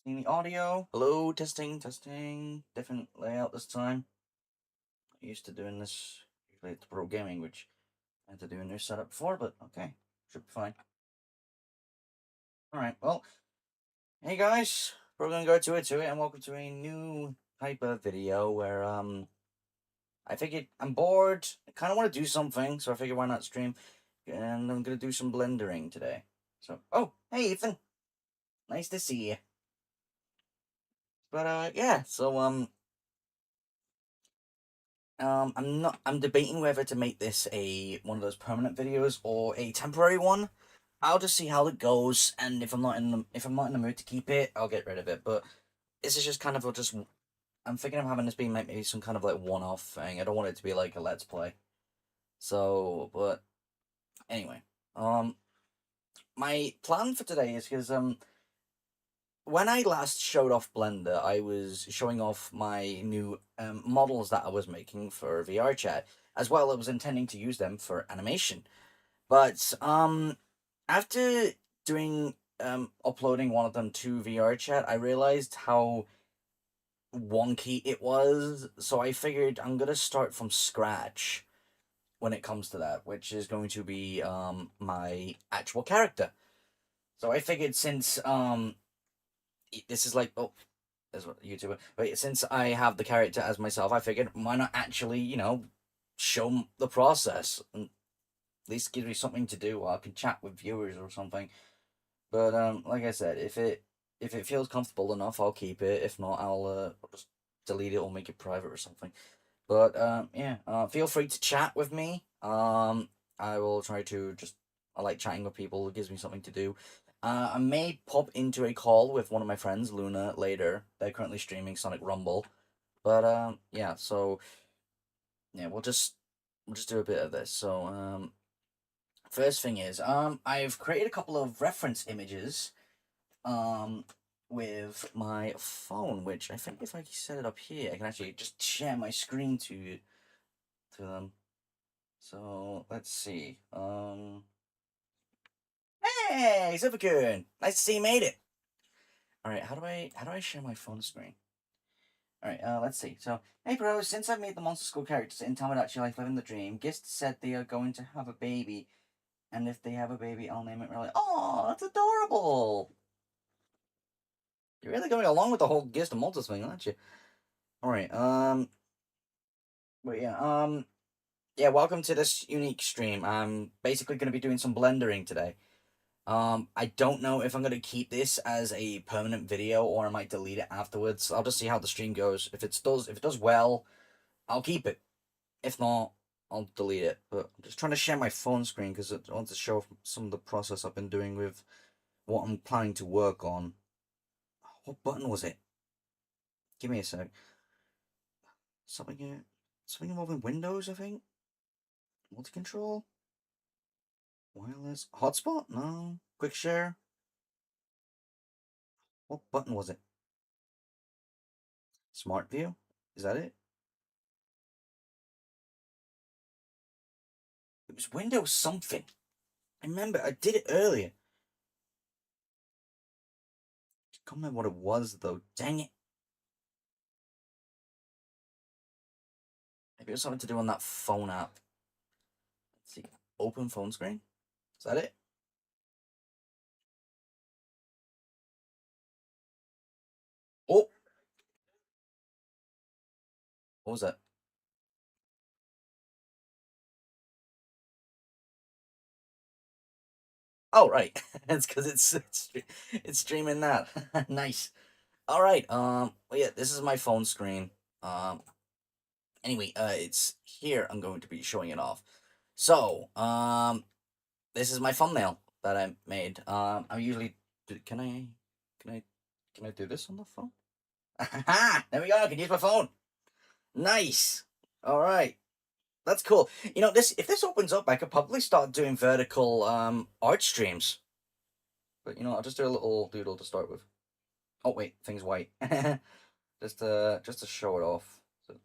Testing the audio. Hello, testing, testing. Different layout this time. I'm used to doing this usually at the Pro Gaming, which I had to do a new setup before, but okay, should be fine. Alright, well, hey guys, we're gonna go to it, and welcome to a new type of video where, I figured I'm bored, I kind of want to do something, so I figured why not stream, and I'm gonna do some blendering today. So, oh, hey Ethan, nice to see you. But, yeah, so, I'm debating whether to make this a one of those permanent videos or a temporary one. I'll just see how it goes, and if I'm not in the mood to keep it, I'll get rid of it. But this is just kind of just I'm thinking of having this be maybe some kind of like one-off thing. I don't want it to be like a let's play. So, but anyway, my plan for today is because when I last showed off Blender, I was showing off my new models that I was making for VR chat. As well, I was intending to use them for animation. But after doing uploading one of them to VR chat, I realized how wonky it was. So I figured I'm gonna start from scratch when it comes to that, which is going to be my actual character. So I figured since this is like as a YouTuber. But since I have the character as myself, I figured why not actually, show the process and at least give me something to do while I can chat with viewers or something. But like I said, if it feels comfortable enough, I'll keep it. If not, I'll just delete it or make it private or something. But yeah, feel free to chat with me. I will try to just I like chatting with people. It gives me something to do. I may pop into a call with one of my friends, Luna, later. They're currently streaming Sonic Rumble. But yeah, so yeah, we'll just do a bit of this. So first thing is I've created a couple of reference images um with my phone, which I think if I set it up here, I can actually just share my screen to them. So let's see. Hey, Supercoon! Nice to see you made it. All right, how do I share my phone screen? All right, let's see. So, hey, bro. Since I've made the Monster School characters in Tomodachi Life Living the Dream, Gist said they are going to have a baby, and if they have a baby, I'll name it really. Oh, that's adorable. You're really going along with the whole Gist and Multis thing, aren't you? All right. But yeah. Yeah. Welcome to this unique stream. I'm basically going to be doing some blendering today. I don't know if I'm gonna keep this as a permanent video or I might delete it afterwards. I'll just see how the stream goes. If it does well, I'll keep it. If not, I'll delete it. But I'm just trying to share my phone screen because I want to show some of the process I've been doing with what I'm planning to work on. What button was it? Give me a sec. Something involving Windows, I think. Multi control, wireless, hotspot. No, quick share. What button was it? Smart view. Is that it? It was Windows something. I remember I did it earlier. I can't remember what it was though. Dang it. Maybe it was something to do on that phone app. Let's see. Open phone screen? Is that it? Oh, what was that? Oh, right. It's because it's streaming that. Nice. All right. Well, yeah, this is my phone screen. Um. Anyway, it's here. I'm going to be showing it off. So, this is my thumbnail that I made. I'm usually. Can I, can I do this on the phone? There we go. I can use my phone. Nice. All right. That's cool. This if this opens up, I could probably start doing vertical art streams. But I'll just do a little doodle to start with. Oh wait, thing's white. just to show it off. So,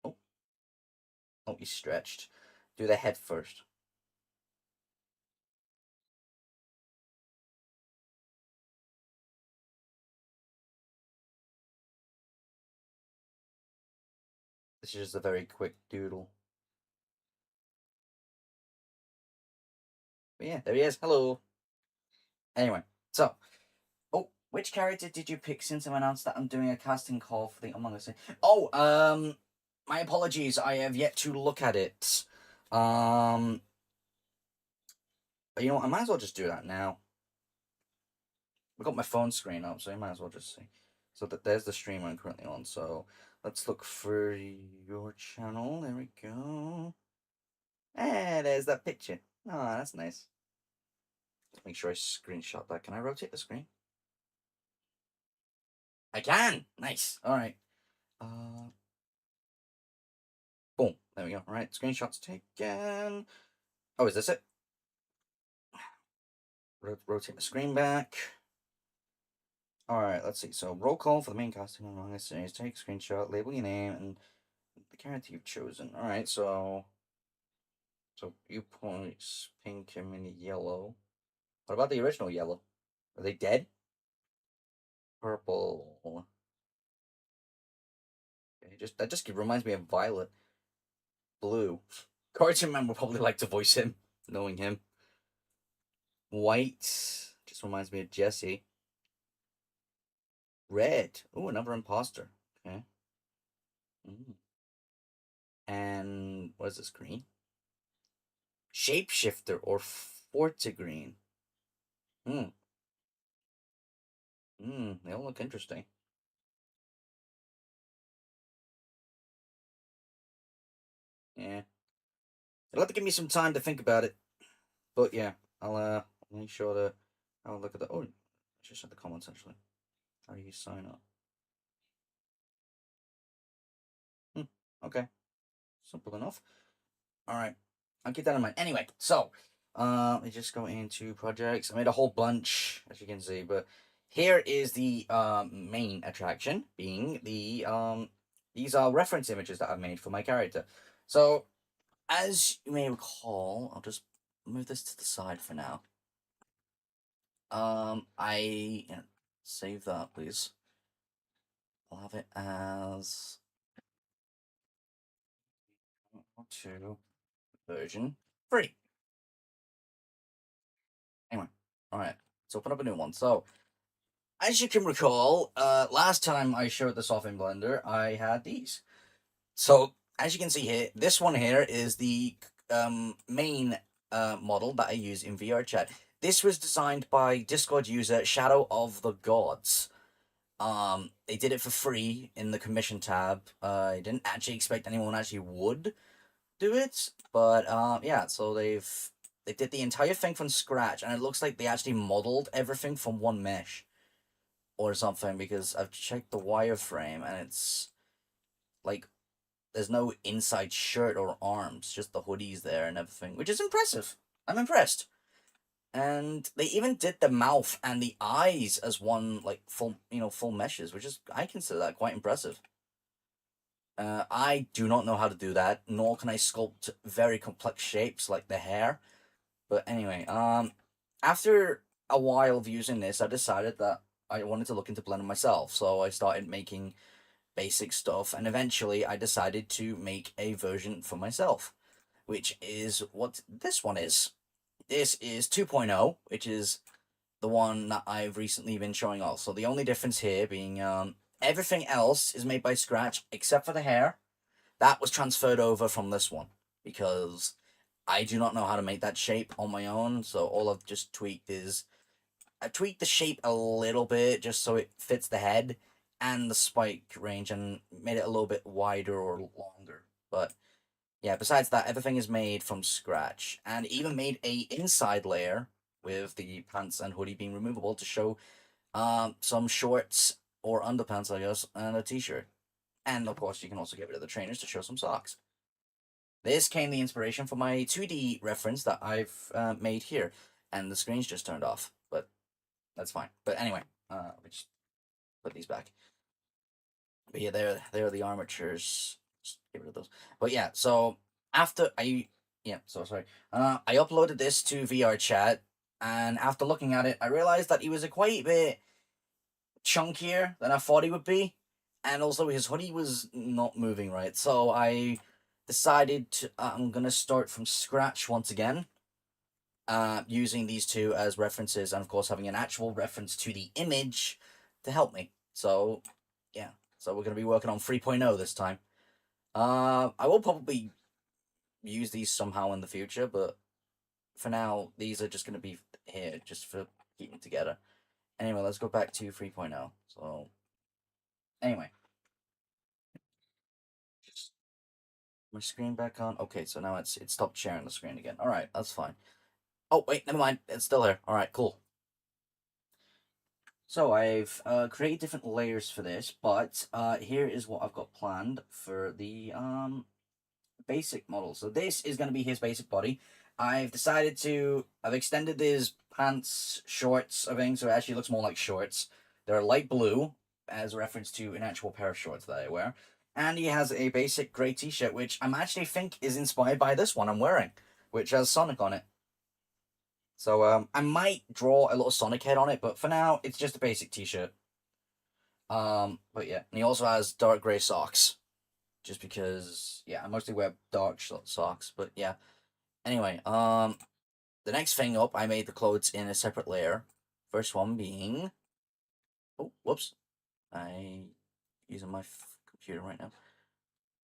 oh, oh, he's stretched. Do the head first. This is just a very quick doodle. But yeah, there he is. Hello. Anyway, so, oh, which character did you pick since I announced that I'm doing a casting call for the Among Us? Oh, my apologies. I have yet to look at it. You know what? I might as well just do that now. I've got my phone screen up, so I might as well just see. So there's the stream I'm currently on. So let's look for your channel. There we go. And there's that picture. Oh, that's nice. Let's make sure I screenshot that. Can I rotate the screen? I can. Nice. All right. Boom. There we go. All right. Screenshots taken. Oh, is this it? Rotate the screen back. All right. Let's see. So roll call for the main casting Among Us series. Take a screenshot. Label your name and the character you've chosen. All right. So viewpoints pink and mini yellow. What about the original yellow? Are they dead? Purple. Okay, that just reminds me of Violet. Blue. Cartoon Man would probably like to voice him, knowing him. White just reminds me of Jesse. Red. Oh, another imposter. Okay. And what is this? Green. Shapeshifter or Fortigreen. They all look interesting. Yeah. You'll have to give me some time to think about it. But yeah, I'll make sure to have a look at the. Oh, I just said the comments actually. How do you sign up? Okay, simple enough. All right, I'll keep that in mind. Anyway, so let me just go into projects. I made a whole bunch, as you can see, but here is the main attraction, being the these are reference images that I've made for my character. So, as you may recall, I'll just move this to the side for now. Save that, please. I'll have it as 2 version 3. Anyway, all right. Let's open up a new one. So, as you can recall, last time I showed this off in Blender, I had these. So, as you can see here, this one here is the main model that I use in VR chat. This was designed by Discord user Shadow of the Gods. They did it for free in the commission tab. I didn't actually expect anyone actually would do it, but yeah. So they did the entire thing from scratch, and it looks like they actually modeled everything from one mesh or something, because I've checked the wireframe and it's like there's no inside shirt or arms, just the hoodies there and everything, which is impressive. I'm impressed. And they even did the mouth and the eyes as one, like, full meshes, which is, I consider that quite impressive. I do not know how to do that, nor can I sculpt very complex shapes like the hair. But anyway, after a while of using this, I decided that I wanted to look into Blender myself, so I started making basic stuff, and eventually I decided to make a version for myself, which is what this one is. This is 2.0, which is the one that I've recently been showing off. So the only difference here being everything else is made by scratch except for the hair. That was transferred over from this one because I do not know how to make that shape on my own. So all I've just tweaked is I tweaked the shape a little bit just so it fits the head and the spike range and made it a little bit wider or longer. But yeah, besides that, everything is made from scratch, and even made a inside layer with the pants and hoodie being removable to show some shorts or underpants, I guess, and a t-shirt. And of course, you can also get rid of the trainers to show some socks. This came the inspiration for my 2D reference that I've made here, and the screen's just turned off, but that's fine. But anyway, let me just put these back. But yeah, there are the armatures. Just get rid of those. But yeah, so after I sorry. I uploaded this to VR chat, and after looking at it, I realized that he was a quite a bit chunkier than I thought he would be. and also his hoodie was not moving right. So I decided I'm gonna start from scratch once again, using these two as references, and of course having an actual reference to the image to help me. So yeah, so we're gonna be working on 3.0 this time. I will probably use these somehow in the future, but for now, these are just gonna be here just for keeping together. Anyway, let's go back to 3.0. So anyway, just my screen back on. Okay, so now it stopped sharing the screen again. All right, that's fine. Oh wait, never mind. It's still here. All right, cool. So I've created different layers for this, but here is what I've got planned for the basic model. So this is going to be his basic body. I've extended his pants, shorts, everything, so it actually looks more like shorts. They're light blue, as a reference to an actual pair of shorts that I wear. And he has a basic grey t-shirt, which I'm actually think is inspired by this one I'm wearing, which has Sonic on it. So I might draw a little Sonic head on it, but for now it's just a basic t-shirt. But yeah, and he also has dark grey socks, just because yeah, I mostly wear dark socks. But yeah, anyway, the next thing up, I made the clothes in a separate layer. First one being, oh, whoops, I using my computer right now,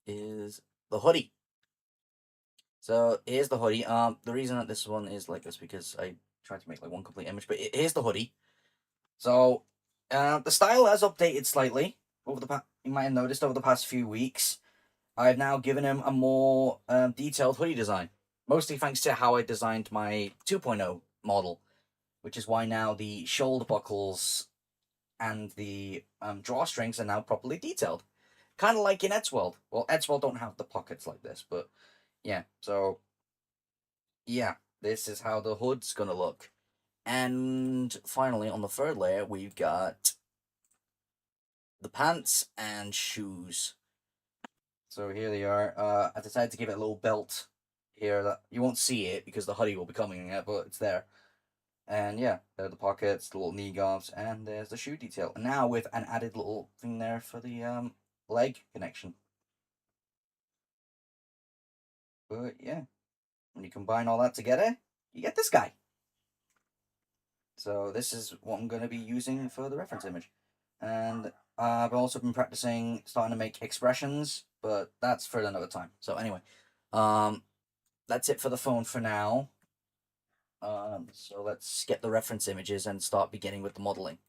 is the hoodie. So here's the hoodie. The reason that this one is like this because I tried to make like one complete image, but here's the hoodie. So, the style has updated slightly over the past. You might have noticed over the past few weeks. I've now given him a more detailed hoodie design, mostly thanks to how I designed my 2.0 model, which is why now the shoulder buckles and the drawstrings are now properly detailed. Kind of like in Eddsworld. Well, Eddsworld don't have the pockets like this, but yeah. So yeah, this is how the hood's gonna look. And finally, on the third layer, we've got the pants and shoes. So here they are. I decided to give it a little belt here that you won't see it because the hoodie will be coming in it, but it's there. And yeah, there are the pockets, the little knee guards, and there's the shoe detail. And now with an added little thing there for the leg connection. But yeah, when you combine all that together, you get this guy. So this is what I'm going to be using for the reference image. And I've also been practicing starting to make expressions, but that's for another time. So anyway, um, that's it for the phone for now. So let's get the reference images and start beginning with the modeling.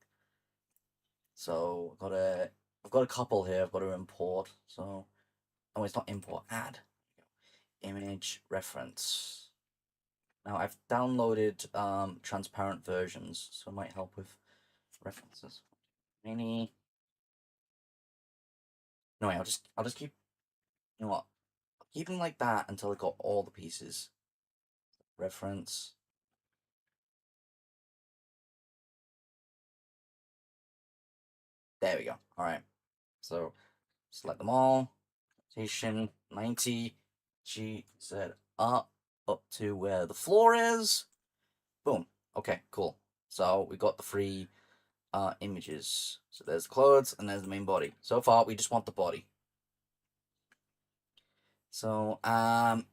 So I've got a couple here. I've got to import. So oh, it's not import. Add image reference. Now I've downloaded transparent versions, so it might help with references. Mini. No, wait, I'll just keep. You know what? Keep them like that until I got all the pieces. Reference. There we go. All right. So select them all. Station 90. G Z up to where the floor is. Boom. Okay, cool. So we got the three images. So there's the clothes and there's the main body. So far we just want the body. So now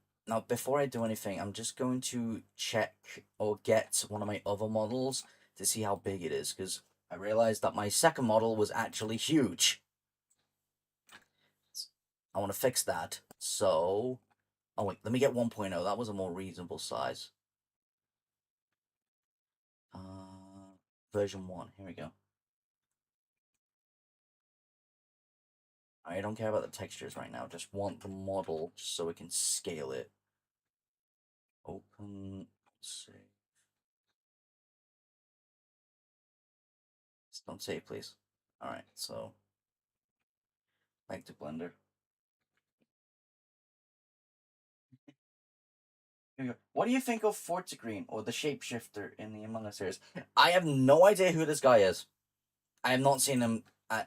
before I do anything, I'm just going to check or get one of my other models to see how big it is, because I realized that my second model was actually huge. I want to fix that. So, oh wait, let me get 1.0. That was a more reasonable size. Version 1. Here we go. I don't care about the textures right now. Just want the model just so we can scale it. Open, save. Don't save, please. All right, so back to Blender. Here we go. What do you think of Fortigreen or the shapeshifter in the Among Us series? I have no idea who this guy is. I have not seen him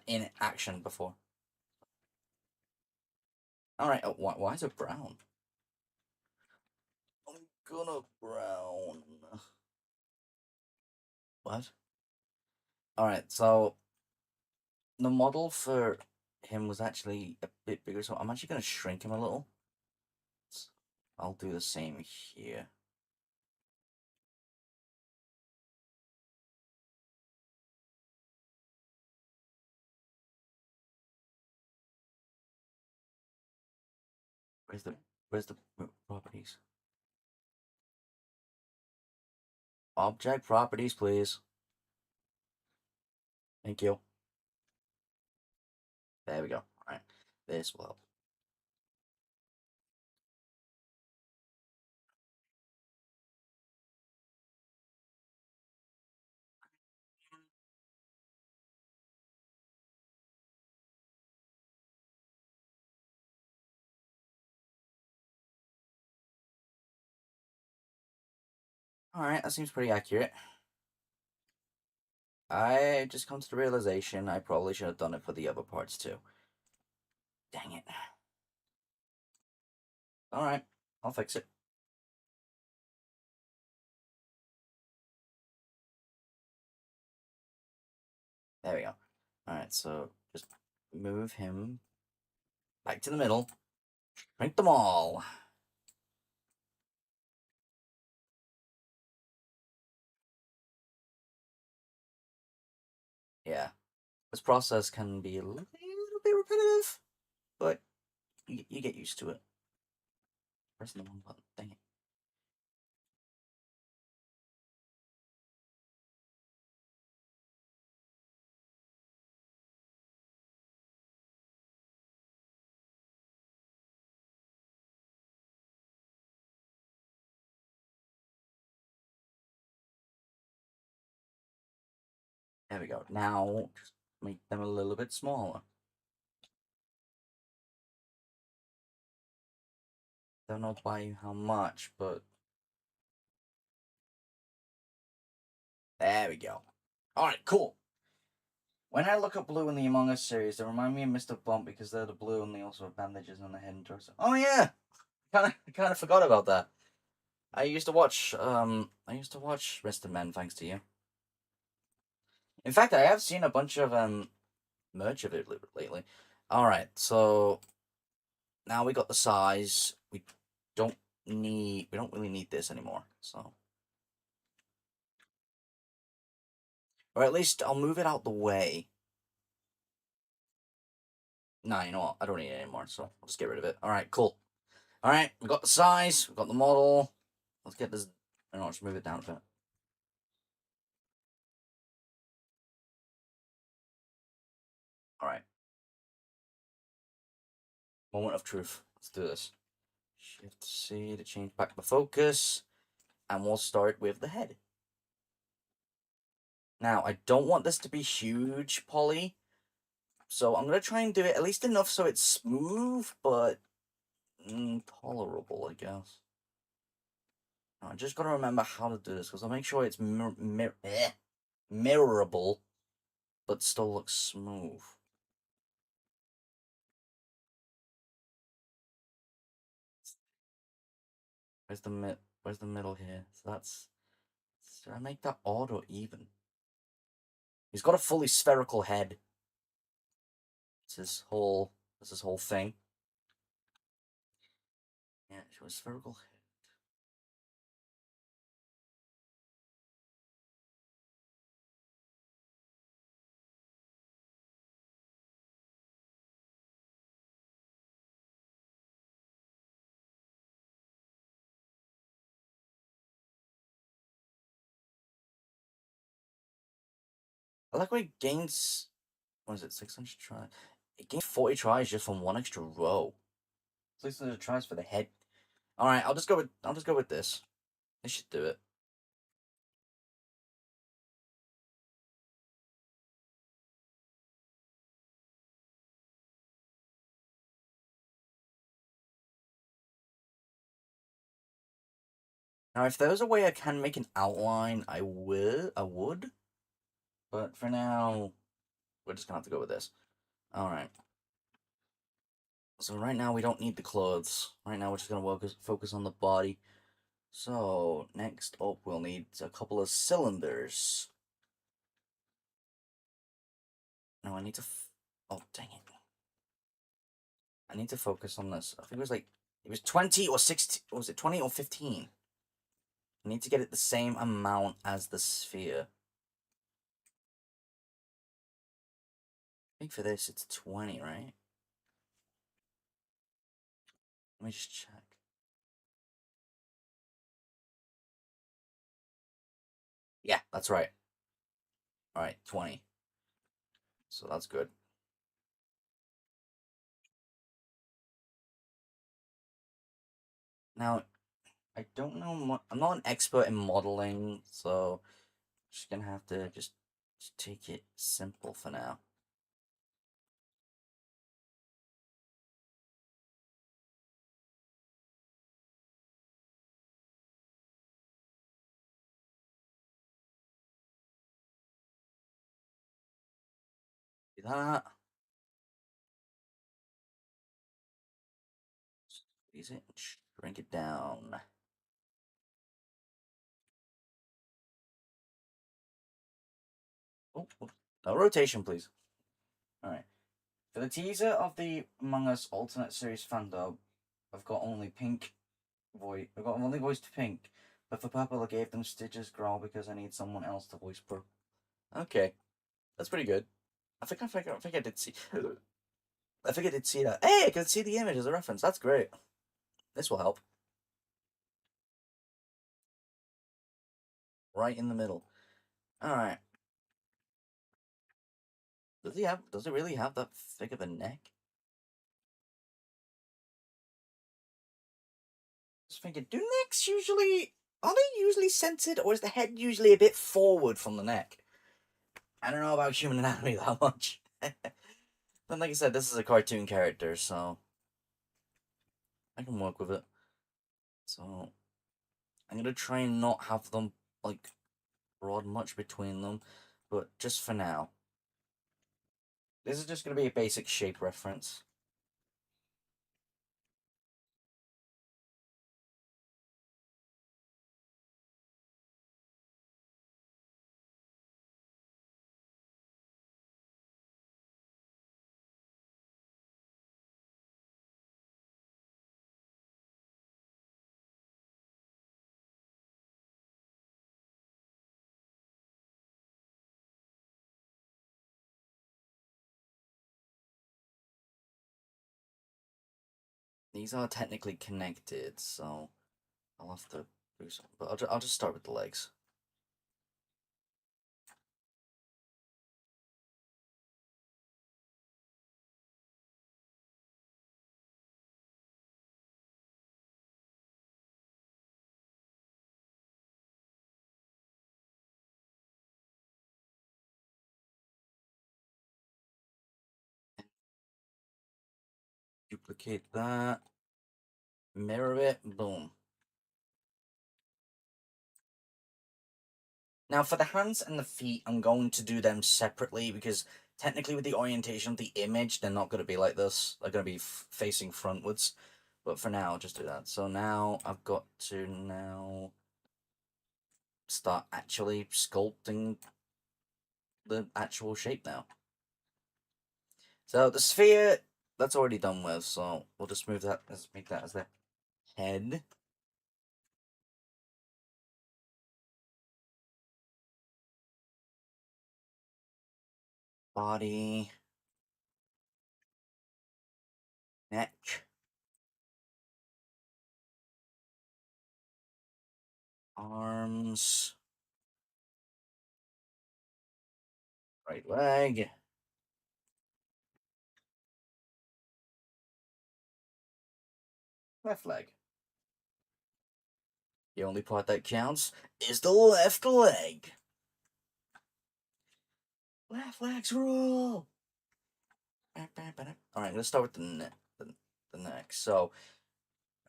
in action before. All right, oh, why is it brown? I'm gonna brown. What? All right, so the model for him was actually a bit bigger, so I'm actually going to shrink him a little. I'll do the same here. Where's the properties? Object properties, please. Thank you. There we go. All right, this will help. All right, that seems pretty accurate. I just come to the realization I probably should have done it for the other parts too. Dang it. All right, I'll fix it. There we go. All right, so just move him back to the middle. Shrink them all. Yeah, this process can be a little bit repetitive, but you get used to it. Pressing the wrong button. Dang it. There we go. Now, just make them a little bit smaller. Don't know by how much, but there we go. Alright, cool. When I look at Blue in the Among Us series, they remind me of Mr. Bump because they're the blue and they also have bandages on their head and torso. Oh yeah! I kinda forgot about that. I used to watch Mr. Men thanks to you. In fact, I have seen a bunch of merch of it lately. Alright, so now we got the size. We don't really need this anymore, so, or at least I'll move it out the way. Nah, you know what? I don't need it anymore, so I'll just get rid of it. Alright, cool. Alright, we got the size, we got the model. Let's get this. I'll just move it down a bit. Alright. Moment of truth. Let's do this. Shift C to change back the focus. And we'll start with the head. Now, I don't want this to be huge, Polly. So I'm going to try and do it at least enough so it's smooth, but tolerable, I guess. I just got to remember how to do this, because I'll make sure it's mirrorable, but still looks smooth. Where's the middle here? So that's... Should I make that odd or even? He's got a fully spherical head. It's his whole thing. Yeah, show a spherical head. I like when it gains, what is it, 600 tries? It gains 40 tries just from one extra row. 600 tries for the head. Alright, I'll just go with this. This should do it. Now, if there was a way I can make an outline, I would. But for now, we're just gonna have to go with this. Alright. So right now we don't need the clothes. Right now we're just gonna focus on the body. So next up we'll need a couple of cylinders. No, I need to. Oh dang it! I need to focus on this. I think it was like it was 20 or 16. Was it 20 or 15? I need to get it the same amount as the sphere. I think for this it's 20, right? Let me just check. Yeah, that's right. All right, 20. So that's good. Now, I don't know. I'm not an expert in modeling, so I'm just gonna have to just take it simple for now. Do that. Squeeze it and shrink it down. Oh, no rotation, please. All right. For the teaser of the Among Us alternate series fandom, I've got only pink voice. I've got only voiced pink, but for purple, I gave them Stitches Growl because I need someone else to voice purple. Okay, that's pretty good. I think I did see. I think I did see that. Hey, I can see the image as a reference. That's great. This will help. Right in the middle. All right. Does he have? Does it really have that thick of a neck? Just thinking, do necks usually are they usually centered, or is the head usually a bit forward from the neck? I don't know about human anatomy that much. But like I said, this is a cartoon character, so I can work with it. So I'm gonna try and not have them like broad much between them, but just for now. This is just gonna be a basic shape reference. These are technically connected, so I'll have to do something. But I'll just start with the legs. Duplicate that. Mirror it. Boom. Now, for the hands and the feet, I'm going to do them separately because technically, with the orientation of the image, they're not going to be like this. They're going to be facing frontwards. But for now, I'll just do that. So now I've got to now start actually sculpting the actual shape now. So the sphere, that's already done with. So we'll just move that. Let's make that as the head. Body. Neck. Arms. Right leg. Left leg. The only part that counts is the left leg. Left legs rule. All right, I'm gonna start with the neck. So,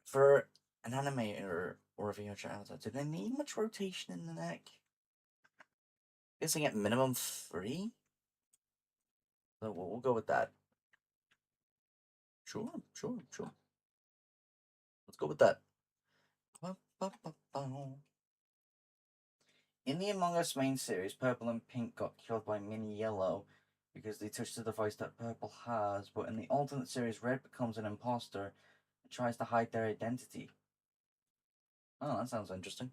for an animator or a VO channel, do they need much rotation in the neck? Guessing at minimum 3. So we'll go with that. Sure. Let's go with that. In the Among Us main series, Purple and Pink got killed by Mini Yellow. because they touch the device that Purple has, but in the alternate series, Red becomes an imposter and tries to hide their identity. Oh, that sounds interesting.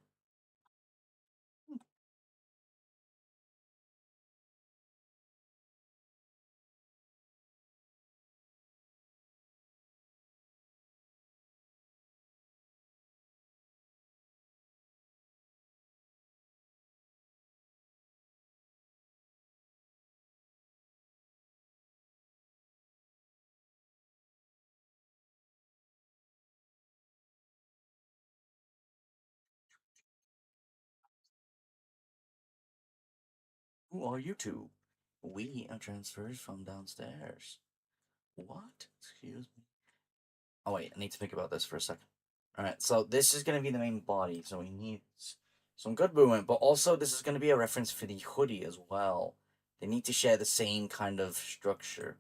Who are you two? We are transfers from downstairs. What? Excuse me. Oh wait, I need to think about this for a second. Alright, so this is gonna be the main body, so we need some good movement, but also this is gonna be a reference for the hoodie as well. They need to share the same kind of structure.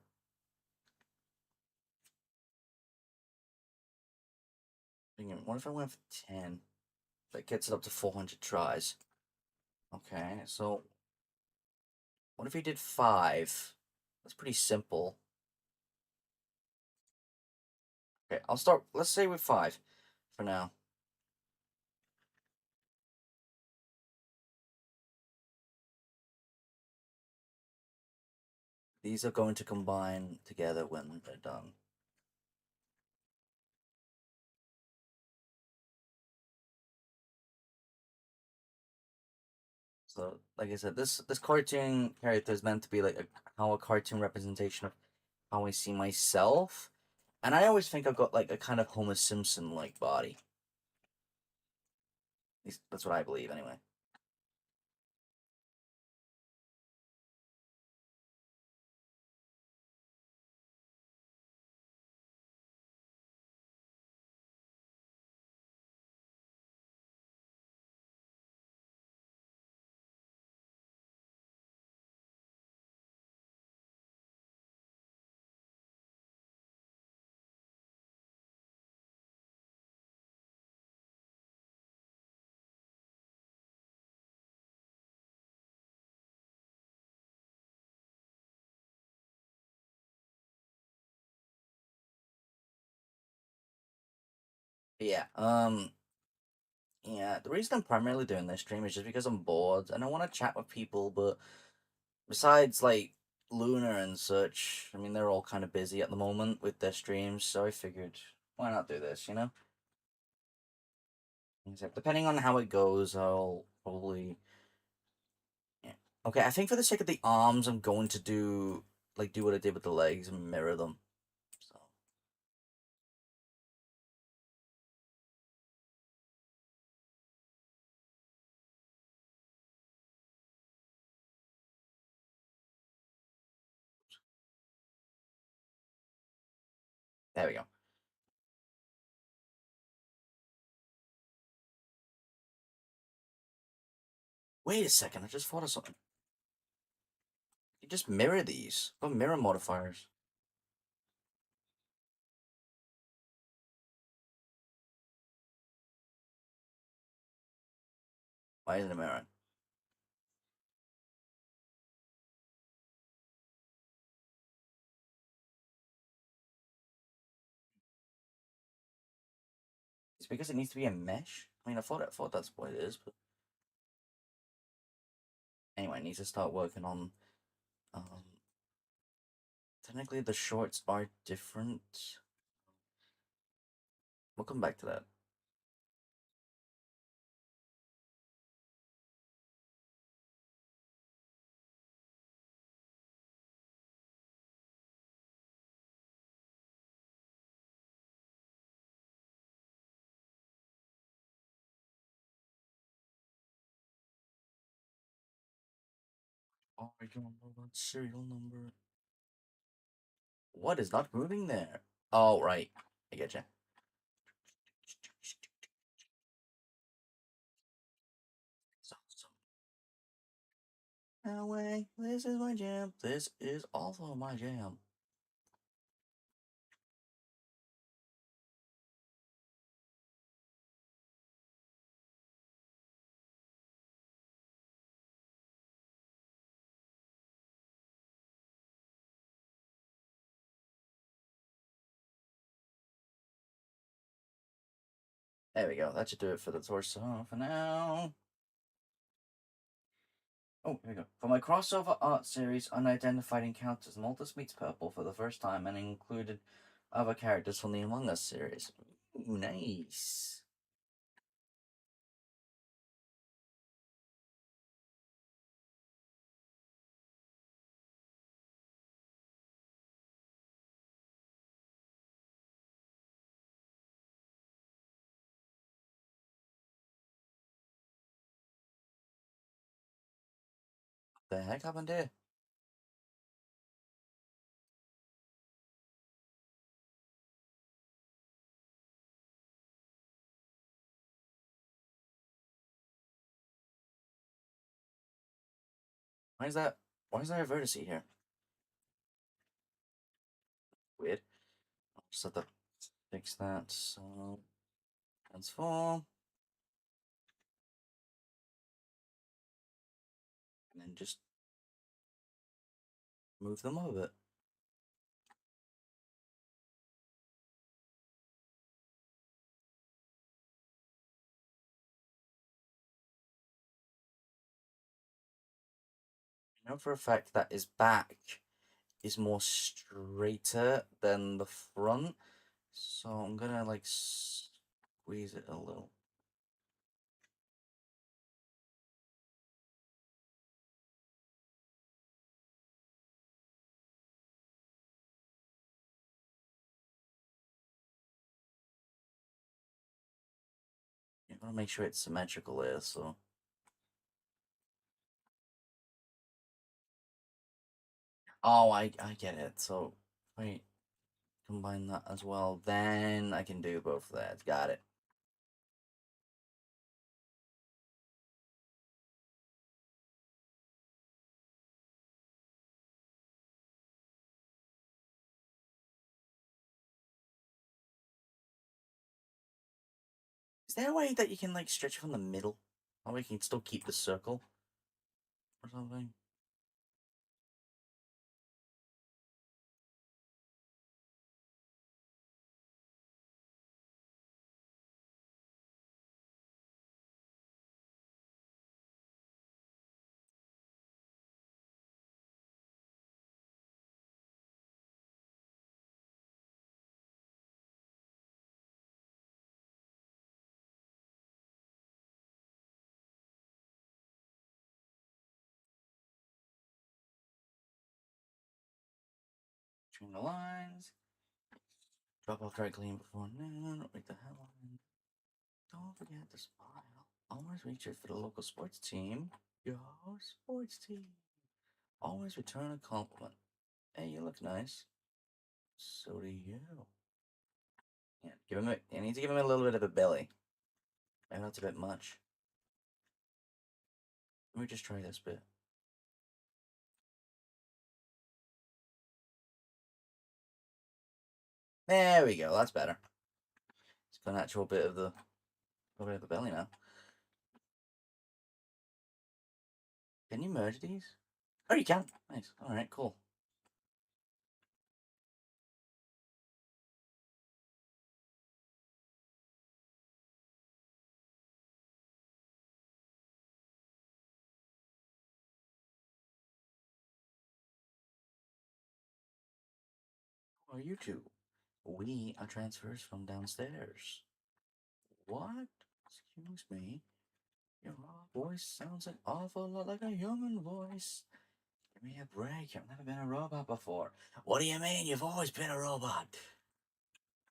What if I went for 10? That gets it up to 400 tries. Okay, so what if we did 5? That's pretty simple. Okay, I'll start, let's say with 5 for now. These are going to combine together when they're done. So, like I said, this cartoon character is meant to be like how a cartoon representation of how I see myself, and I always think I've got like a kind of Homer Simpson like body. At least that's what I believe, anyway. But yeah, yeah. The reason I'm primarily doing this stream is just because I'm bored and I want to chat with people. But besides, like Luna and such, I mean, they're all kind of busy at the moment with their streams, so I figured why not do this, you know? Except depending on how it goes, I'll probably. Yeah. Okay, I think for the sake of the arms, I'm going to do what I did with the legs and mirror them. So there we go. Wait a second, I just thought of something. You just mirror these. What mirror modifiers? Why isn't it mirroring? It's because it needs to be a mesh. I mean, I thought that's what it is, but anyway, I need to start working on. Um, technically, the shorts are different. We'll come back to that. Oh, I don't know that serial number. What is not moving there? Oh, right. I get you. No way. This is my jam. This is also my jam. There we go. That should do it for the torso for now. Oh, here we go. For my crossover art series, Unidentified Encounters, Malthus meets Purple for the first time and included other characters from the Among Us series. Ooh, nice. The heck happened here? Why is that? Why is there a vertice here? Weird. I'll just have to fix that. So, transform. And then just move them over. I know for a fact that his back is more straighter than the front. So I'm gonna like squeeze it a little. You want to make sure it's symmetrical there, so. Oh, I get it. So, wait, combine that as well. Then I can do both of that. Got it. Is there a way that you can like stretch it from the middle? Or we can still keep the circle? Or something? Between the lines. Drop off dry clean before noon. Wait the hell on. Don't forget to smile. Always reach it for the local sports team. Yo, sports team. Always return a compliment. Hey, you look nice. So do you. Yeah, give him a. I need to give him a little bit of a belly. Maybe that's a bit much. Let me just try this bit. There we go. That's better. It's got an actual bit of the, a bit of the belly now. Can you merge these? Oh, you can. Nice. All right. Cool. Who are you two? We are transfers from downstairs. What? Excuse me. Your voice sounds an awful lot like a human voice. Give me a break. I've never been a robot before. What do you mean? You've always been a robot.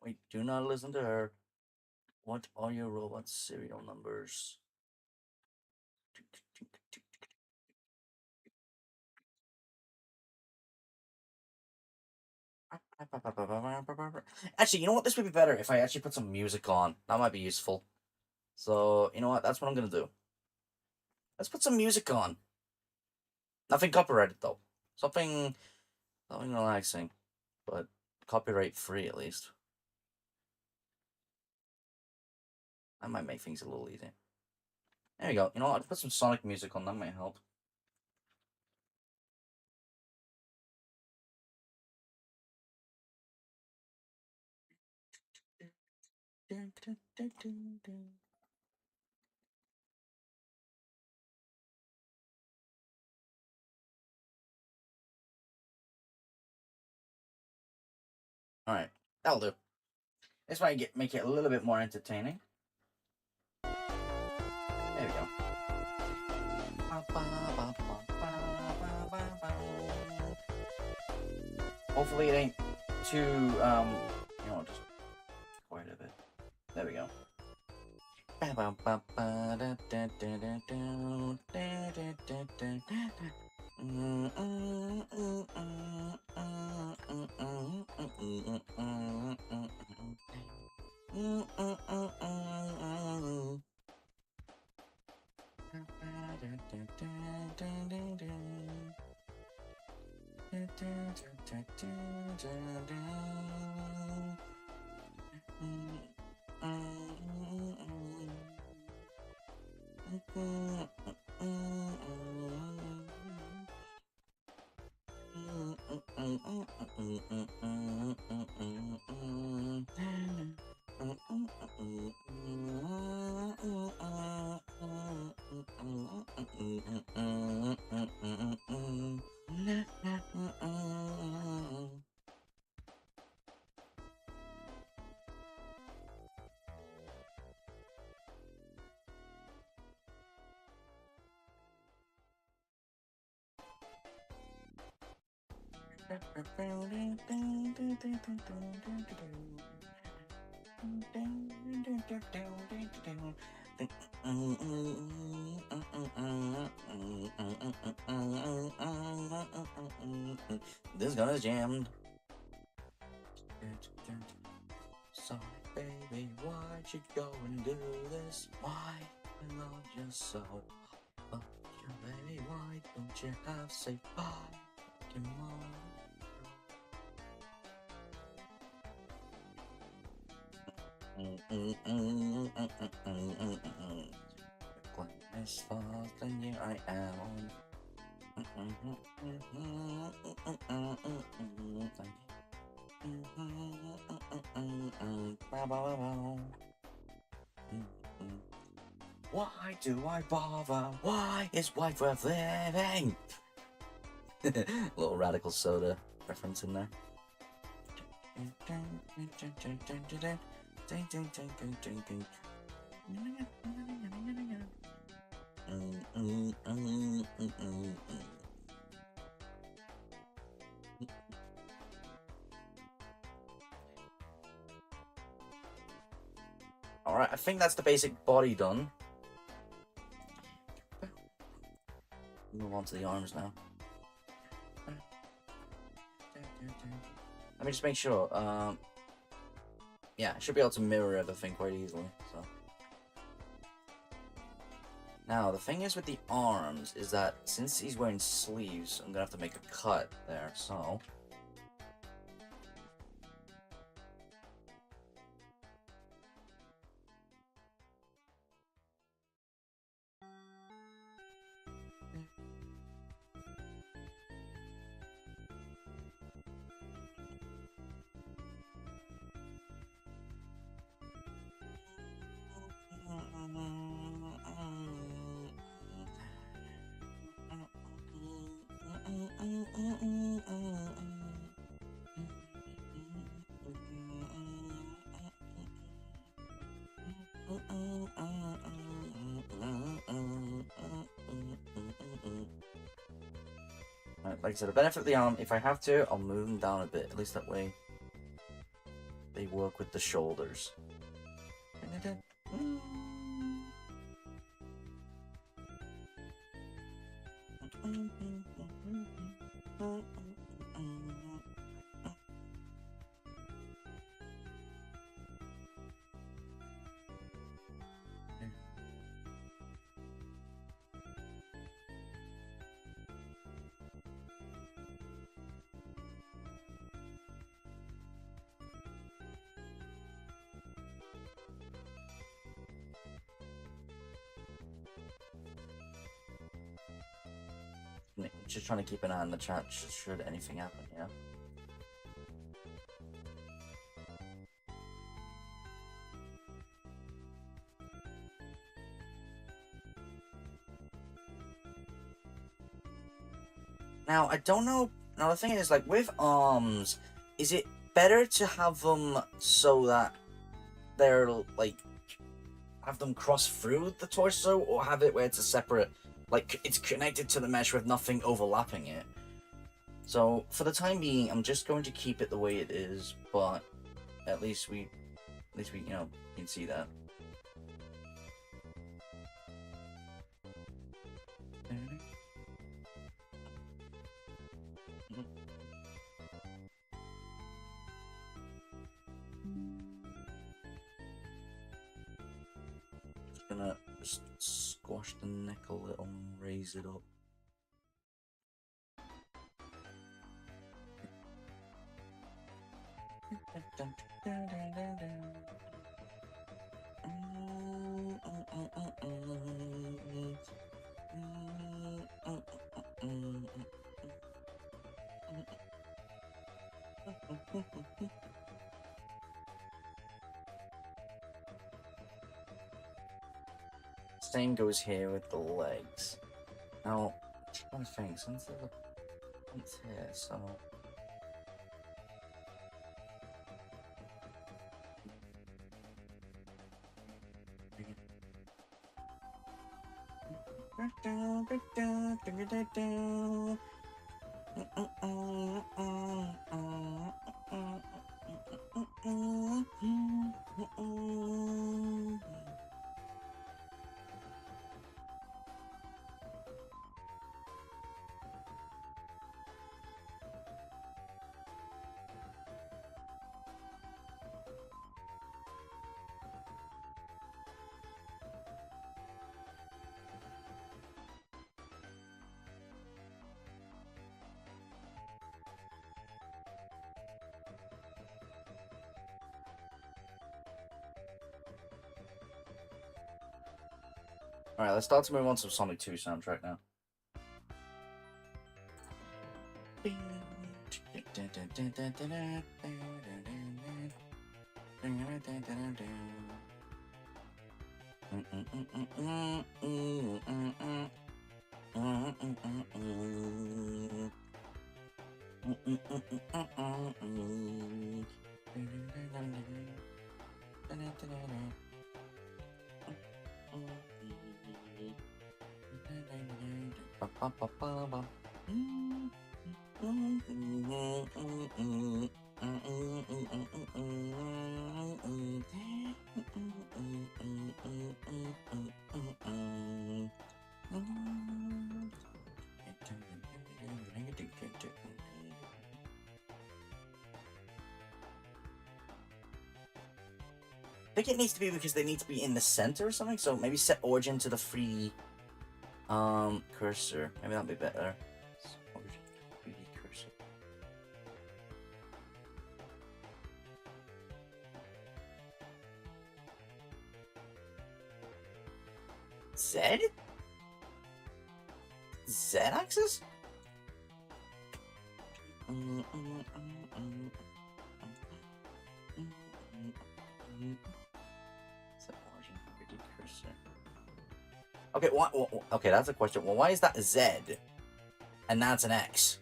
Wait, do not listen to her. What are your robot serial numbers? Actually, you know what? This would be better if I actually put some music on. That might be useful. So, you know what? That's what I'm gonna do. Let's put some music on. Nothing copyrighted though. Something, something relaxing, but copyright free at least. That might make things a little easier. There we go. You know what? I'll put some Sonic music on. That might help. Alright, that'll do. This might make it a little bit more entertaining. There we go. Hopefully it ain't too, just quiet a bit. There we go. This gun is jammed. Sorry, baby, why'd you go and do this? Why I love you so? But you, baby, why don't you have say bye? Come on. Going as fast and here I am. Why do I bother? Why is life worth living? Little Radical Soda reference in there. Alright, I think that's the basic body done. Move on to the arms now. Let me just make sure. Yeah, I should be able to mirror everything quite easily. So now the thing is with the arms is that since he's wearing sleeves, I'm gonna have to make a cut there. So. Like I said, the benefit of the arm, if I have to, I'll move them down a bit. At least that way they work with the shoulders. Just trying to keep an eye on the chat should anything happen, yeah? Now, I don't know. Now, the thing is, like, with arms, is it better to have them so that they're, like, have them cross through the torso, or have it where it's a separate, like, it's connected to the mesh with nothing overlapping it? So, for the time being, I'm just going to keep it the way it is, but at least we, you know, can see that. Just gonna squash the neck a little and raise it up. Same goes here with the legs. Now, I'm trying to think, since there's a point here, so... Alright, let's start to move on to Sonic 2 soundtrack now. I think it needs to be because they need to be in the center or something, so maybe set origin to the free cursor. Maybe that'd be better. Origin 3D cursor. Z? Z axis? Okay, what? Okay, that's a question. Well, why is that a Z, and that's an X?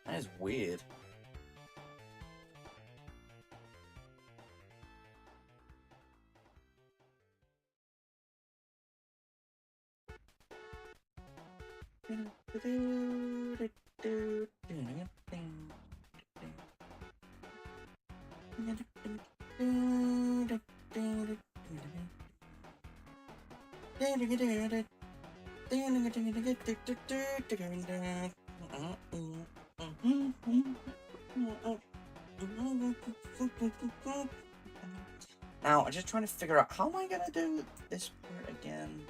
That is weird. Now, I'm just trying to figure out how am I gonna do this part again.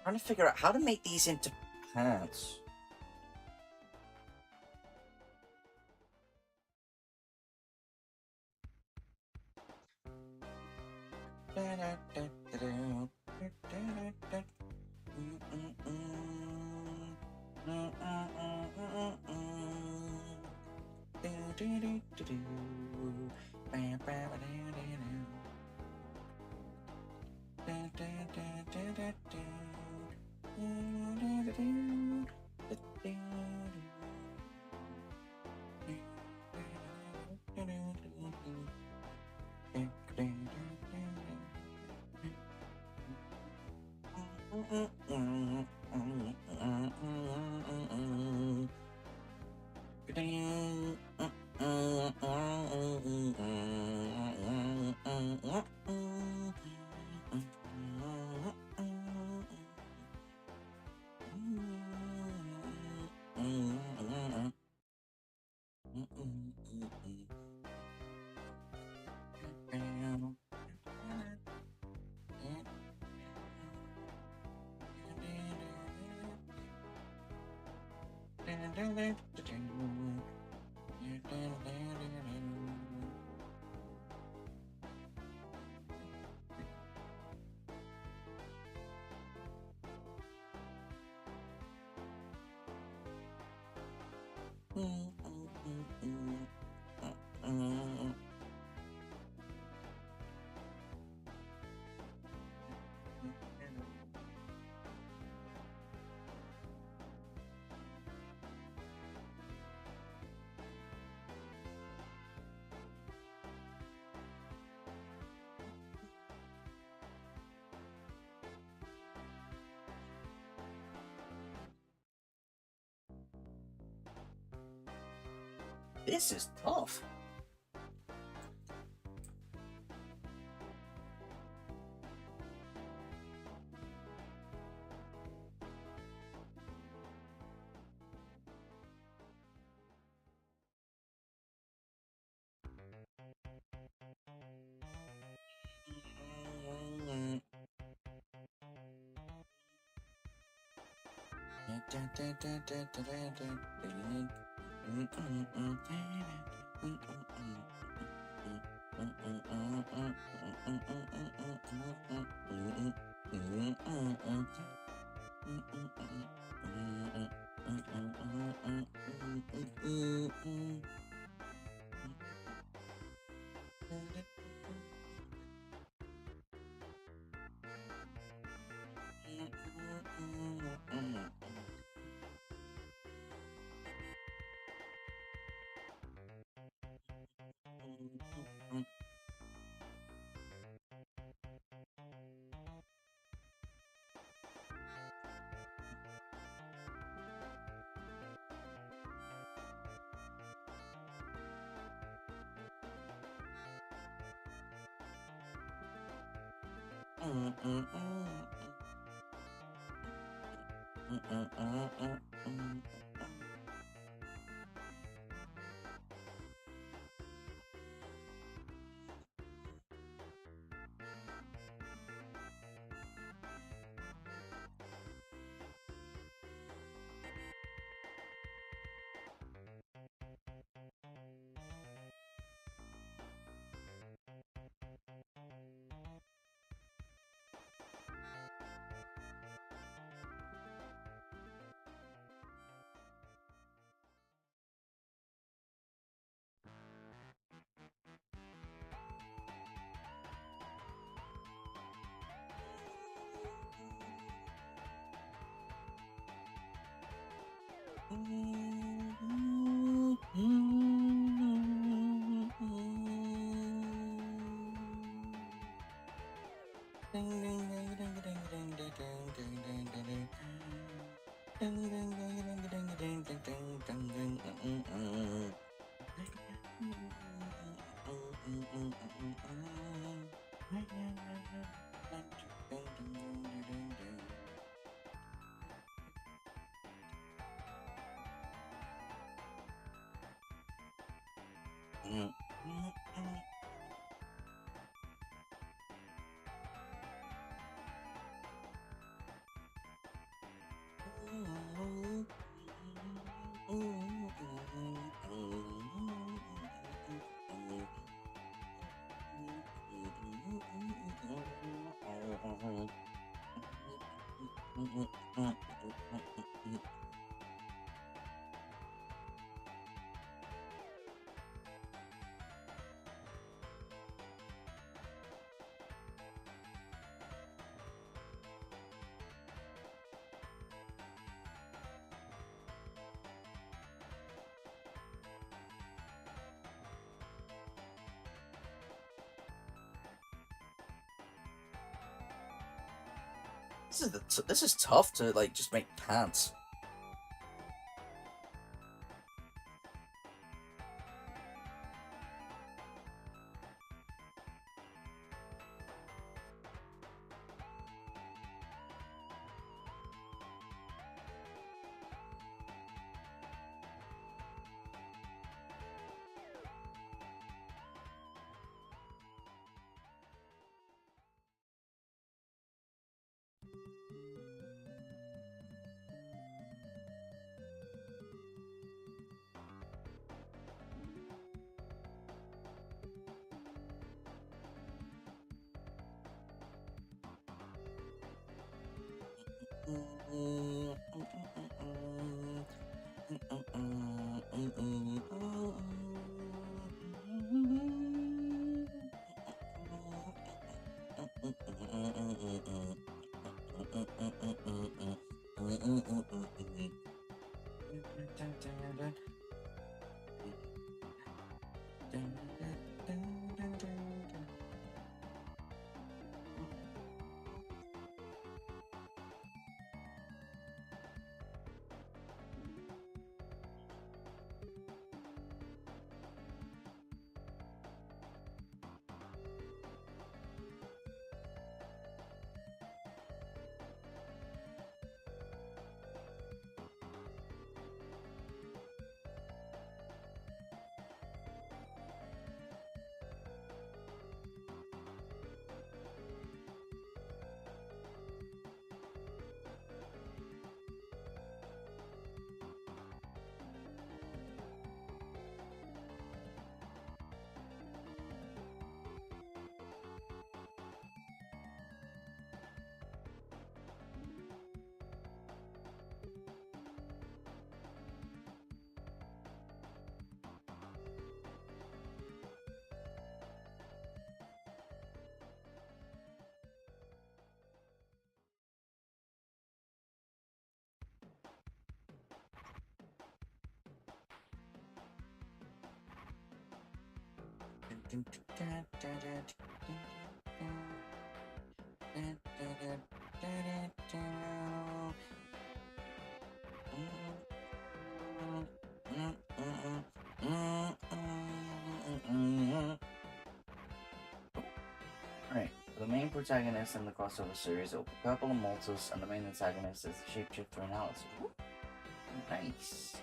Trying to figure out how to make these into pads. This is tough. This is tough to like just make pants. Alright, the main protagonist in the crossover series will be Purple and Maltus, and the main antagonist is the shapeshifter and Alice. Ooh, nice.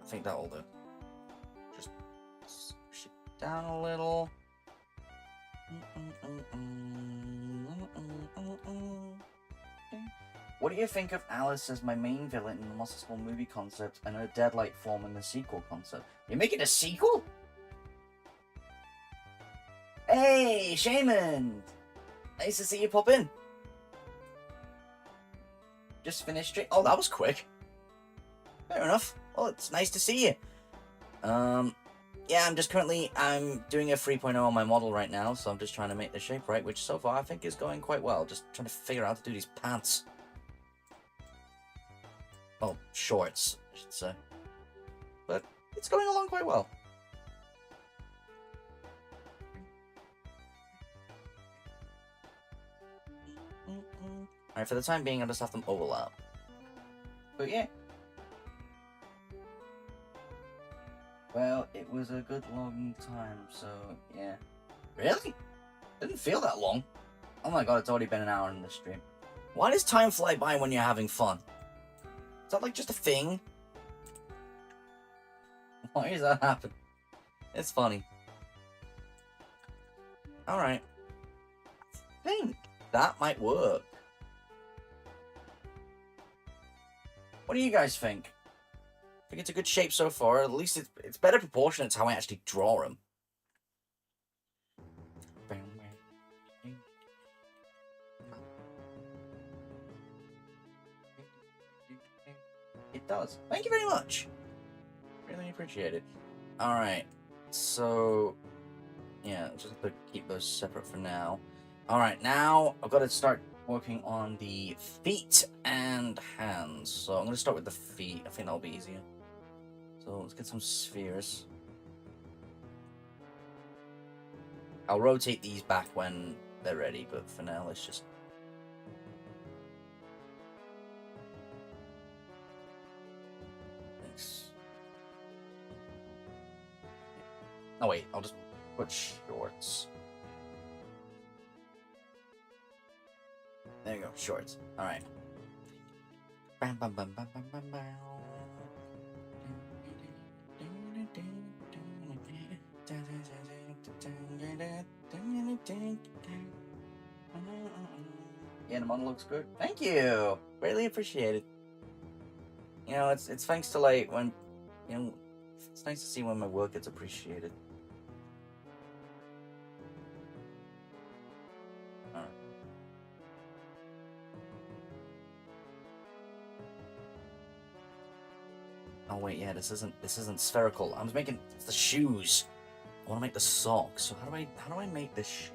I think that'll do. Just push it down a little. What do you think of Alice as my main villain in the Monster School movie concept and her Deadlight form in the sequel concept? You're making a sequel? Hey, Shaman! Nice to see you pop in. Just finished stream. Oh, that was quick. Fair enough. Well, it's nice to see you. Yeah, I'm doing a 3.0 on my model right now, so I'm just trying to make the shape right, which so far I think is going quite well. Just trying to figure out how to do these pants. Well, shorts, I should say. But it's going along quite well. Alright, for the time being, I'll just have them overlap. But yeah. Well, it was a good long time, so yeah. Really? Didn't feel that long. Oh my god, it's already been an hour in the stream. Why does time fly by when you're having fun? Is that like just a thing? Why does that happen? It's funny. Alright. I think that might work. What do you guys think? I think it's a good shape so far. At least it's better proportionate to how I actually draw them. It does. Thank you very much. Really appreciate it. Alright. So, yeah, just have to keep those separate for now. Alright, now I've got to start working on the feet and hands. So I'm going to start with the feet. I think that'll be easier. So let's get some spheres. I'll rotate these back when they're ready, but for now, let's just... Thanks. Oh wait, I'll just put shorts. There you go, shorts. Alright. Bam, bam, bam, bam, bam, bam, bam. Yeah, the model looks good. Thank you. Greatly appreciate it. You know, it's thanks to like when, you know, it's nice to see when my work gets appreciated. Alright. Oh wait, yeah, this isn't spherical. I was making the shoes. I want to make the socks. So how do I make this shape?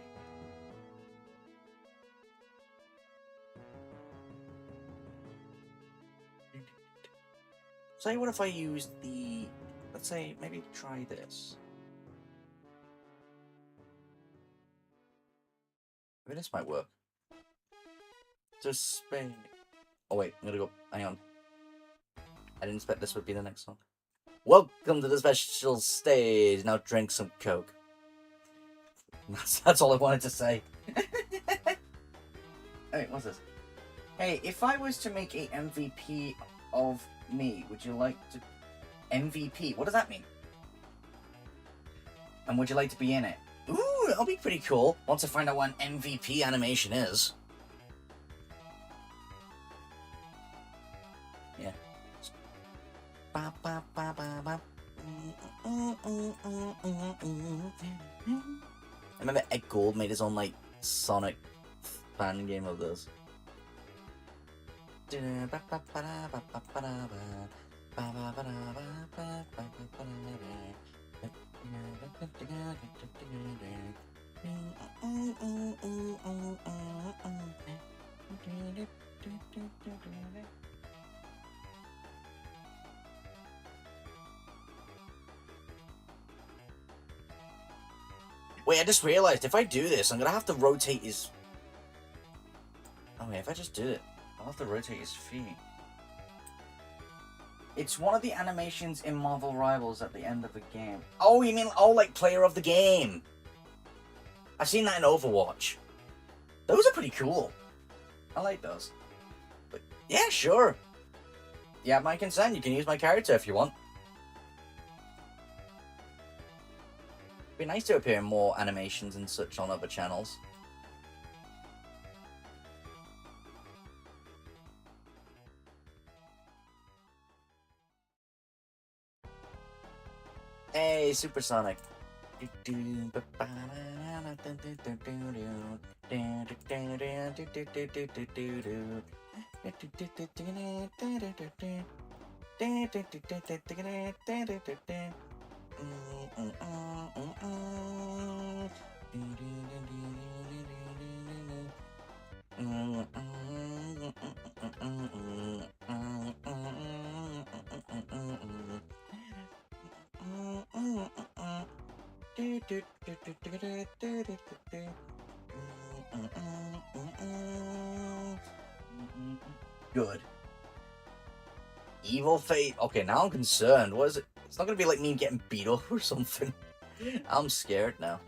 Say, what if I used the... Let's say, maybe try this. Maybe this might work. Just Spain. Oh wait, I'm gonna go. Hang on. I didn't expect this would be the next song. Welcome to the special stage. Now drink some Coke. That's all I wanted to say. Hey, what's this? Hey, if I was to make a MVP of me, would you like to... MVP? What does that mean? And would you like to be in it? Ooh, that'll be pretty cool. Once I find out what an MVP animation is. Yeah. I remember Ed Gold made his own, like, Sonic fan game of this. Wait, I just realized if I do this, I'm gonna have to rotate his... Oh wait, if I just do it, I'll have to rotate his feet. It's one of the animations in Marvel Rivals at the end of the game. Oh, you mean, oh, like player of the game. I've seen that in Overwatch. Those are pretty cool. I like those. But yeah, sure. You have my consent. You can use my character if you want. It'd be nice to appear in more animations and such on other channels. Hey, Supersonic. Good. Evil Fate. Okay, now I'm concerned. What is it? It's not gonna be like me getting beat up or something. I'm scared now.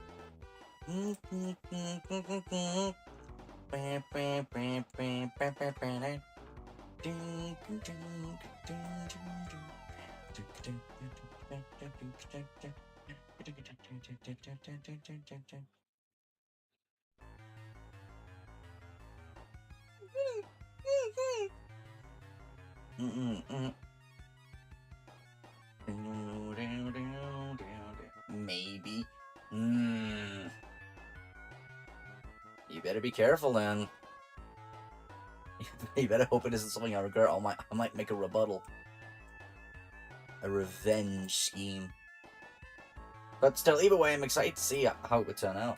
Maybe. You better be careful then. You better hope it isn't something I regret. I might make a rebuttal. A revenge scheme. But still, either way, I'm excited to see how it would turn out.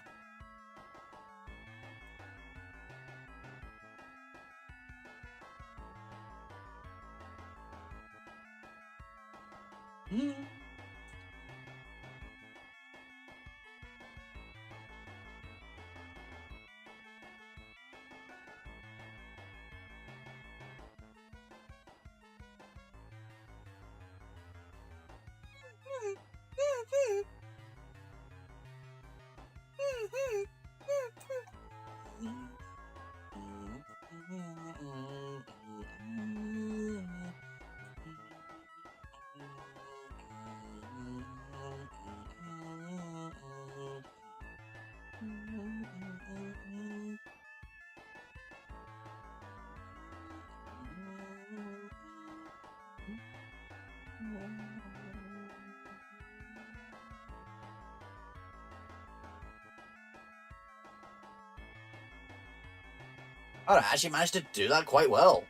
Oh, I actually managed to do that quite well.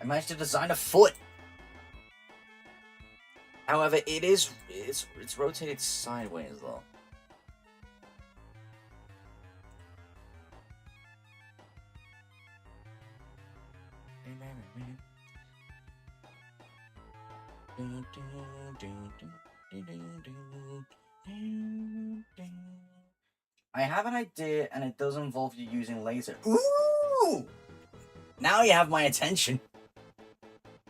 I managed to design a foot. However, it's rotated sideways though. I have an idea, and it does involve you using laser. Ooh! Now you have my attention.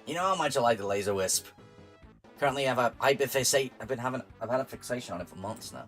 You know how much I like the laser wisp. Currently, I have a hyperfixate. I've had a fixation on it for months now.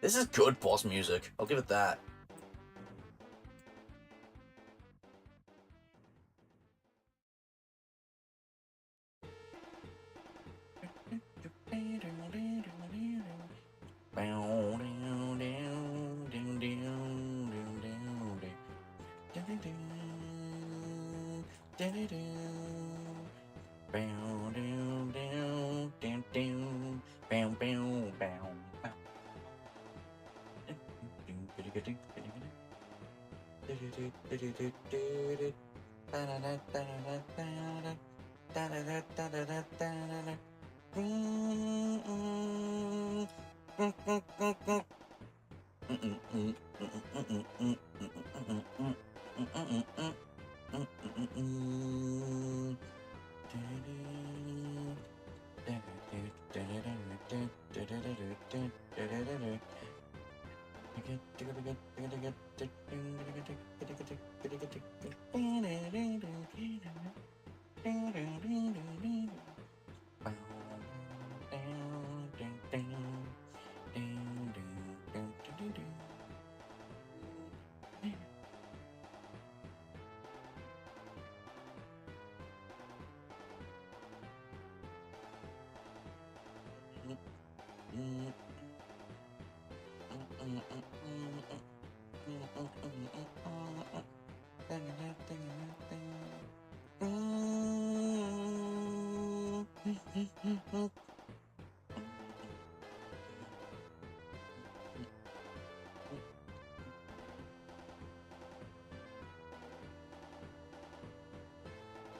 This is good boss music. I'll give it that.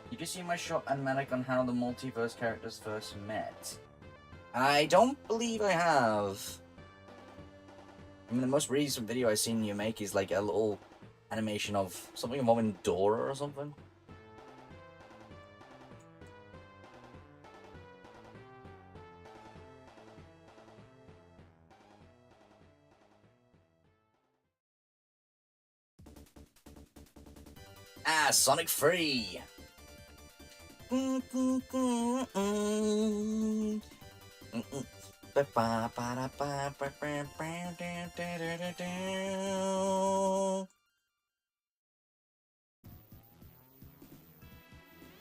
Did you see my short and medic on how the multiverse characters first met? I don't believe I have. I mean, the most recent video I've seen you make is like a little animation of something involving Dora or something. Ah, Sonic Free!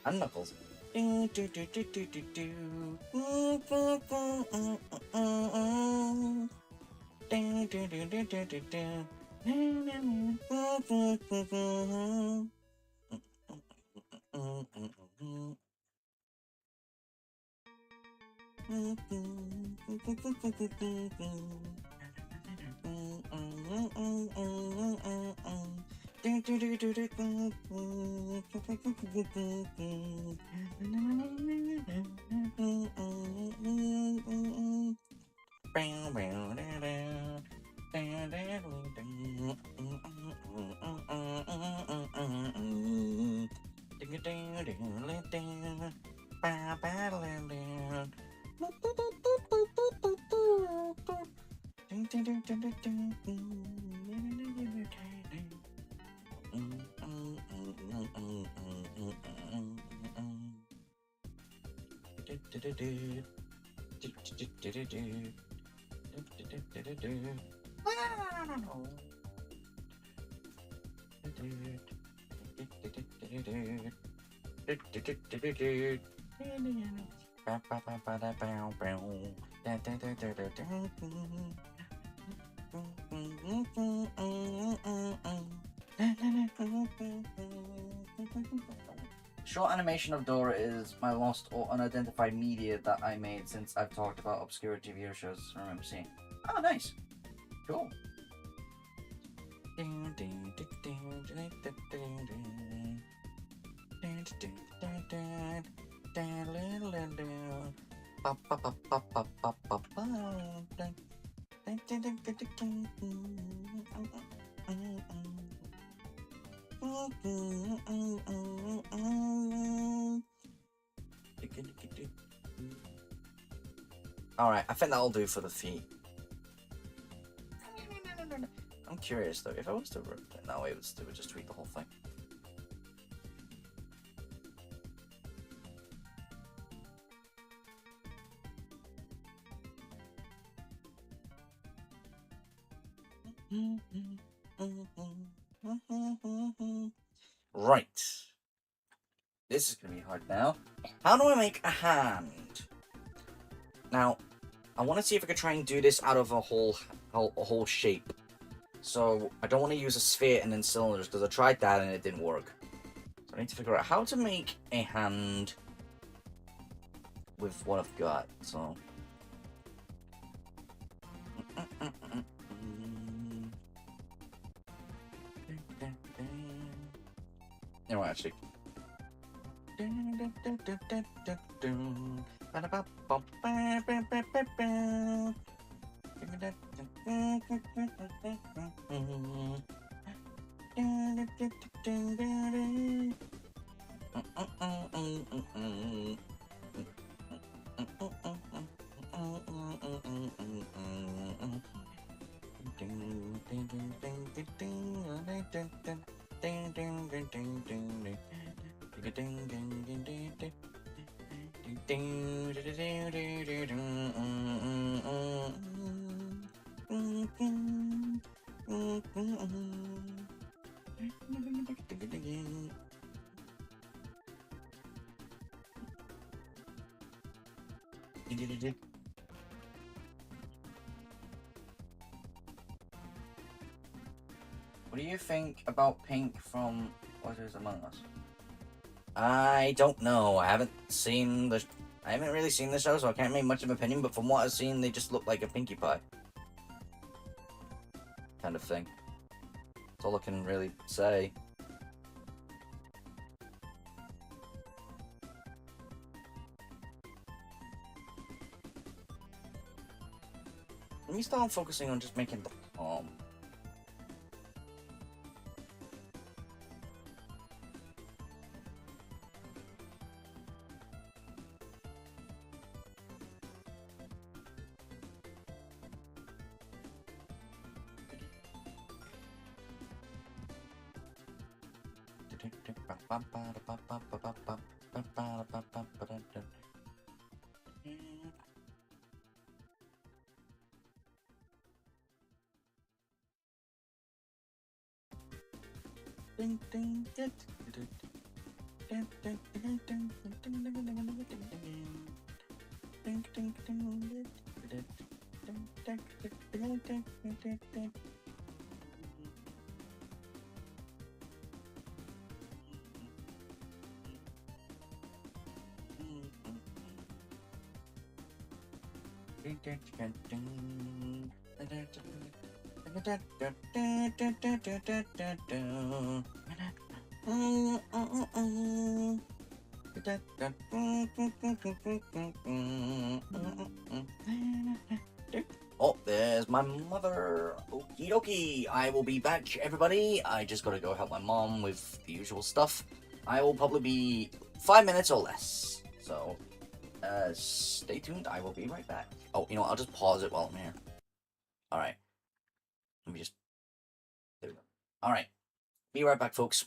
And Knuckles. Short animation of Dora is my lost or unidentified media that I made since I've talked about obscure TV shows I remember seeing. Oh, nice. Cool. Alright, I think that'll do for the feet. I'm curious though, if I was to rip it, no, it would just tweak the whole thing. Right. This is gonna be hard now. How do I make a hand? Now, I want to see if I could try and do this out of a whole shape. So I don't want to use a sphere and then cylinders because I tried that and it didn't work. So I need to figure out how to make a hand with what I've got. So. No, actually. What do you think about Pink from What Is Among Us? I don't know. I haven't really seen the show, so I can't make much of an opinion, but from what I've seen, they just look like a Pinkie Pie. Kind of thing. That's all I can really say. Let me start focusing on just making the palm. Oh, there's my mother. Okie dokie. I will be back, everybody. I just gotta go help my mom with the usual stuff. I will probably be 5 minutes or less. So, stay tuned. I will be right back. Oh, you know what? I'll just pause it while I'm here. Alright. Let me just... There we go. Alright. Be right back, folks.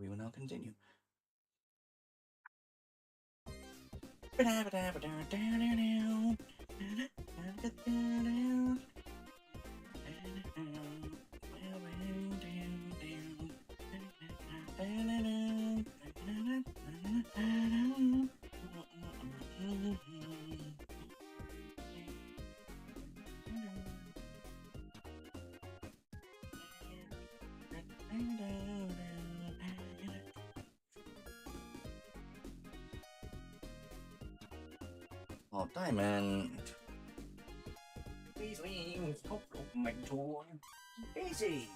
we will now continue. Oh, Diamond. Please leave. Stop my door. Daisy.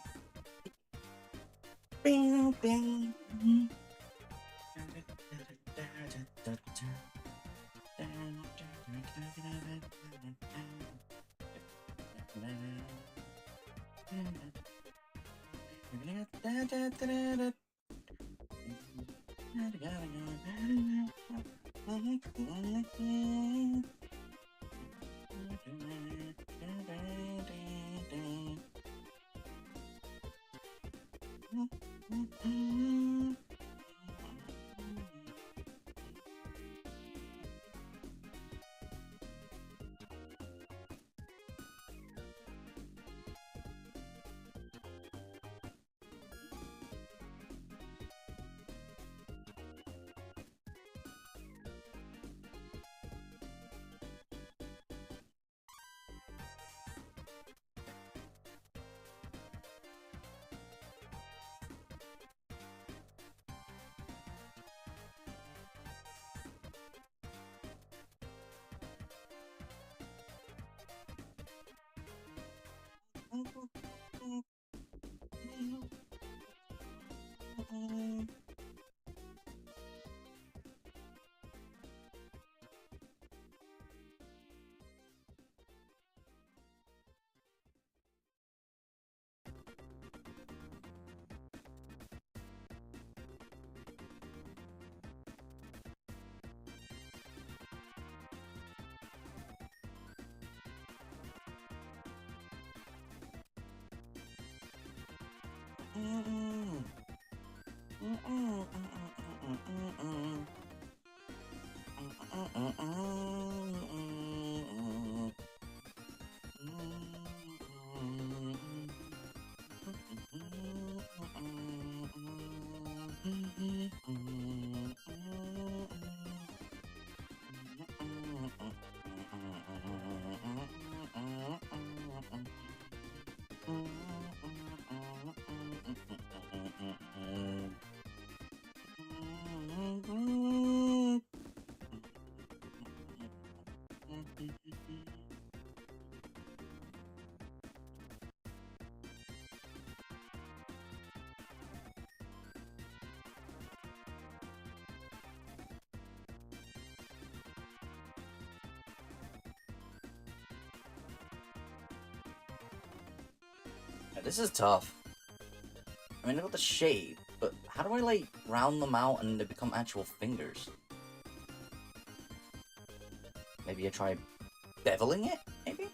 Bing, bing. This is tough. I mean, I got the shape, but how do I, like, round them out and they become actual fingers? Maybe I try beveling it, maybe?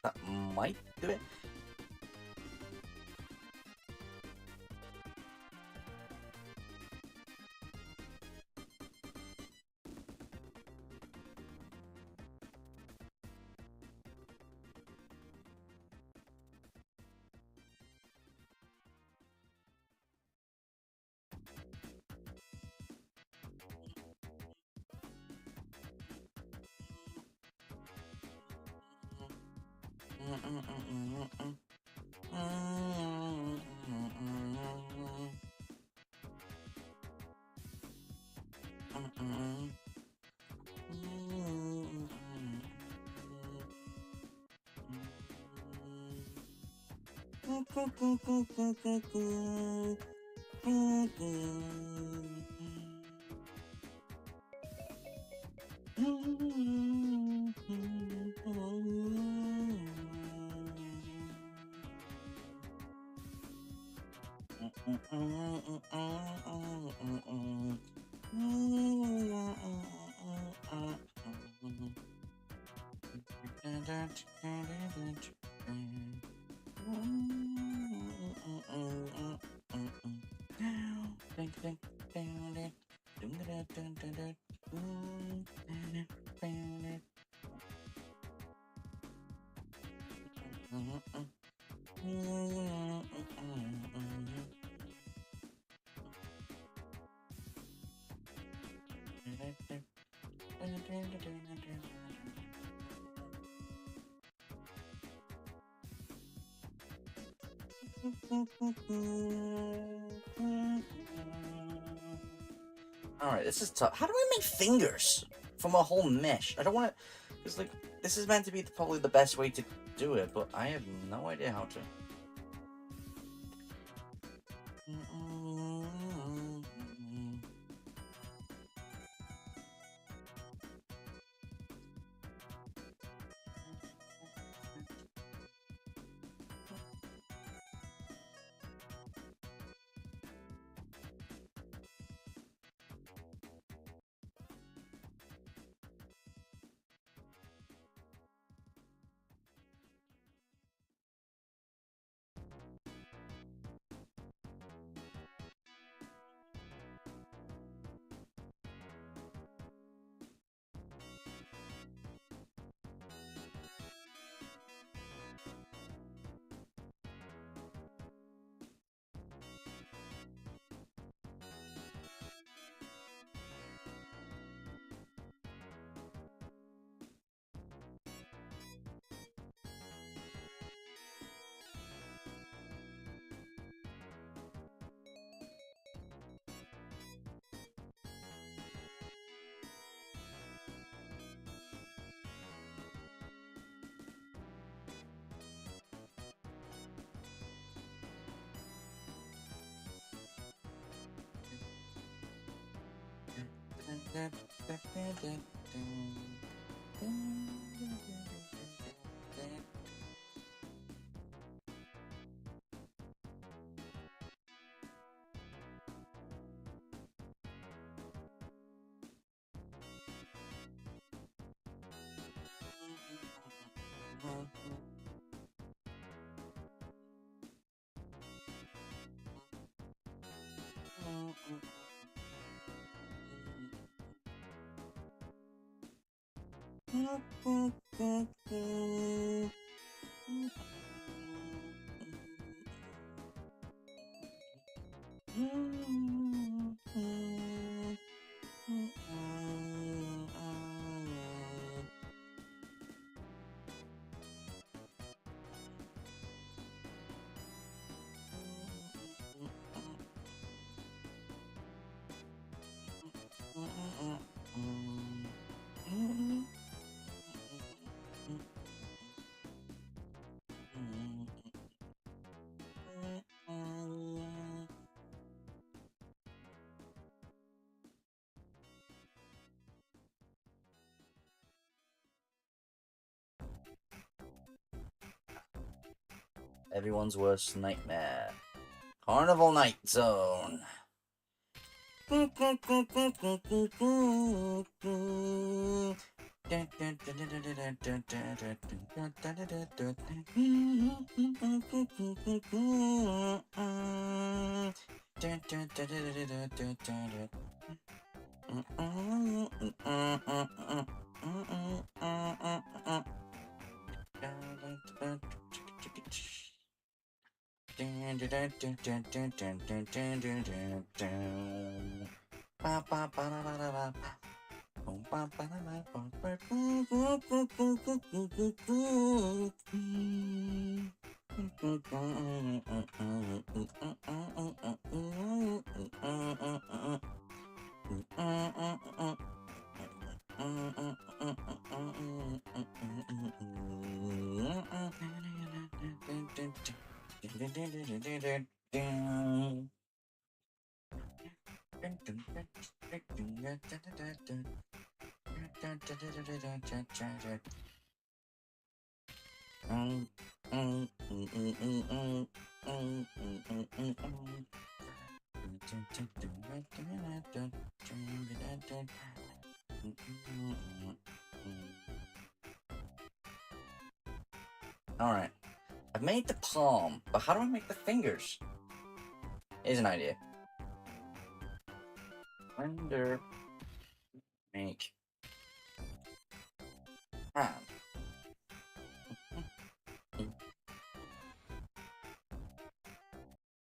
That might do it. Alright, this is tough. How do I make fingers from a whole mesh? I don't want to. Because, like, this is meant to be probably the best way to do it, but I have no idea how to. Everyone's worst nightmare. Carnival Night Zone. Alright. I've made the palm, but how do I make the fingers? Here's an idea. Blender. Make. Hand.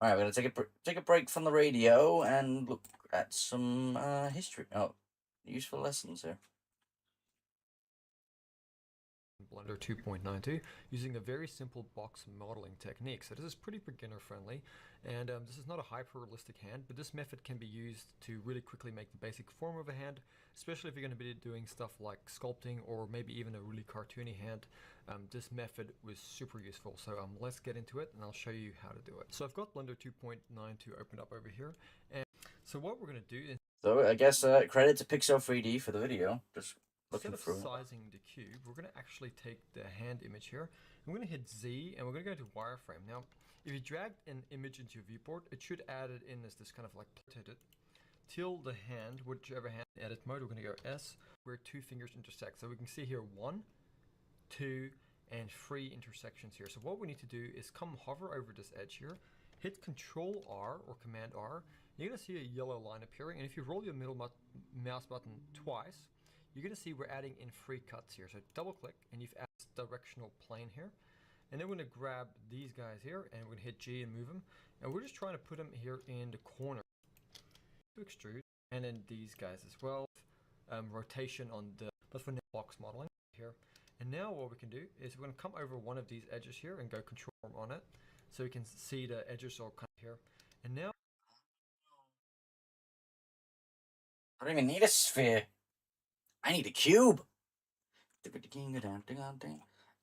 Alright, we're gonna take a break from the radio and look at some history. Oh, useful lessons here. Blender 2.92 using a very simple box modeling technique. So this is pretty beginner friendly, and this is not a hyper-realistic hand, but this method can be used to really quickly make the basic form of a hand, especially if you're going to be doing stuff like sculpting or maybe even a really cartoony hand. This method was super useful, so let's get into it and I'll show you how to do it. So I've got Blender 2.92 opened up over here, and so what we're going to do is... So I guess credit to Pixel 3D for the video. Just looking instead of through. sizing the cube, we're going to actually take the hand image here. I'm going to hit Z and we're going to go to wireframe. Now, if you drag an image into your viewport, it should add it in as this kind of like plotted till the hand, whichever hand edit mode. We're going to go S, where two fingers intersect. So we can see here 1, 2, and 3 intersections here. So what we need to do is come hover over this edge here, hit Control R or Command R. You're going to see a yellow line appearing, and if you roll your middle mouse button twice, you're going to see we're adding in 3 cuts here. So double click and you've added directional plane here. And then we're going to grab these guys here and we're going to hit G and move them. And we're just trying to put them here in the corner to extrude. And then these guys as well. Rotation on the, but for box modeling here. And now what we can do is we're going to come over one of these edges here and go control on it. So we can see the edges are kind of here. And now I don't even need a sphere. I need a cube.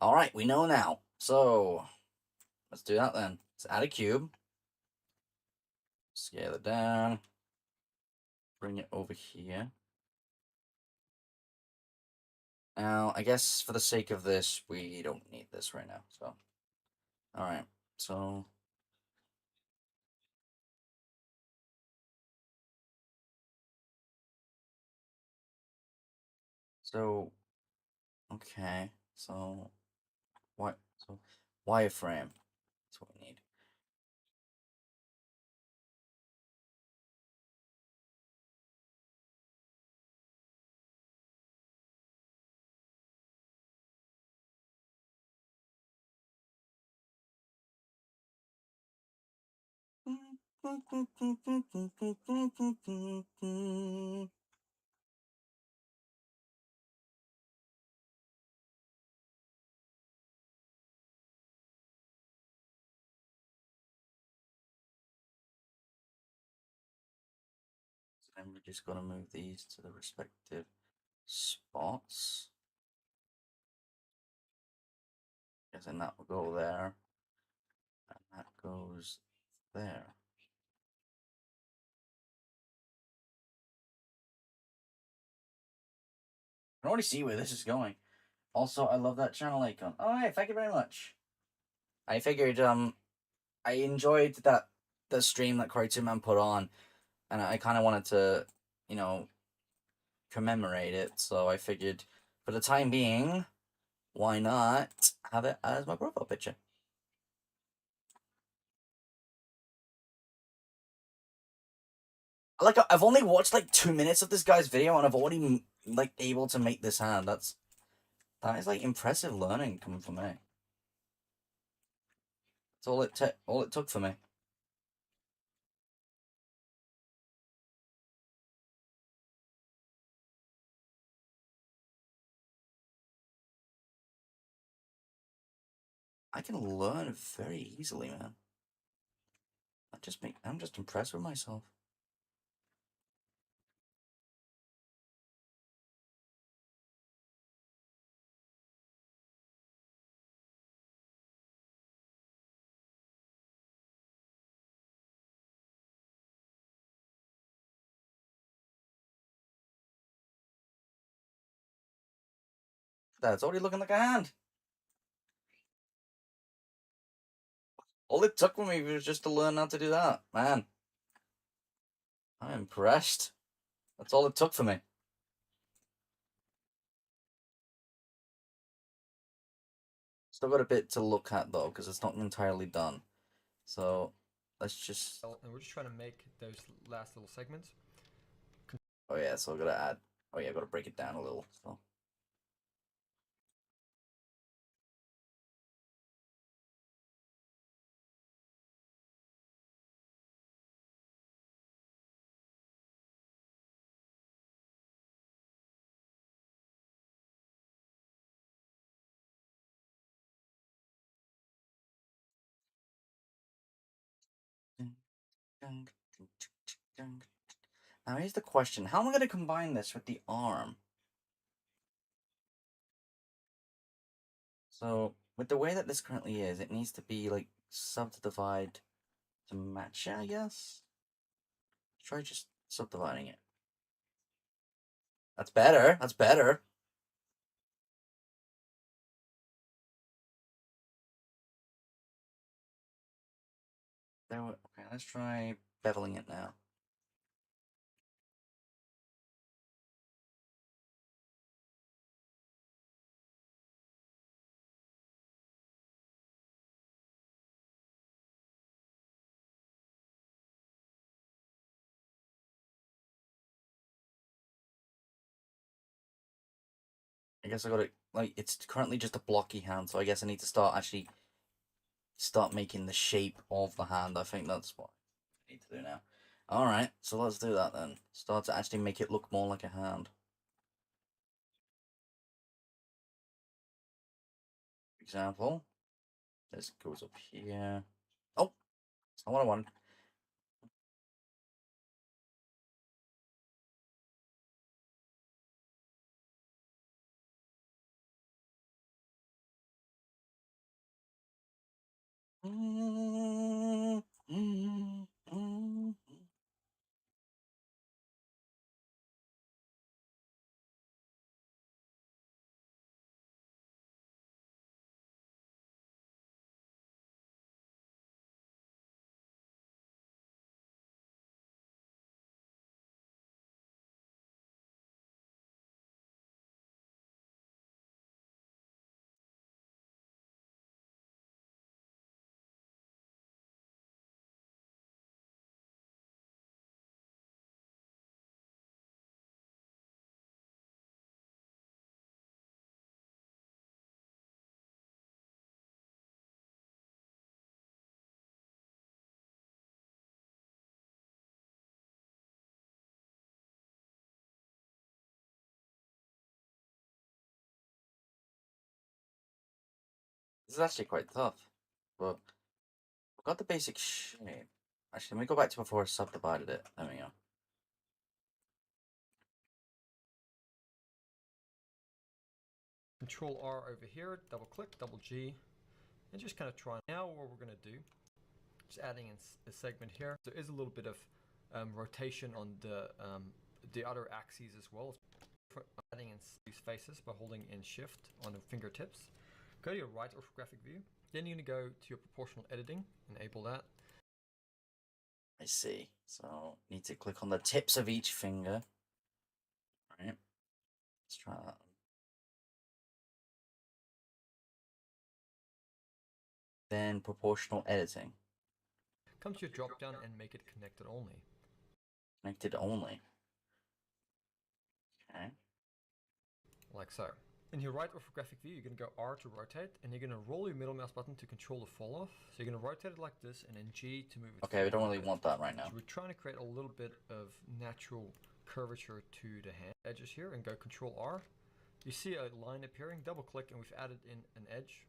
Alright, we know now. So, let's do that then. Let's add a cube. Scale it down. Bring it over here. Now, I guess for the sake of this, we don't need this right now. So, alright. So, okay. So, what? So, wireframe. That's what we need. Then we're just going to move these to the respective spots. Because then that will go there. And that goes there. I can already see where this is going. Also, I love that channel icon. Oh, hey, thank you very much. I figured, I enjoyed the stream that Cartoon Man put on, and I kind of wanted to, you know, commemorate it. So I figured, for the time being, why not have it as my profile picture? Like, I've only watched like 2 minutes of this guy's video, and I've already like able to make this hand. That is like impressive learning coming from me. That's all it took for me. I can learn very easily, man. I'm just impressed with myself. That's already looking like a hand. All it took for me was just to learn how to do that. Man, I'm impressed. That's all it took for me. Still got a bit to look at though, because it's not entirely done. So let's just. And we're just trying to make those last little segments. Oh yeah, so I gotta add. Oh yeah, I gotta break it down a little. So. Now here's the question: how am I gonna combine this with the arm? So with the way that this currently is, it needs to be like subdivide to match it, I guess. Try just subdividing it. That's better. That's better. Okay, let's try beveling it now. I guess I gotta, like, it's currently just a blocky hand, so I guess I need to start making the shape of the hand. I think that's what I need to do now. Alright, so let's do that then. Start to actually make it look more like a hand. For example, this goes up here. Oh, that's not what I wanted. This is actually quite tough, but I've got the basic shape. Actually, let me go back to before I subdivided it. There we go. Control R over here, double click, double G, and just kind of try. Now what we're going to do, just adding in a segment here. There is a little bit of rotation on the other axes as well. Adding in these faces by holding in Shift on the fingertips. Go to your right orthographic view. Then you're going to go to your proportional editing, enable that. I see. So need to click on the tips of each finger. All right. Let's try that. Then proportional editing. Come to your drop down and make it connected only. Connected only. Okay. Like so. In your right orthographic view, you're going to go R to rotate, and you're going to roll your middle mouse button to control the fall off. So you're going to rotate it like this, and then G to move it. Okay, we don't really want that right now. So we're trying to create a little bit of natural curvature to the hand edges here, and go Control R. You see a line appearing, double click, and we've added in an edge.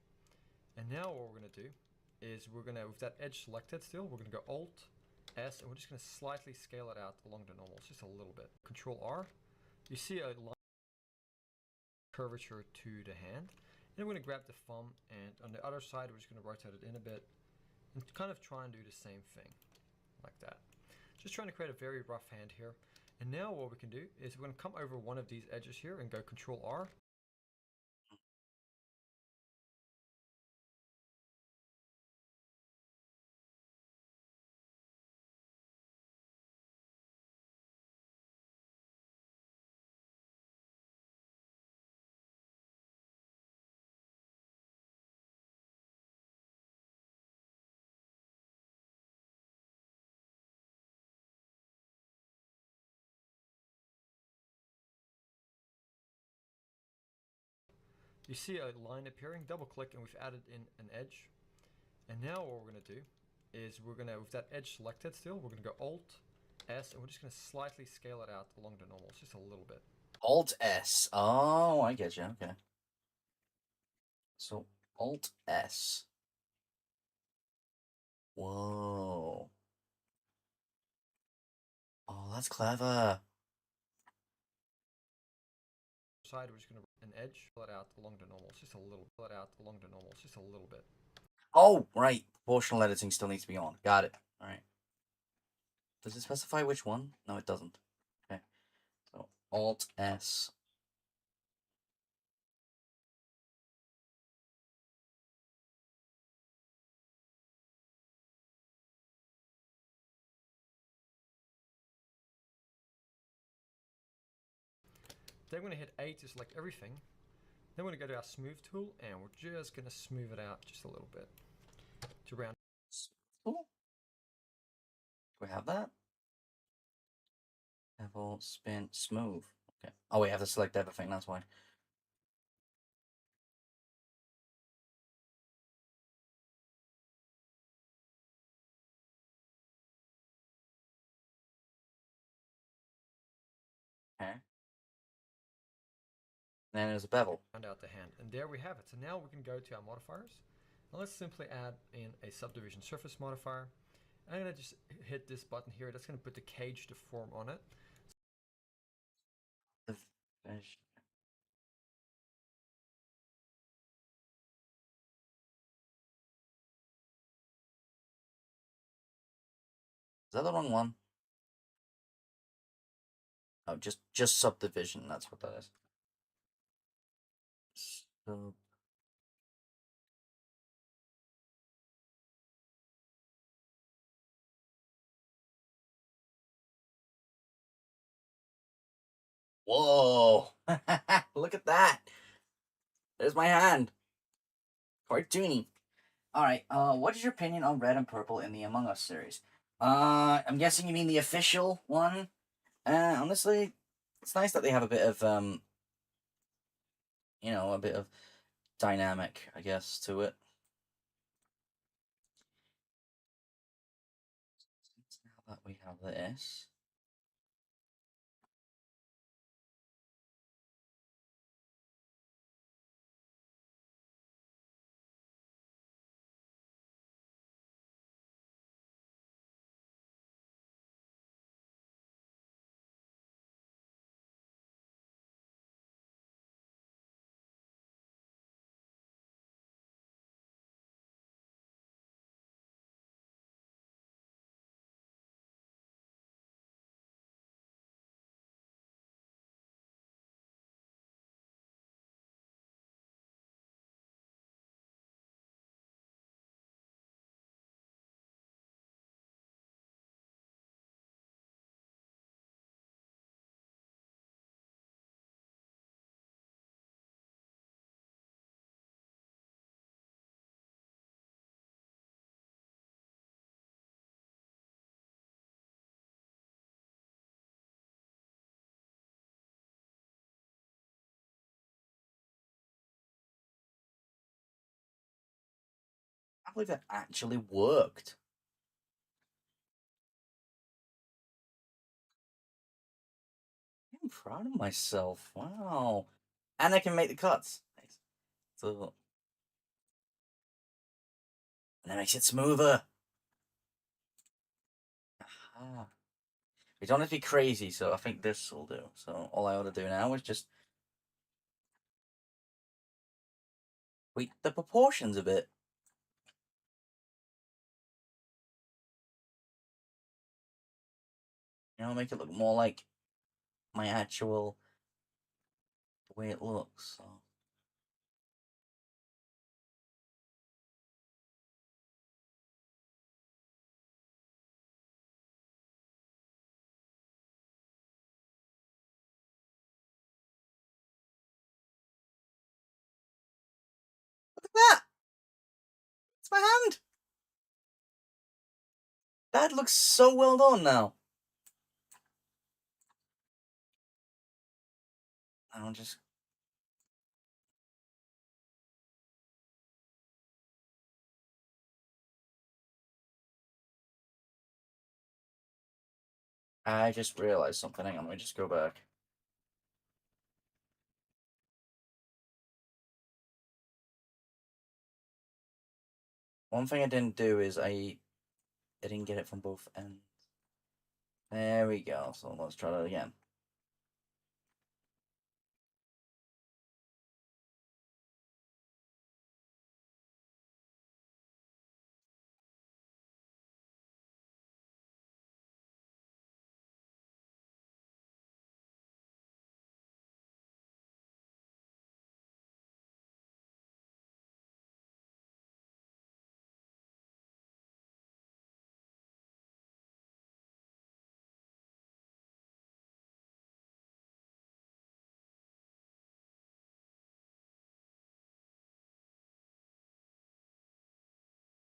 And now what we're going to do is we're going to, with that edge selected still, we're going to go Alt S, and we're just going to slightly scale it out along the normals, just a little bit. Control R. You see a line curvature to the hand, and we're going to grab the thumb, and on the other side we're just going to rotate it in a bit and kind of try and do the same thing like that. Just trying to create a very rough hand here. And now what we can do is we're going to come over one of these edges here and go Control R, you see a line appearing, double click, and we've added in an edge. And now what we're going to do is we're going to, with that edge selected still, we're going to go Alt S, and we're just going to slightly scale it out along the normals, just a little bit. Alt S. Oh, I get you. Okay. So Alt S. Whoa. Oh, that's clever. Side, we're just going to an edge, pull it out along the normals, just a little, pull it out along the normals, just a little bit. Oh, right. Proportional editing still needs to be on. Got it. All right. Does it specify which one? No, it doesn't. Okay. So Alt S. Then we're going to hit A to select everything. Then we're going to go to our smooth tool, and we're just going to smooth it out just a little bit to round. Cool. Do we have that? Bevel, spin, smooth. Okay. Oh, we have to select everything. That's why. Okay. Then there's a bevel. Round out the hand, and there we have it. So now we can go to our modifiers, and let's simply add in a subdivision surface modifier. I'm going to just hit this button here. That's going to put the cage deform on it. The fish. Is that the wrong one? Oh, just subdivision. That's what that is. So, whoa! Look at that. There's my hand. Cartoony. All right. What is your opinion on red and purple in the Among Us series? I'm guessing you mean the official one. Honestly, it's nice that they have a bit of a bit of dynamic, I guess, to it. Now that we have this. I can't believe that actually worked. I'm proud of myself. Wow. And I can make the cuts. Nice. So, and that makes it smoother. Aha. We don't have to be crazy, so I think this will do. So all I ought to do now is just tweak the proportions a bit. Make it look more like my actual the way it looks. So. Look at that! It's my hand! That looks so well done now. I'll just I just realized something. Hang on, let me just go back. One thing I didn't do is I didn't get it from both ends. There we go. So let's try that again.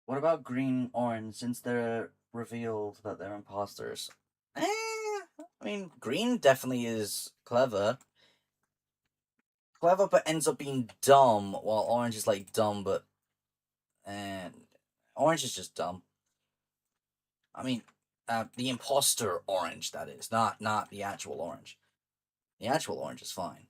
What about green orange? Since they're revealed that they're imposters. I mean, green definitely is clever. Clever, but ends up being dumb, while orange is like dumb, but and orange is just dumb. I mean, the imposter orange, that is, not the actual orange. The actual orange is fine.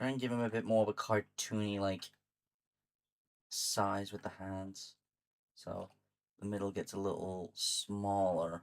Try and give him a bit more of a cartoony like size with the hands, so the middle gets a little smaller.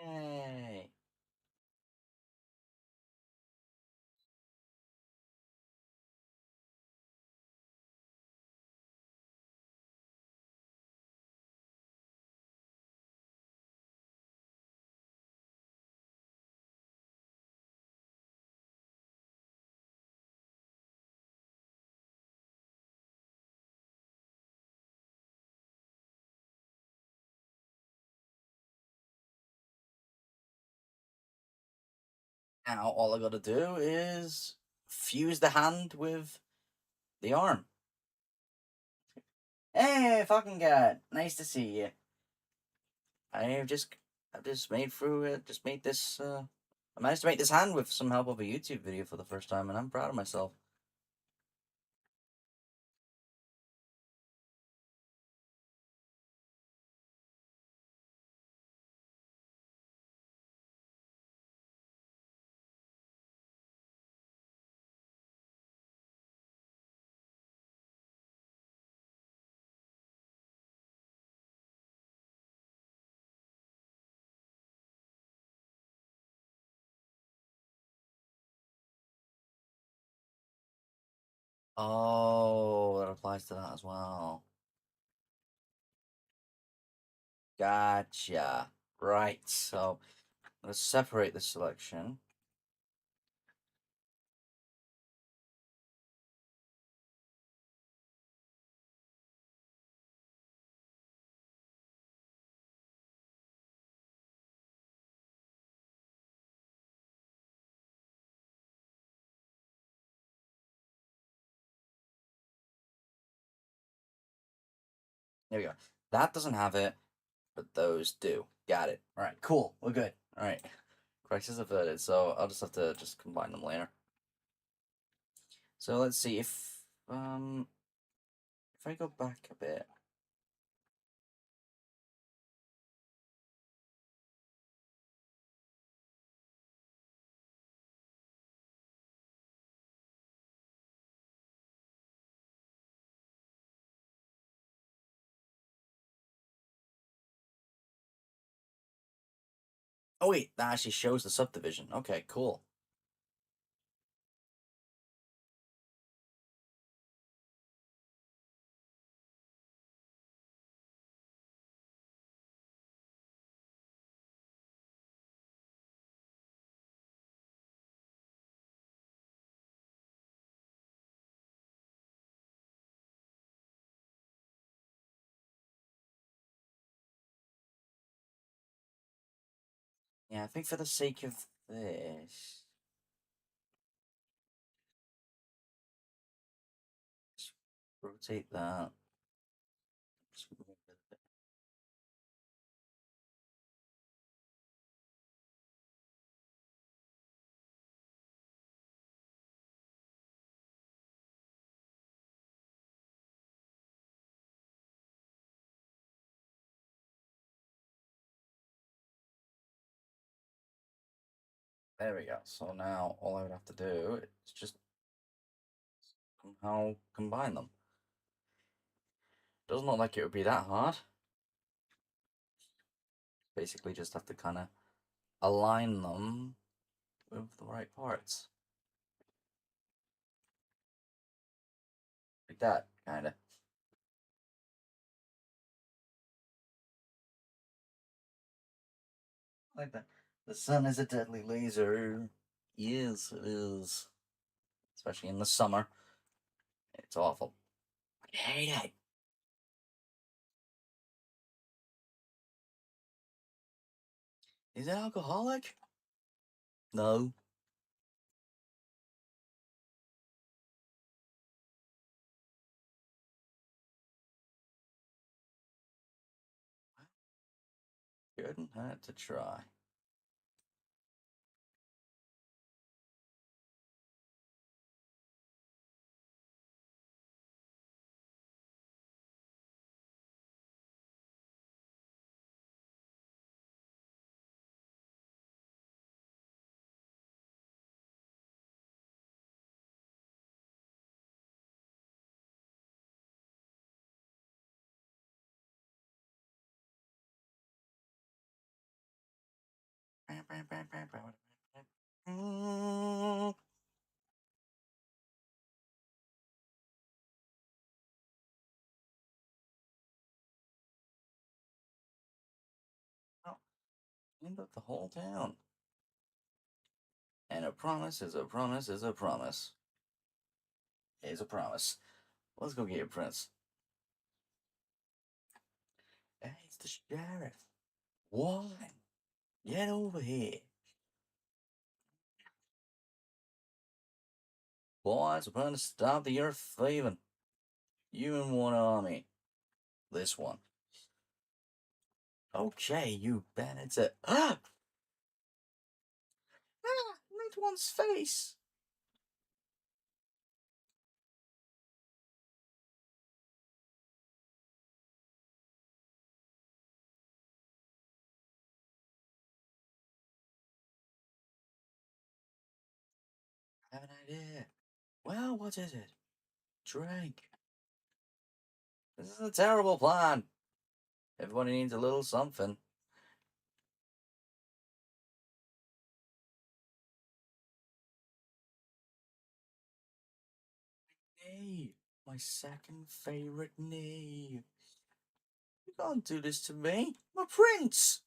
Yay! Now all I gotta do is fuse the hand with the arm. Hey, fucking god! Nice to see you. I've just made through it. Just made this. I managed to make this hand with some help of a YouTube video for the first time, and I'm proud of myself. Oh, that applies to that as well. Gotcha. Right, so let's separate the selection. There we go. That doesn't have it, but those do. Got it. All right, cool. We're good. All right. Crisis averted. So I'll just have to just combine them later. So let's see if I go back a bit. Oh wait, that actually shows the subdivision. Okay, cool. Yeah, I think for the sake of this, just rotate that. Just move it a bit. There we go. So now all I would have to do is just somehow combine them. Doesn't look like it would be that hard. Basically, just have to kind of align them with the right parts. Like that, kind of. Like that. The sun is a deadly laser. Yes, it is. Especially in the summer. It's awful. I hate it. Is it alcoholic? No. Couldn't hurt to try. Oh, cleaned up the whole town. And a promise is a promise is a promise. Is a promise. Let's go get your prince. Hey, it's the sheriff. What? Get over here. Boys, we're going to stop the earth thieving. You in one army. This one. Okay, you bandits. Ah! Ah! That one's face. I have an idea. Well, what is it? Drink. This is a terrible plan. Everybody needs a little something. Hey, My second favorite knee. You can't do this to me. I'm a prince.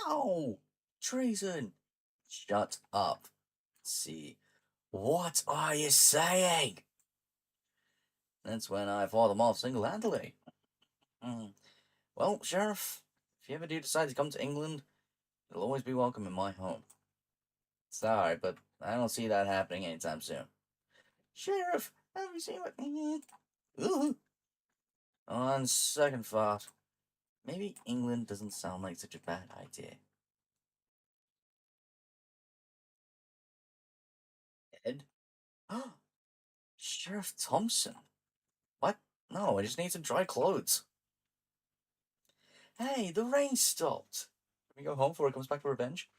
Ow! Treason. Shut up. See. What are you saying? That's when I fought them off single-handedly. Well, Sheriff, if you ever do decide to come to England, you'll always be welcome in my home. Sorry, but I don't see that happening anytime soon. Sheriff, have you seen what... Ooh. On second thought, maybe England doesn't sound like such a bad idea. Ed? Sheriff Thompson? What? No, I just need some dry clothes. Hey, the rain stopped. Can we go home before it comes back for revenge?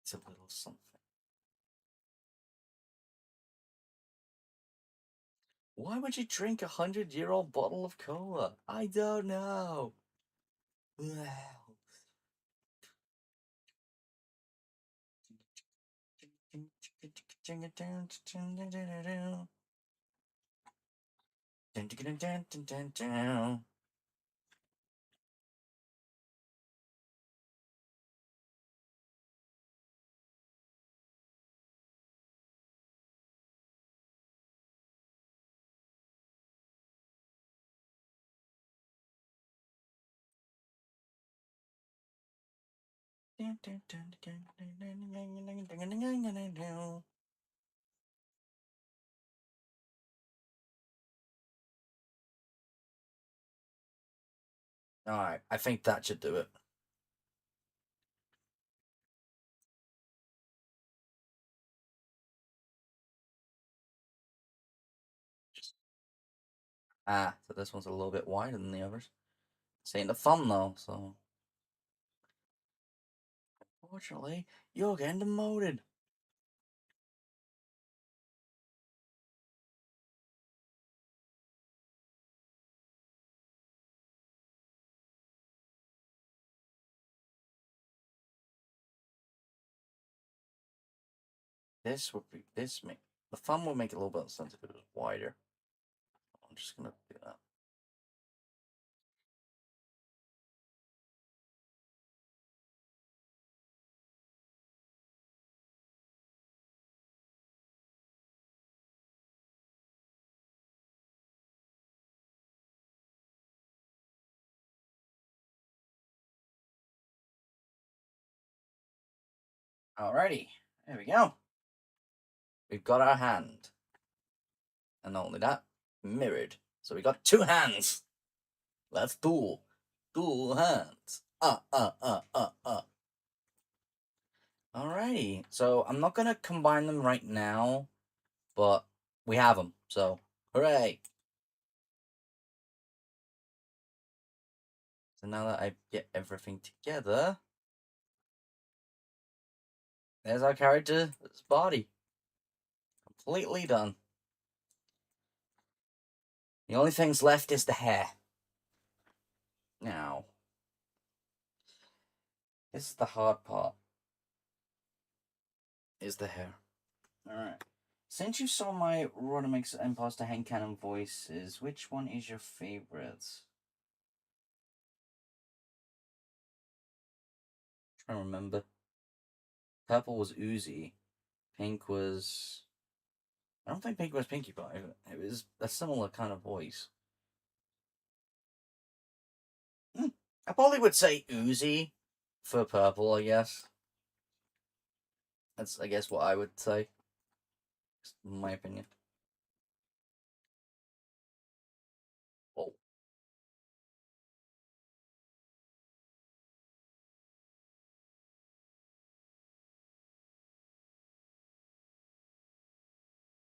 It's a little something. Why would you drink a 100-year-old bottle of cola? I don't know. Well. Alright, I think that should do it. Ah, so this one's a little bit wider than the others. This ain't the thumb though, so. Fortunately, you're getting demoted. This would be the thumb would make it a little bit of sense if it was wider. I'm just gonna do that. Alrighty, there we go. We've got our hand. And not only that, mirrored. So we got two hands. Let's duel. Dual hands. Alrighty. So I'm not gonna combine them right now, but we have them. So hooray! So now that I get everything together, there's our character's body. Completely done. The only things left is the hair. Now, this is the hard part. Is the hair. Alright. Since you saw my Rodamix Imposter Hand Cannon voices, which one is your favorite? Trying to remember. Purple was Uzi. Pink was. I don't think Pink was Pinkie Pie. It was a similar kind of voice. I probably would say Uzi for purple, I guess. That's, I guess, what I would say. In my opinion. Oh.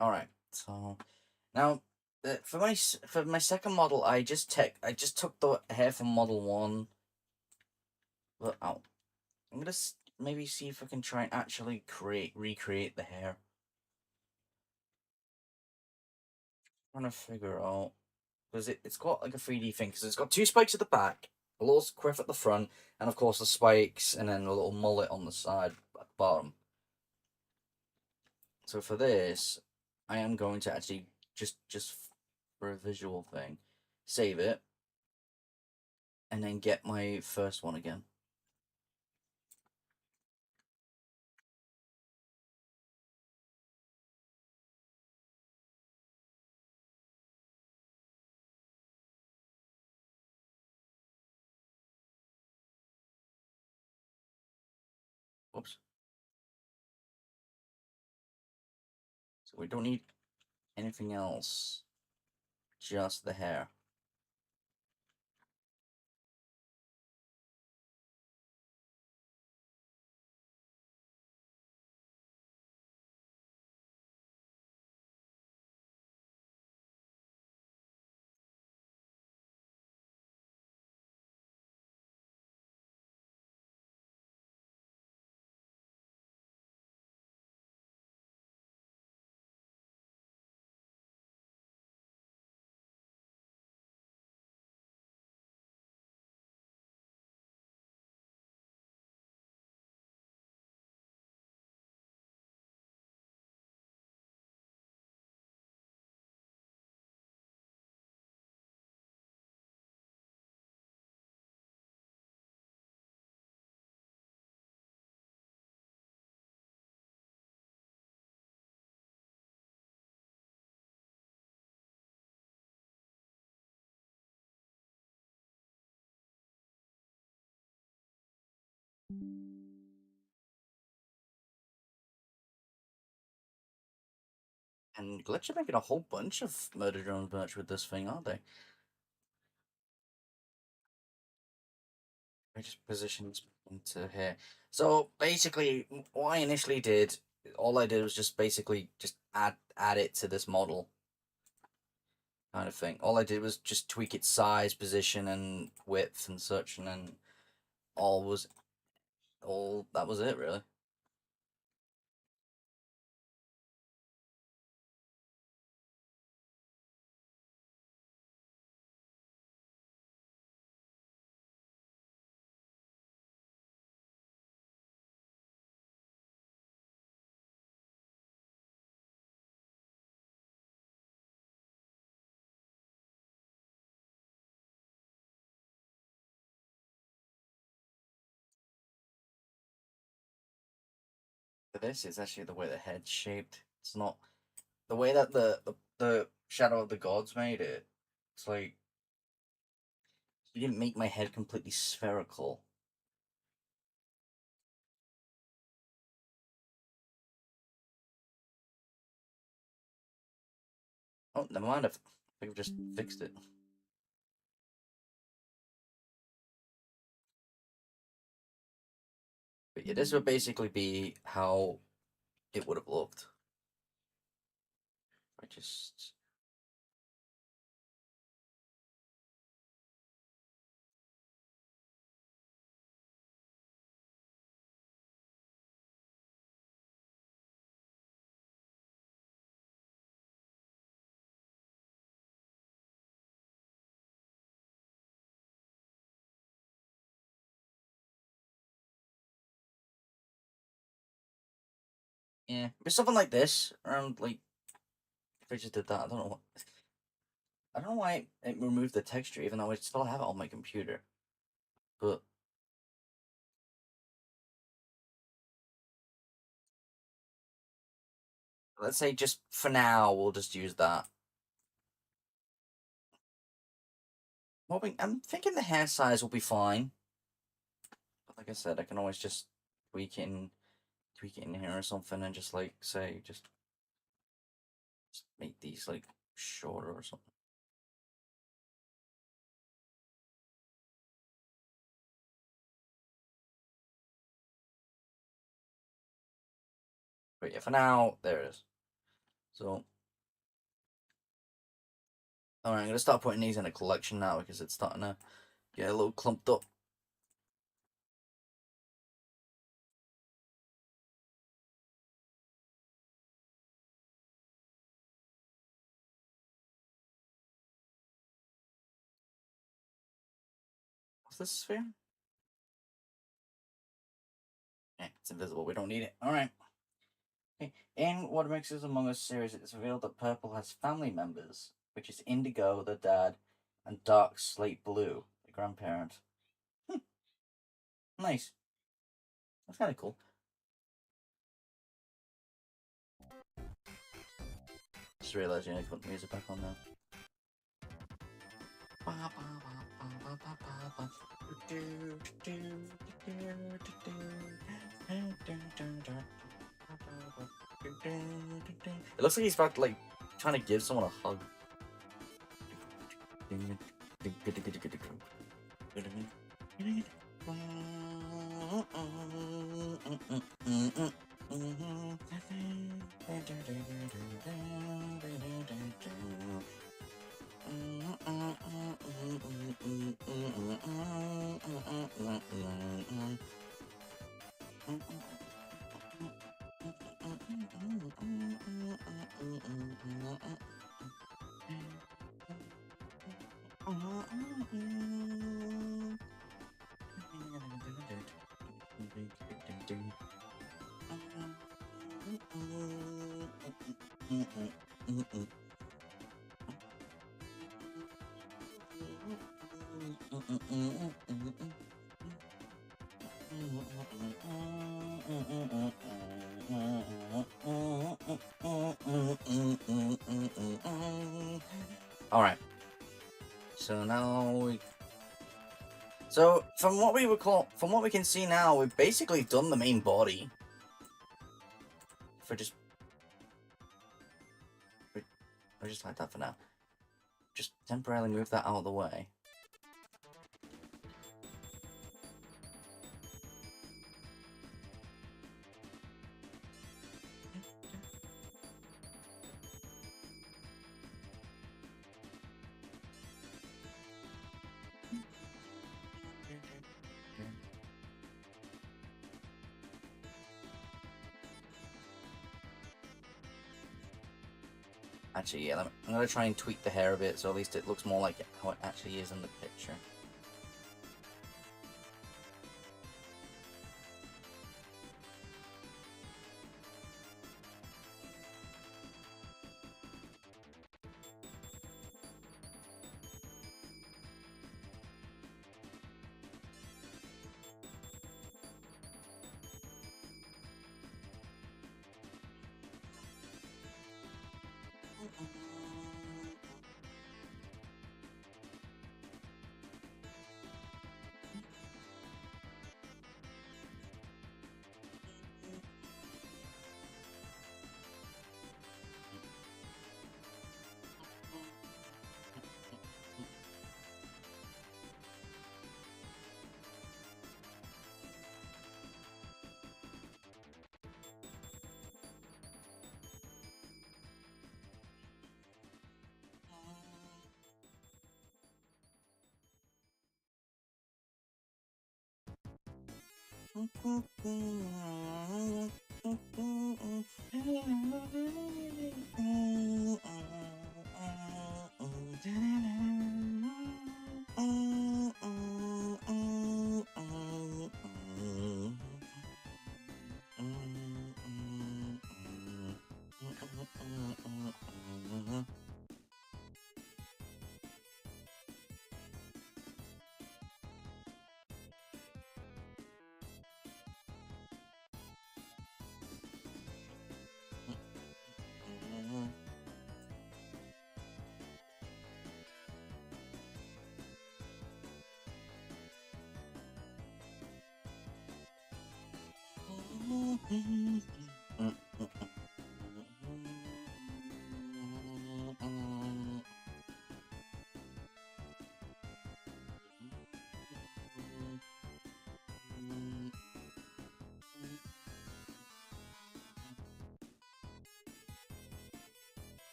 Alright, so. Now, for my second model, I just took the hair from Model 1. But I'm gonna maybe see if I can try and actually recreate the hair. Trying to figure out because it's got like a 3D thing because it's got two spikes at the back A little quiff at the front, and of course the spikes, and then a little mullet on the side at the bottom. So for this, I am going to actually just for a visual thing, save it, and then get my first one again. Whoops. So we don't need anything else, just the hair. And Glitch are making a whole bunch of Murder Drones merch with this thing, aren't they? I just positioned into here. So basically, what I initially did, all I did was just basically just add it to this model, kind of thing. All I did was just tweak its size, position, and width and such, and then all was all that was it really. But this is actually the way the head's shaped. It's not the way that the Shadow of the Gods made it. It's like you didn't make my head completely spherical. Oh, never mind. I've just fixed it. But yeah, this would basically be how it would have looked. I just yeah, but something like this around like if I just did that, I don't know why it removed the texture, even though I still have it on my computer. But let's say just for now, we'll just use that. I'm thinking the hair size will be fine. But like I said, I can always just tweak it tweak it in here or something, and just like say just make these like shorter or something. But yeah, for now, there it is. So, alright, I'm gonna start putting these in a collection now because it's starting to get a little clumped up. this sphere? Yeah, it's invisible. We don't need it. All right. Okay. In What Mixes Among Us series, it's revealed that Purple has family members, which is Indigo, the dad, and Dark Slate Blue, the grandparent. Nice. That's kind of cool. Just realized I need to put the music back on now. It looks like he's about to, like, trying to give someone a hug. All right. So now So from what we can see now, we've basically done the main body. For just, I'll just like that for now. Just temporarily move that out of the way. Actually, yeah, I'm going to try and tweak the hair a bit, so at least it looks more like how it actually is in the picture.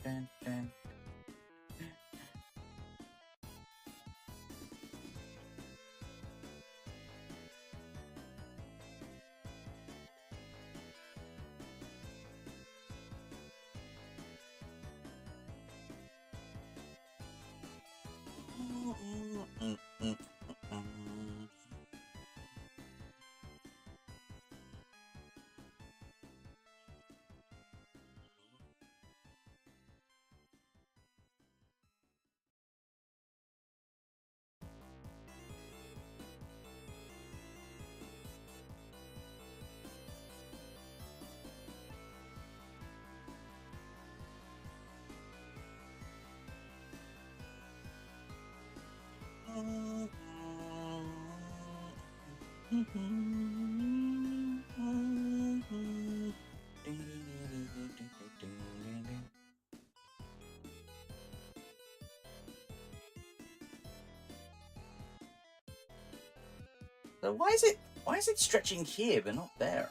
Dun, dun. So why is it stretching here but not there?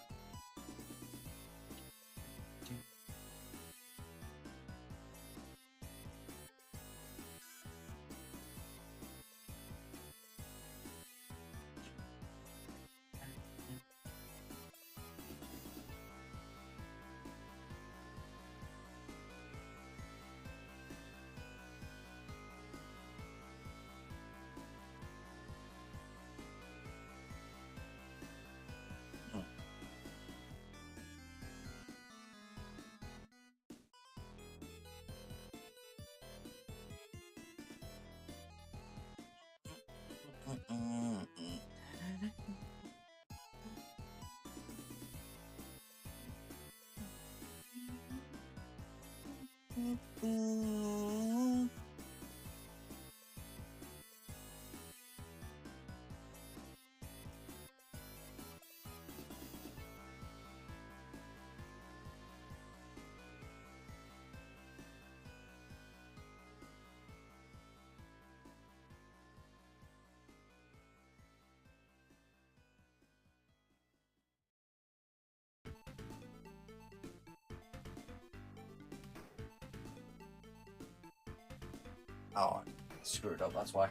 Oh, I screwed up, that's why.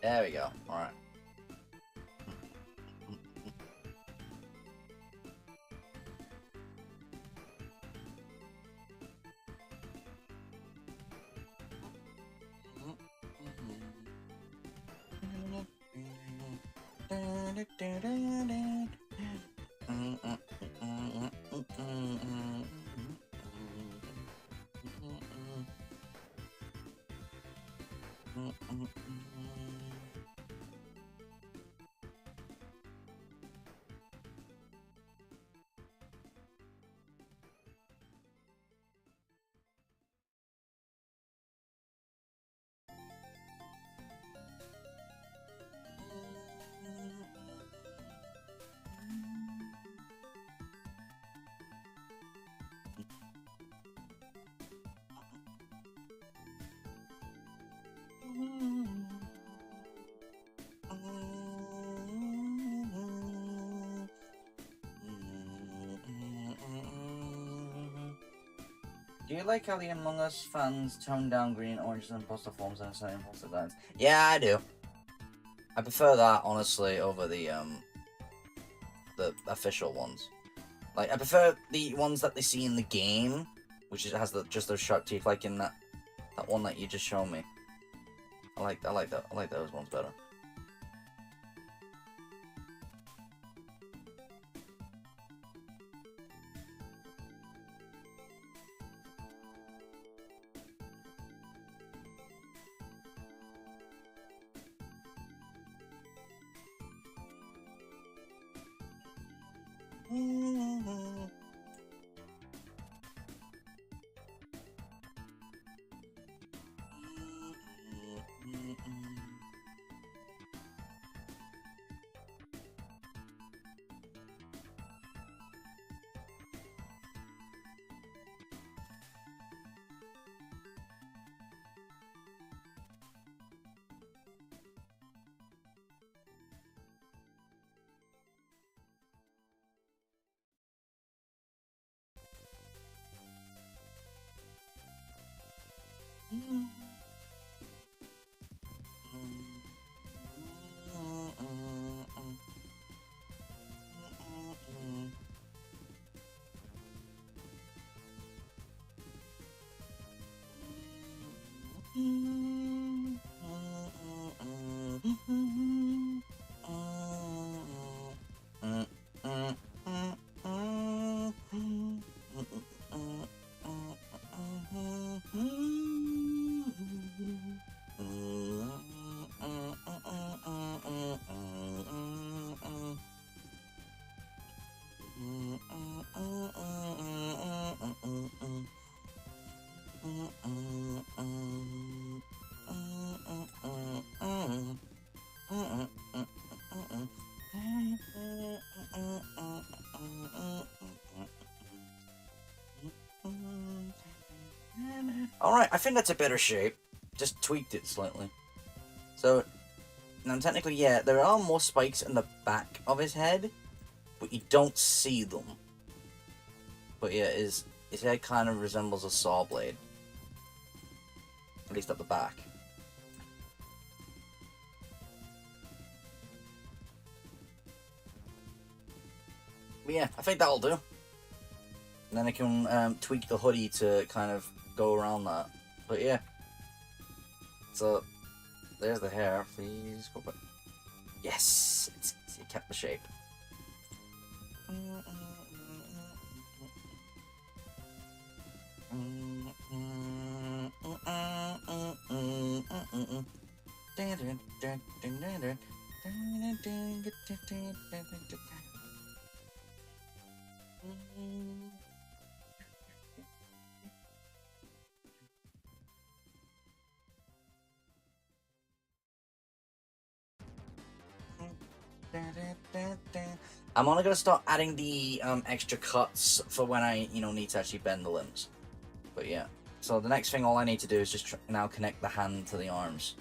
There we go. All right. Do you like how the Among Us fans tone down green, oranges, and imposter forms and assign imposter lines? Yeah, I do. I prefer that honestly over the official ones. Like I prefer the ones that they see in the game, which has just those sharp teeth, like in that one that you just showed me. I like those ones better. Alright, I think that's a better shape. Just tweaked it slightly. So, now technically, yeah, there are more spikes in the back of his head, but you don't see them. But yeah, his head kind of resembles a saw blade. At least at the back. But yeah, I think that'll do. And then I can tweak the hoodie to kind of go around that. But yeah. So, there's the hair. Please go back. Yes! It kept the shape. I'm only gonna start adding the extra cuts for when I, need to actually bend the limbs. But yeah. So the next thing, all I need to do is just now connect the hand to the arms.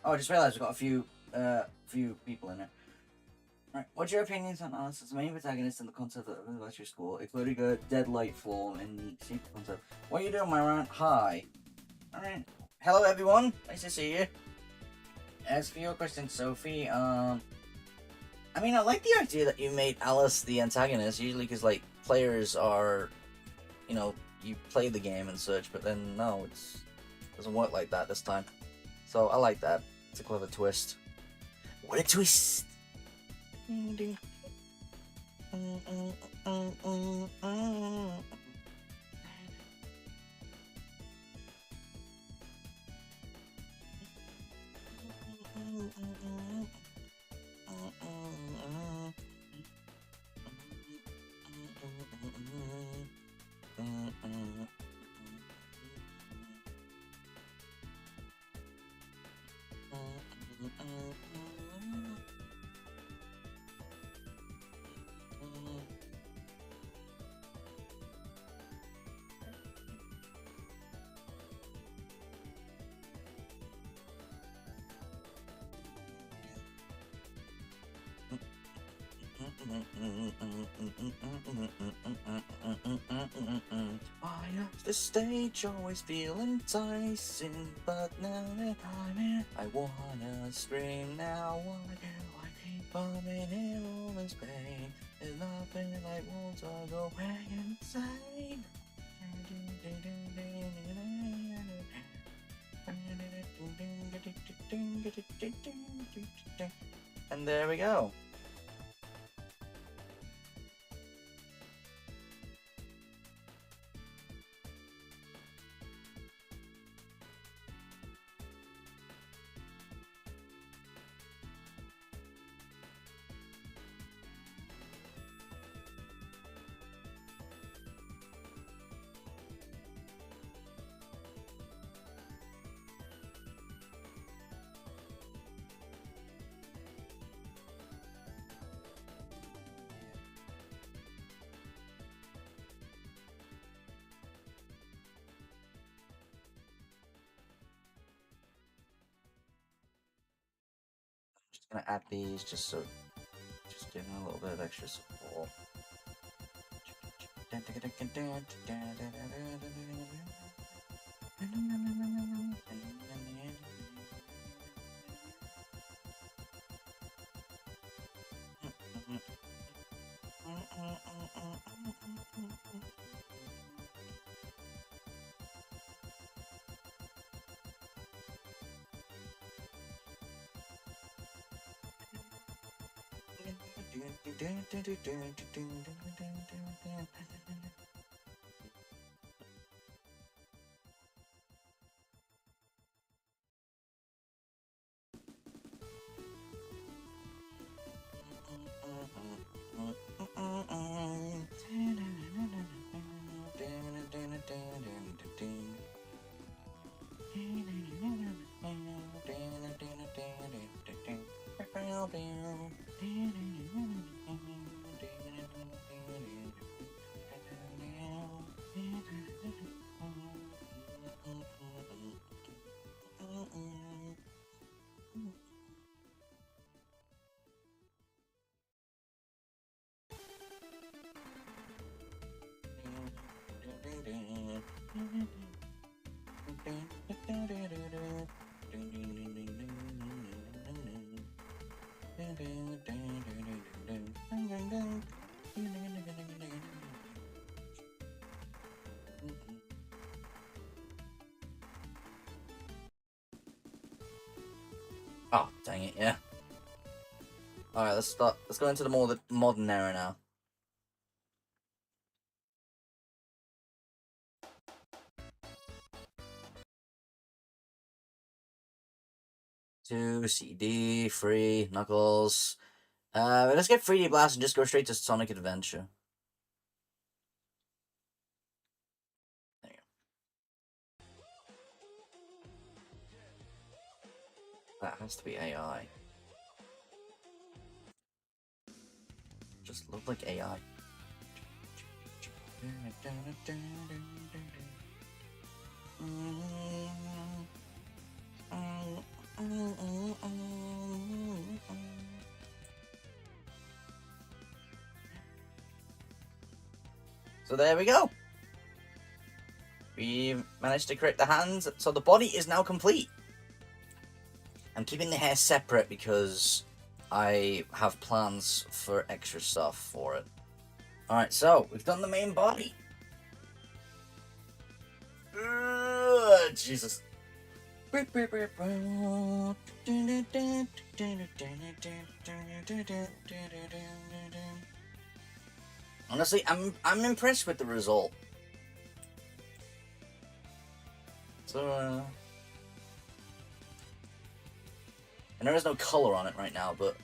Oh, I just realised we've got a few people in it. Right, what's your opinions on us as the main protagonist in the concept of Electric School, including a deadlight form in the secret concept? What are you doing, Myron? Hi. Alright. Hello, everyone. Nice to see you. As for your question, Sophie, I mean, I like the idea that you made Alice the antagonist, usually because, like, players are, you play the game and such, but then, no, it doesn't work like that this time. So, I like that. It's a clever twist. What a twist! Why does the stage always feel enticing? But now that I'm here, I wanna scream now. Why do I keep coming in all this pain? There's nothing like water going insane. And there we go. Just gonna add these just so, just giving a little bit of extra support. Oh, dang it, yeah. Alright, let's go into the more modern era now. Two, CD, free, Knuckles. Let's get 3D Blast and just go straight to Sonic Adventure. There you go. That has to be AI. Just look like AI. So there we go. We managed to create the hands, so the body is now complete. I'm keeping the hair separate because I have plans for extra stuff for it. Alright, so we've done the main body. Jesus. Honestly, I'm impressed with the result. So, and there is no color on it right now, but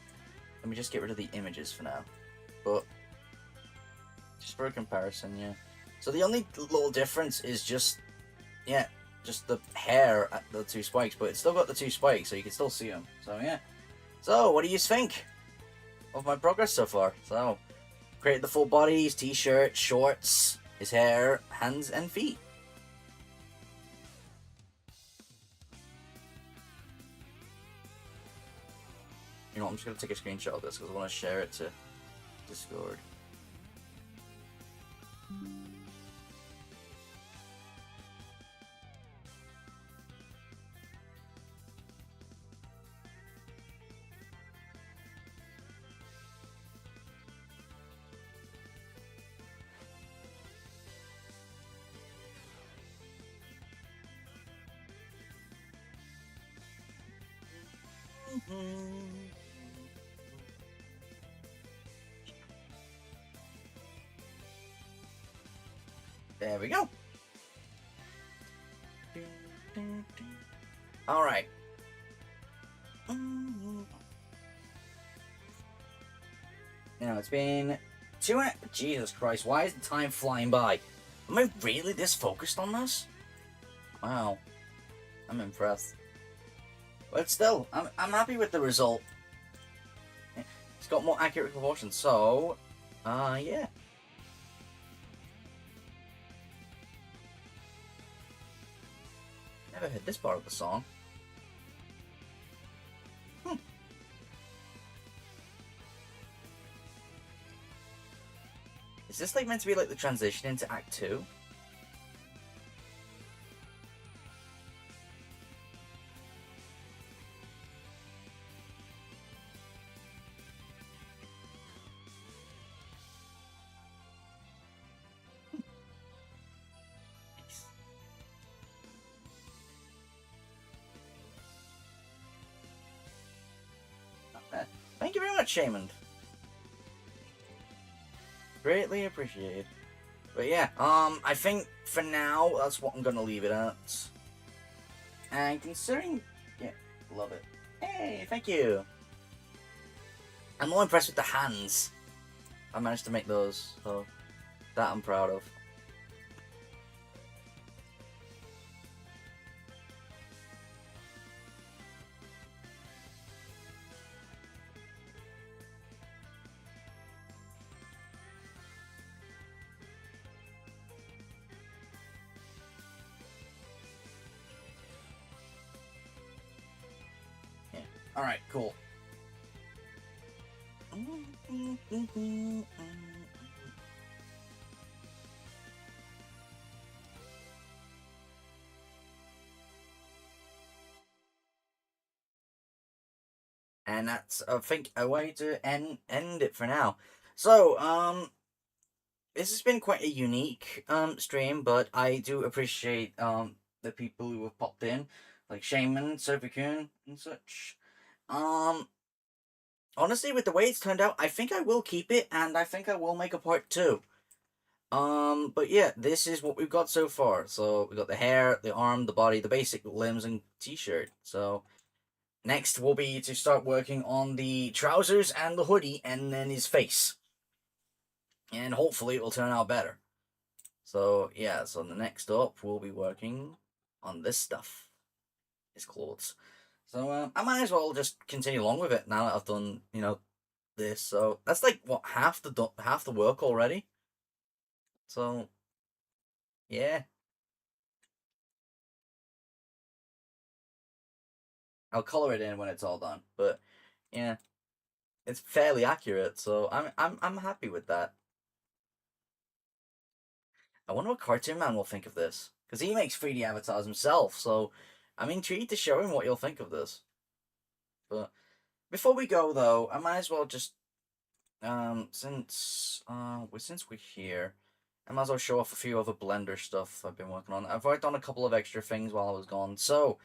let me just get rid of the images for now. But just for a comparison, yeah. So the only little difference is just, yeah, just the hair at the two spikes, but it's still got the two spikes, so you can still see them. So yeah. So what do you think of my progress so far? So created the full body, his t-shirt, shorts, his hair, hands, and feet. You know what, I'm just gonna take a screenshot of this because I want to share it to Discord. There we go. All right. Now it's been Jesus Christ! Why is the time flying by? Am I really this focused on this? Wow, I'm impressed. But still, I'm happy with the result. It's got more accurate proportions, so yeah. Never heard this part of the song. Is this like meant to be like the transition into Act 2? Nice. Not bad. Thank you very much, Shaman. Greatly appreciated. But yeah, I think for now that's what I'm gonna leave it at. And considering, yeah, love it. Hey, thank you. I'm more impressed with the hands. I managed to make those, so that I'm proud of. Yeah. All right. Cool. And that's, I think, a way to end it for now. So, this has been quite a unique stream, but I do appreciate the people who have popped in, like Shaman, Servikun, and such. Honestly, with the way it's turned out, I think I will keep it, and I think I will make a part 2. But yeah, this is what we've got so far. So we got the hair, the arm, the body, the basic limbs, and t-shirt. So next will be to start working on the trousers and the hoodie, and then his face. And hopefully it will turn out better. So yeah, so the next up we'll be working on this stuff. His clothes. So I might as well just continue along with it now that I've done, this. So that's like what half the work already. So yeah, I'll color it in when it's all done. But yeah, it's fairly accurate, so I'm happy with that. I wonder what Cartoon Man will think of this, because he makes 3D avatars himself. So I'm intrigued to show him what you'll think of this. But before we go, though, I might as well just since we're here, I might as well show off a few other Blender stuff I've been working on. I've worked on a couple of extra things while I was gone. So,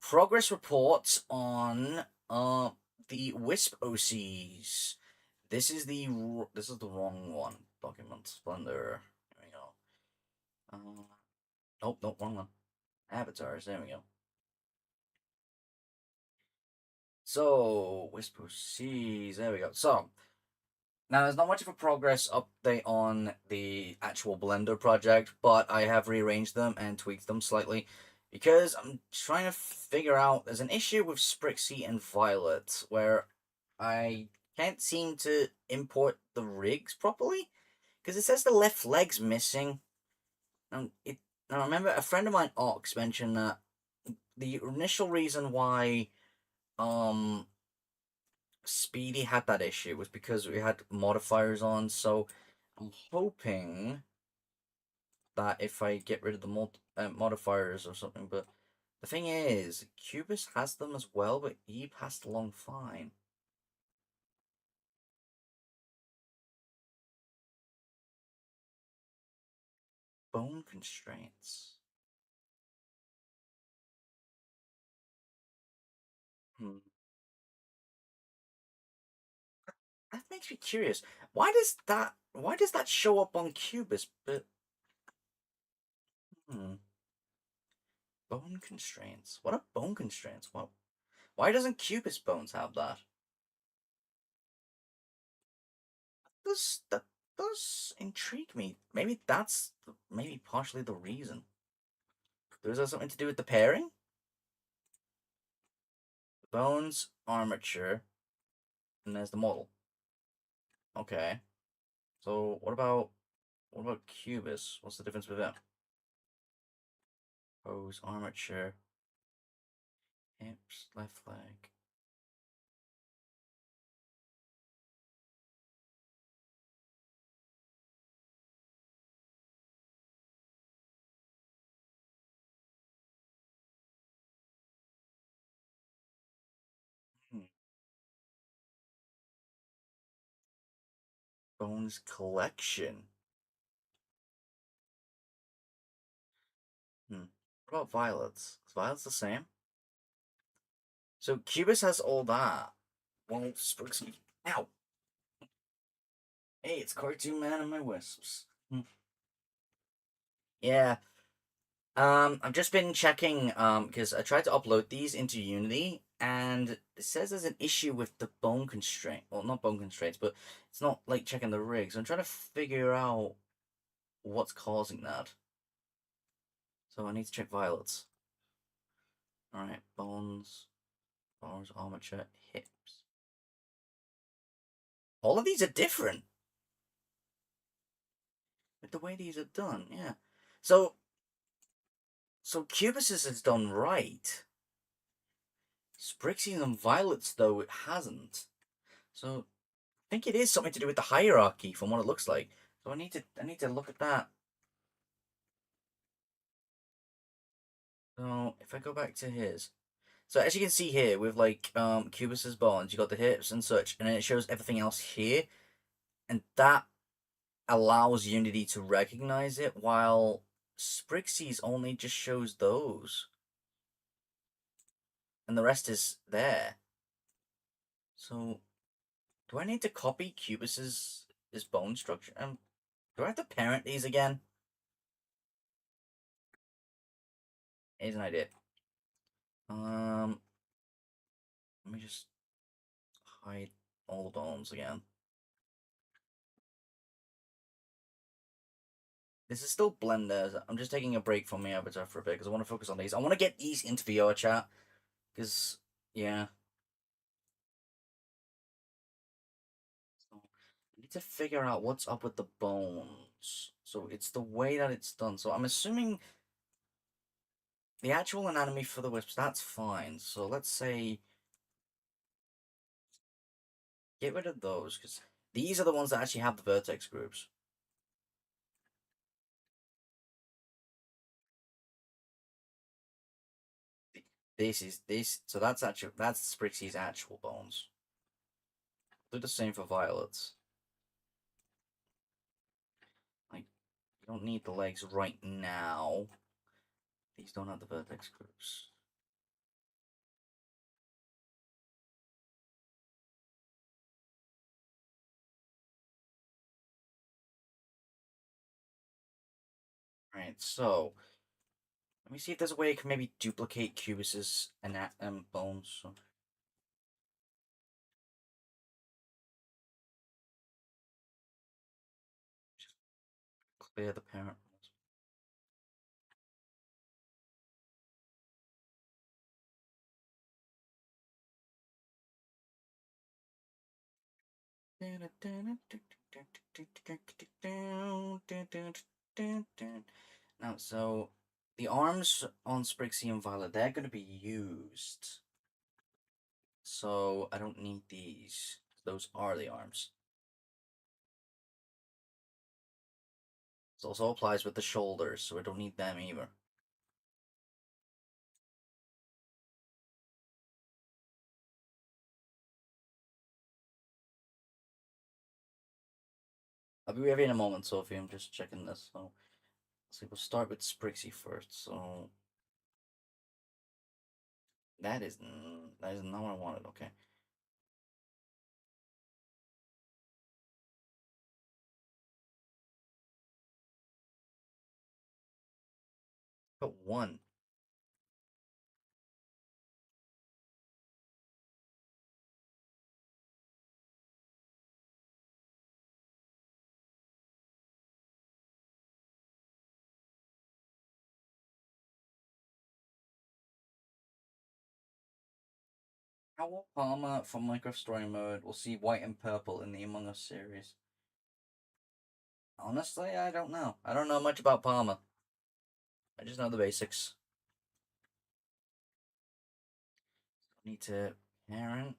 progress reports on the Wisp OCs. This is the wrong one. Documents Blender. There we go. Nope, wrong one. Avatars. There we go. So, Wisp OCs. There we go. So, now, there's not much of a progress update on the actual Blender project, but I have rearranged them and tweaked them slightly because I'm trying to figure out, there's an issue with Sprixie and Violet where I can't seem to import the rigs properly because it says the left leg's missing. And I remember a friend of mine, Ox, mentioned that the initial reason why Speedy had that issue was because we had modifiers on, so I'm hoping that if I get rid of the modifiers or something, but the thing is, Cubus has them as well, but he passed along fine. Bone constraints. Hmm. That makes me curious. Why does that show up on Cubus, but hmm. Bone constraints. What are bone constraints? Why doesn't Cubus bones have that? That does intrigue me. Maybe that's maybe partially the reason. Does that something to do with the pairing? Bones, armature, and there's the model. Okay. So what about Cubus? What's the difference with them? Pose, armature, hips, left leg. Hmm. Bones collection. Hmm. What about violets? Is violets the same? So Cubus has all that. Well, Spooksy. Ow! Hey, it's Cartoon Man and my wisps. Hmm. Yeah. I've just been checking, because I tried to upload these into Unity, and it says there's an issue with the bone constraint. Well, not bone constraints, but it's not like checking the rigs. I'm trying to figure out what's causing that. So I need to check violets. Alright, bones, armature, hips. All of these are different with the way these are done, yeah. So, so Cubus's is done right. Sprixies and Violets, though, it hasn't. So I think it is something to do with the hierarchy from what it looks like. So I need to look at that. So if I go back to his. So as you can see here with like Cubus's bonds, you got the hips and such, and then it shows everything else here. And that allows Unity to recognize it, while Sprixie's only just shows those. And the rest is there. So do I need to copy Cubus's his bone structure? Do I have to parent these again? Here's an idea. Um, Let me just hide all the bones again. This is still Blender. I'm just taking a break from the avatar for a bit because I want to focus on these. I want to get these into VR chat because, yeah. So I need to figure out what's up with the bones. So it's the way that it's done. So I'm assuming the actual anatomy for the wisps, that's fine. So let's say get rid of those because these are the ones that actually have the vertex groups. This. So that's Sprixie's actual bones. Do the same for violets. Like, you don't need the legs right now. These don't have the vertex groups. Right, so let me see if there's a way I can maybe duplicate Cubus's bones. So just clear the parent ones. Now, so the arms on Sprixie and Violet, they're going to be used. So I don't need these. Those are the arms. This also applies with the shoulders, so I don't need them either. I'll be with you in a moment, Sophie. I'm just checking this. So we'll start with Sprixie first. So that is not what I wanted. Okay. But one. How will Palmer from Minecraft Story Mode will see white and purple in the Among Us series? Honestly, I don't know. I don't know much about Palmer. I just know the basics. Need to parent.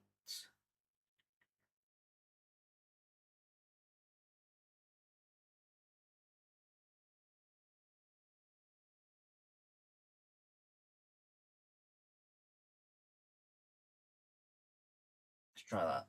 Let's try that.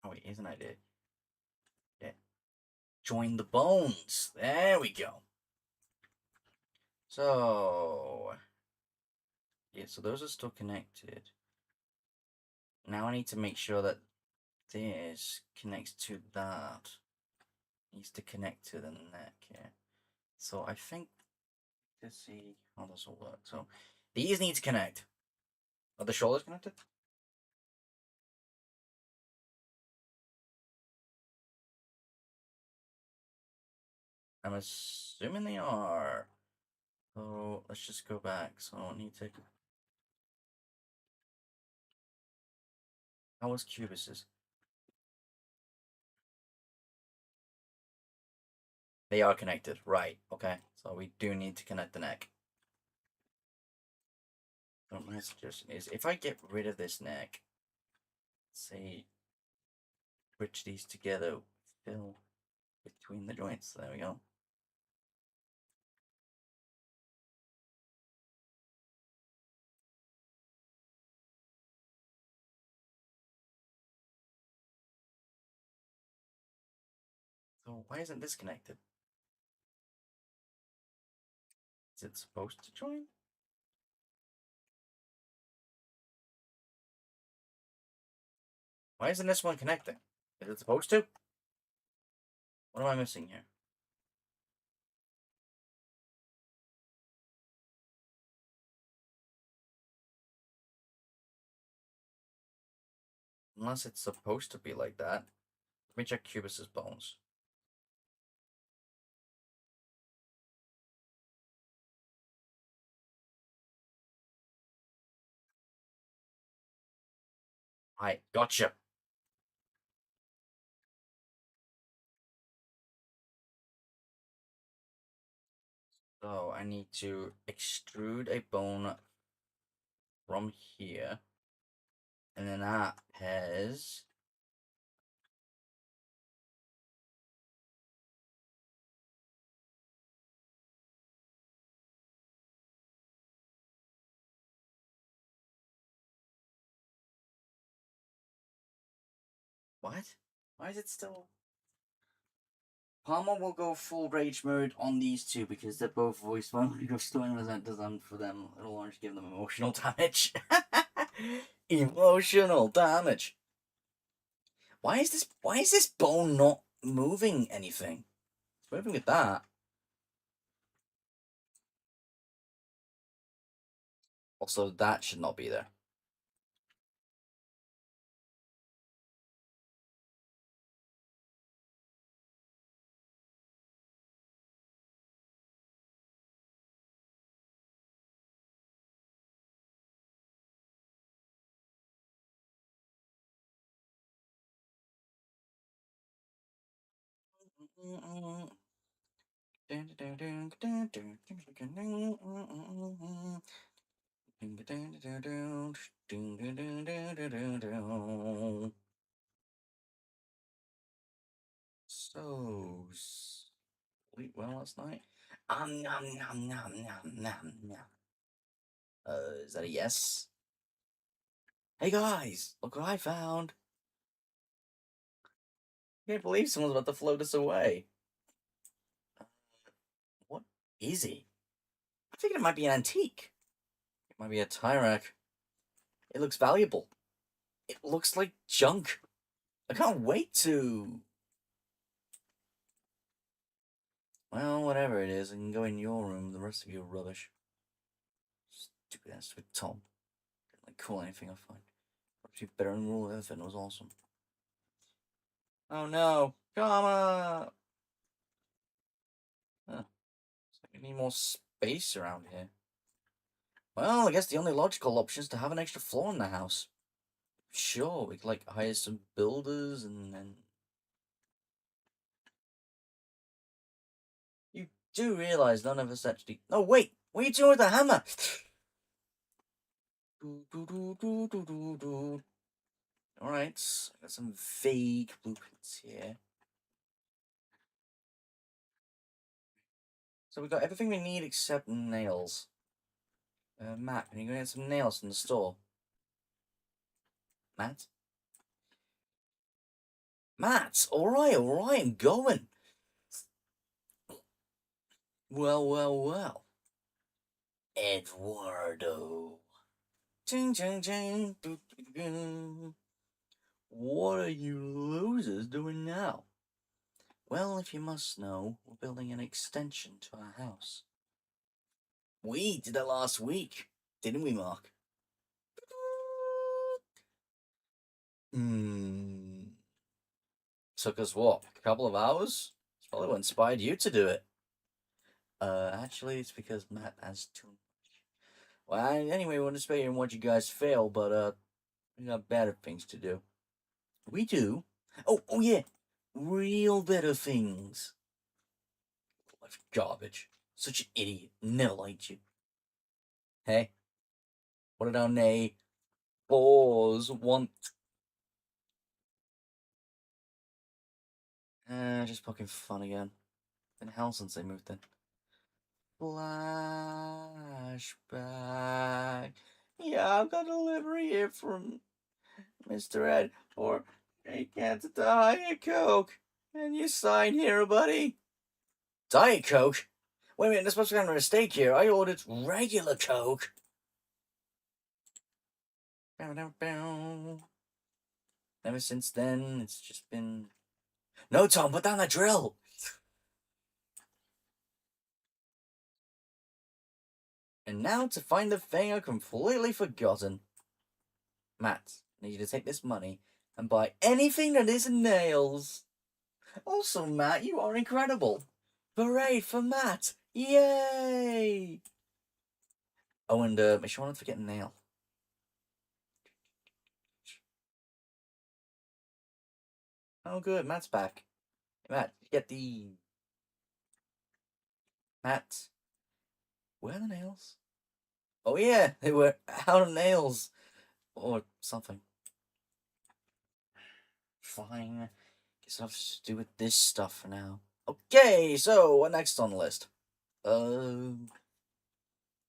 Oh wait, here's an idea. Yeah. Join the bones. There we go. So yeah, so those are still connected. Now I need to make sure that this connects to that. Needs to connect to the neck here. So I think to see how this will work. So these need to connect. Are the shoulders connected? I'm assuming they are. So let's just go back. So I don't need to. How was Cubus's? They are connected, right? Okay, so we do need to connect the neck. So my suggestion is, if I get rid of this neck, say, bridge these together, fill between the joints. There we go. So why isn't this connected? Is it supposed to join? Why isn't this one connecting? Is it supposed to? What am I missing here? Unless it's supposed to be like that. Let me check Cubus's bones. I gotcha. So I need to extrude a bone from here. And then that has what? Why is it still? Palmer will go full rage mode on these two because they're both voiced by Micro Story designed for them. It'll orange give them emotional damage. Emotional damage. Why is this bone not moving anything? It's moving with that. Also, that should not be there. So, sleep well last night? Nom, nom, nom, nom, nom, nom. Is that a yes? Hey guys, look what I found. I can't believe someone's about to float us away. What is it? I figured it might be an antique. It might be a tie rack. It looks valuable. It looks like junk. I can't wait to. Well, whatever it is, I can go in your room. The rest of you are rubbish. Stupid ass with Tom. Didn't like cool anything I find. Actually, better than Rule of It was awesome. Oh no, comma. Huh. Looks like we need more space around here. Well, I guess the only logical option is to have an extra floor in the house. Sure, we could like hire some builders and then. You do realize none of us actually. No, wait! What are you doing with the hammer? Alright, I got some vague blueprints here. So we got everything we need except nails. Matt, can you go get some nails from the store? Matt? Matt, alright, I'm going. Well. Eduardo. Ching, ching, ching. What are you losers doing now? Well, if you must know, we're building an extension to our house. We did it last week, didn't we, Mark? Took us what? A couple of hours? It's probably what inspired you to do it. Actually, it's because Matt has too much. Well, anyway, we want to spare you and watch you guys fail, but we got better things to do. We do? Oh yeah, real better things. Life garbage. Such an idiot. Never liked you. Hey, what did our neighbors want? Just poking fun again. Been hell since they moved in. Flashback. Yeah, I've got a delivery here from Mr. Ed for a can of Diet Coke. And you sign here, buddy. Diet Coke? Wait a minute, there's supposed to be a mistake here. I ordered regular Coke. Ever since then, it's just been. No, Tom, put down that drill. And now to find the thing I've completely forgotten. Matt, I need you to take this money and buy anything that isn't nails. Also, Matt, you are incredible. Hooray for Matt! Yay! Oh, and make sure not to forget nail. Oh, good, Matt's back. Matt, get the. Matt, where are the nails? Oh yeah, they were out of nails. Or something. Fine. Guess I'll have to do with this stuff for now. Okay, so what next on the list?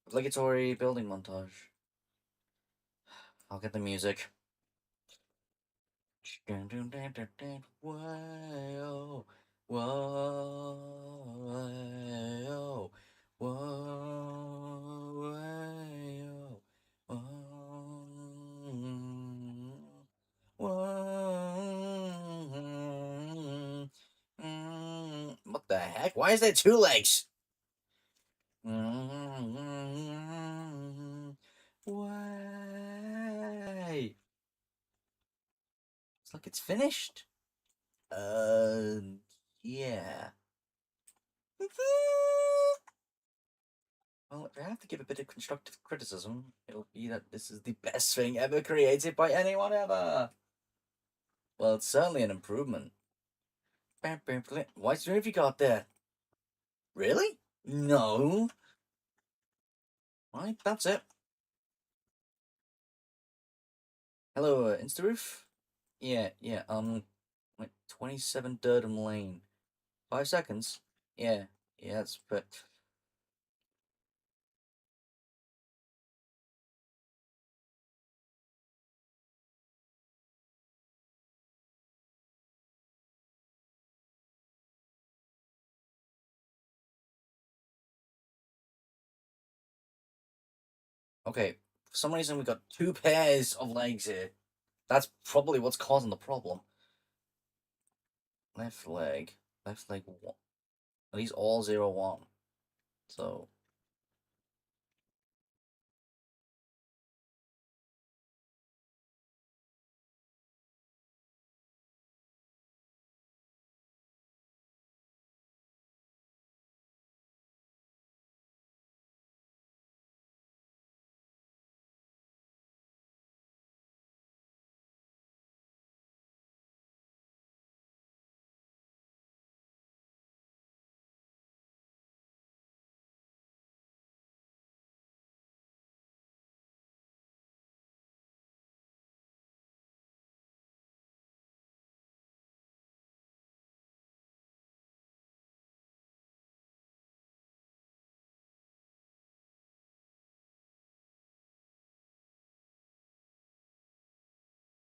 Obligatory building montage. I'll get the music. Whoa, whoa, whoa, whoa. What the heck? Why is there two legs? Why? It's like it's finished. Yeah. Well, if I have to give a bit of constructive criticism, it'll be that this is the best thing ever created by anyone ever. Well, it's certainly an improvement. What have you got there? Really? No. Right, that's it. Hello, Instaroof? Yeah, like 27 Durham Lane. 5 seconds? Yeah, that's but okay. For some reason we got two pairs of legs here. That's probably what's causing the problem. Left leg. Left leg one. Are these all 0-1? So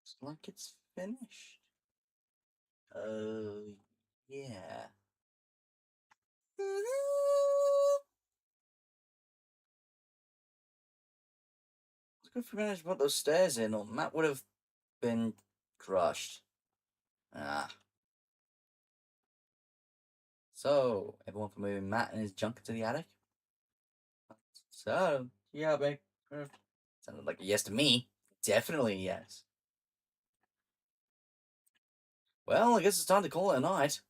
it's like it's finished. Yeah. It's good if we managed to put those stairs in, or Matt would have been crushed. Ah. So, everyone for moving Matt and his junk into the attic? So, yeah, babe. Sounded like a yes to me. Definitely a yes. Well, I guess it's time to call it a night.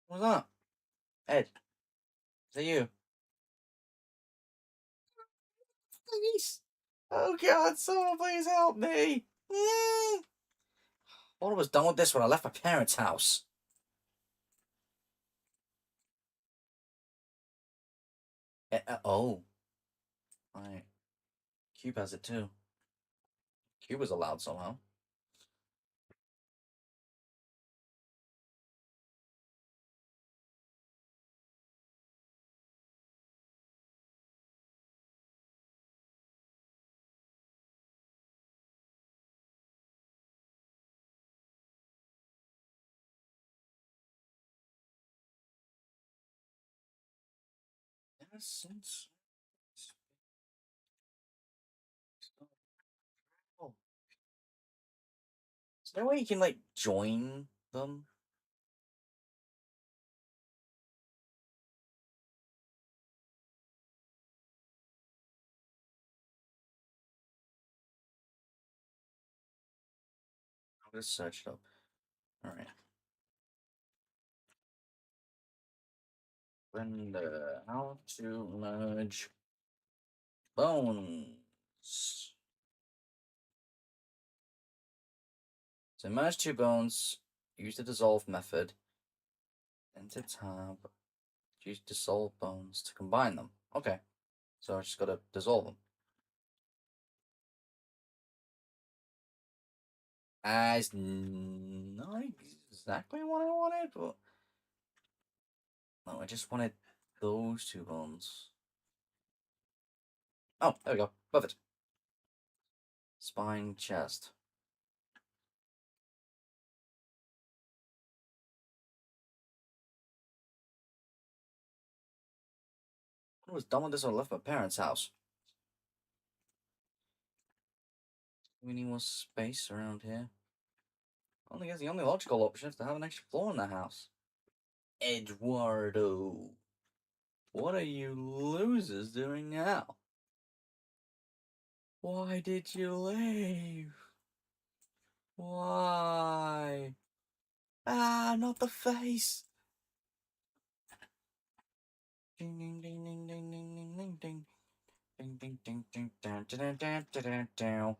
What's up? Ed, is that you? Please. Oh god, someone please help me. Thought I was done with this when I left my parents' house. Oh. Right. Cube has it too. Cube was allowed somehow. Ever since. Oh. Is there a way you can, like, join them? I'm gonna search it up. Alright. Blender. How to merge bones. So merge two bones. Use the dissolve method. Enter tab. Use dissolve bones to combine them. Okay. So I just gotta dissolve them. It's not exactly what I wanted, but no, I just wanted those two bones. Oh, there we go. Perfect. Spine, chest. I was done with this when I left my parents' house. We need more space around here. I think it's the only logical option is to have an extra floor in the house. Eduardo. What are you losers doing now? Why did you leave? Why? Ah, not the face. Ding ding ding ding ding ding ding ding ding. Ding ding ding ding down down down down down.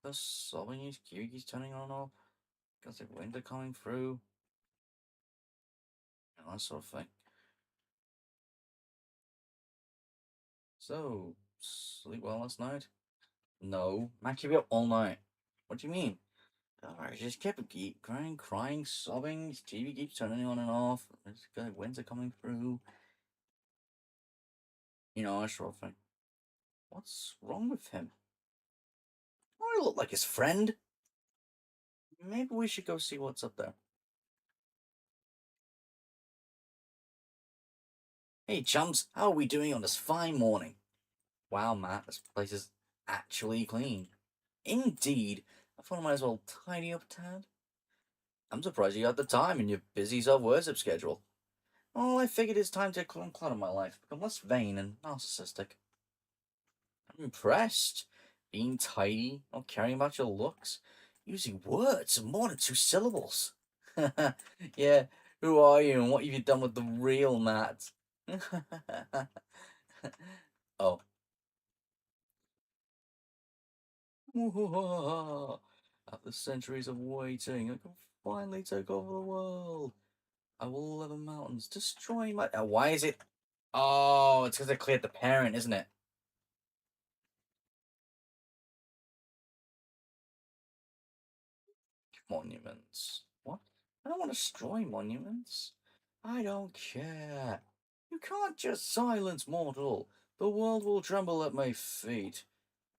The sobbing is Kyugi's turning on and off. Got the winter coming through. And that sort of thing. So, sleep well last night? No. Matt, keep you up all night. What do you mean? Alright, just keep crying, sobbing. His TV keeps turning on and off. There's got winter coming through. You know, that sort of thing. What's wrong with him? I look like his friend. Maybe we should go see what's up there. Hey, chums, how are we doing on this fine morning? Wow, Matt, this place is actually clean. Indeed. I thought I might as well tidy up a tad. I'm surprised you got the time in your busy self-worship schedule. Well, I figured it's time to unclutter my life, become less vain and narcissistic. I'm impressed. Being tidy, not caring about your looks, using words of more than 2 syllables. Yeah, who are you and what have you done with the real Matt? Oh. After centuries of waiting, I can finally take over the world. I will level mountains, destroy my. Why is it? Oh, it's because I cleared the parent, isn't it? Monuments. What? I don't want to destroy monuments. I don't care. You can't just silence mortal. The world will tremble at my feet.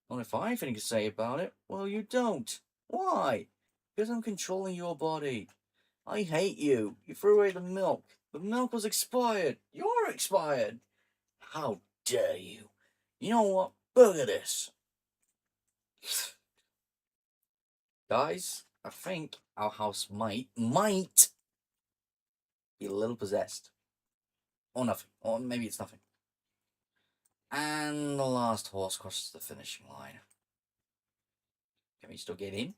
Well, if I have anything to say about it, well, you don't. Why? Because I'm controlling your body. I hate you. You threw away the milk. The milk was expired. You're expired. How dare you? You know what? Look at this. Guys, I think our house might be a little possessed. Or nothing. Or maybe it's nothing. And the last horse crosses the finishing line. Can we still get in?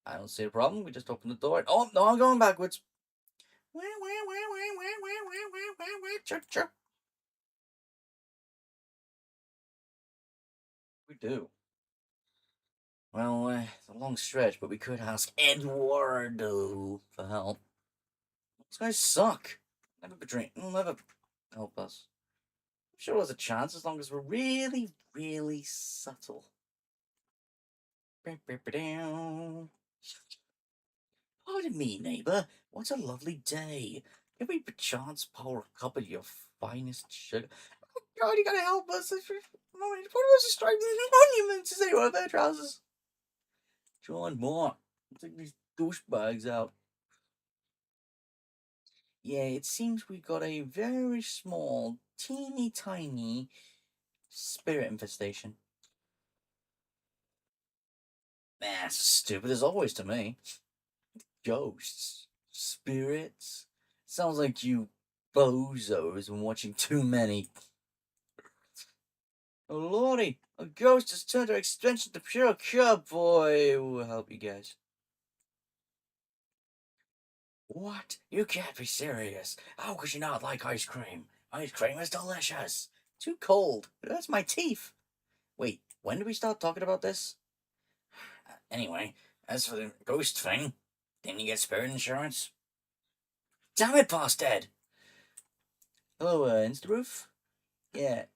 I don't see a problem. We just open the door. Oh, no, I'm going backwards. We do. Well, it's a long stretch, but we could ask Eduardo for help. These guys suck. They'll never help us. I'm sure there's a chance as long as we're really, really subtle. Pardon me, neighbour. What a lovely day. Can we perchance pour a cup of your finest sugar? Oh God, you gotta help us. What was the stripe monuments? Is anyone wear trousers? John Moore. Take these douchebags out. Yeah, it seems we got a very small, teeny tiny spirit infestation. That's stupid as always to me. Ghosts, spirits. Sounds like you bozos been watching too many. Oh lordy, a ghost has turned her extension to pure cub. Boy, will help you guys. What? You can't be serious. How could you not like ice cream? Ice cream is delicious. Too cold. It hurts my teeth. Wait, when did we start talking about this? Anyway, as for the ghost thing, didn't you get spirit insurance? Damn it, past Ed! Hello, Insta-Roof? Yeah,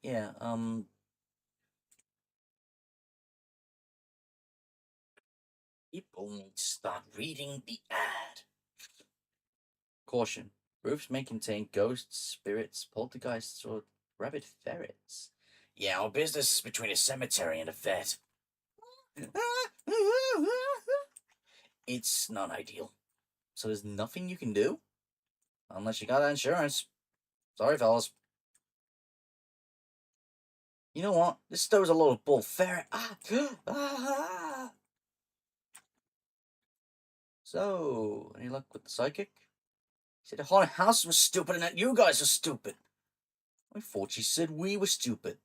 people need to start reading the ad. Caution. Roofs may contain ghosts, spirits, poltergeists, or rabid ferrets. Yeah, our business is between a cemetery and a vet. It's not ideal. So there's nothing you can do? Unless you got insurance. Sorry, fellas. You know what? This store's a load of bull ferret. So, any luck with the psychic? She said the haunted house was stupid and that you guys are stupid. I thought she said we were stupid.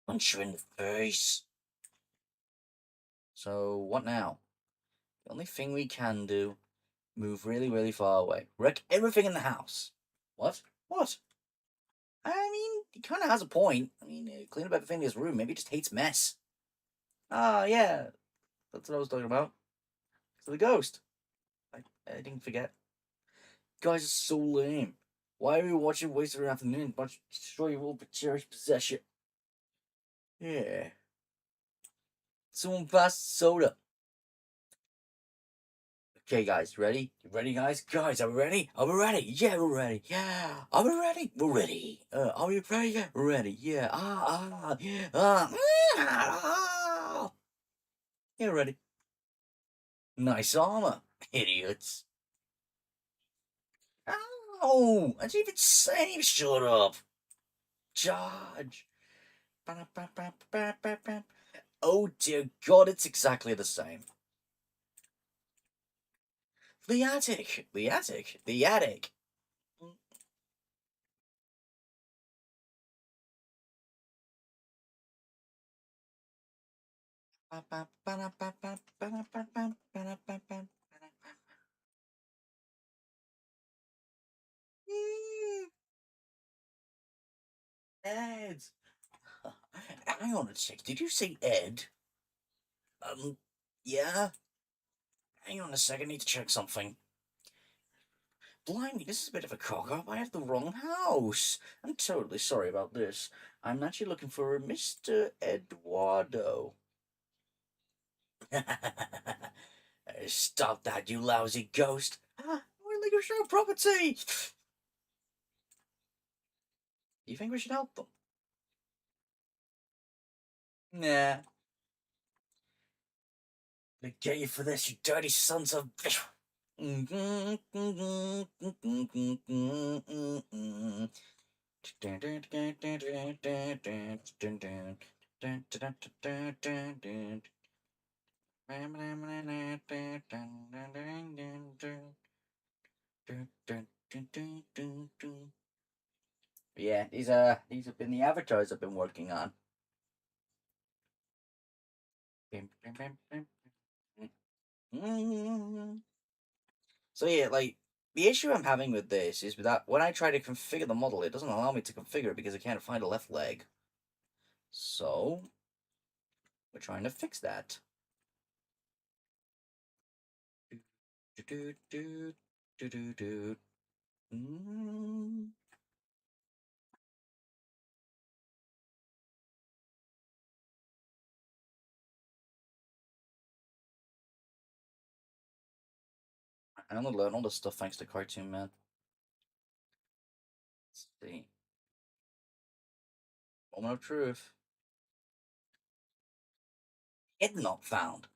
Punch you in the face. So, what now? The only thing we can do, move really, really far away. Wreck everything in the house. What? What? I mean, he kind of has a point. I mean, clean up everything in his room. Maybe he just hates mess. Ah, yeah, that's what I was talking about. So the ghost. I didn't forget. Guys are so lame. Why are we watching Waste of an Afternoon? Bunch destroy your old cherished possession. Yeah. Someone pass soda. Okay, guys, ready? You ready, guys? Guys, are we ready? Are we ready? Yeah, we're ready. Yeah. Are we ready? We're ready. Are we ready? Yeah, we're ready. Yeah. Ah. Yeah, ready. Nice armor, idiots. Ow! I didn't even say shut up. Charge. Oh dear God, it's exactly the same. The attic. The attic. The attic. Ed. Hang on a sec. Did you say Ed? Yeah. Hang on a sec. I need to check something. Blimey, this is a bit of a cock up. I have the wrong house. I'm totally sorry about this. I'm actually looking for a Mr. Eduardo. Stop that, you lousy ghost. We're legal show property. You think we should help them? Nah. They get you for this, you dirty sons of. Yeah, these have been the avatars I've been working on. So yeah, like the issue I'm having with this is that when I try to configure the model, it doesn't allow me to configure it because I can't find a left leg. So we're trying to fix that. I only learned all this stuff thanks to Cartoon Man. Let's see. Moment of truth. Head not found.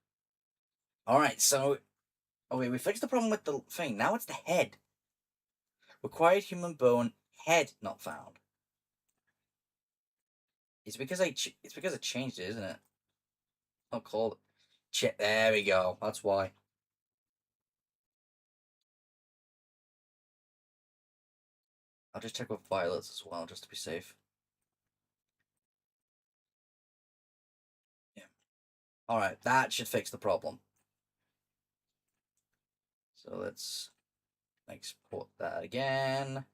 Alright, so okay, we fixed the problem with the thing. Now it's the head. Required human bone, head not found. It's because it's because it changed it, isn't it? I'll call it. There we go. That's why. I'll just check with violets as well, just to be safe. Yeah. Alright, that should fix the problem. So let's export that again.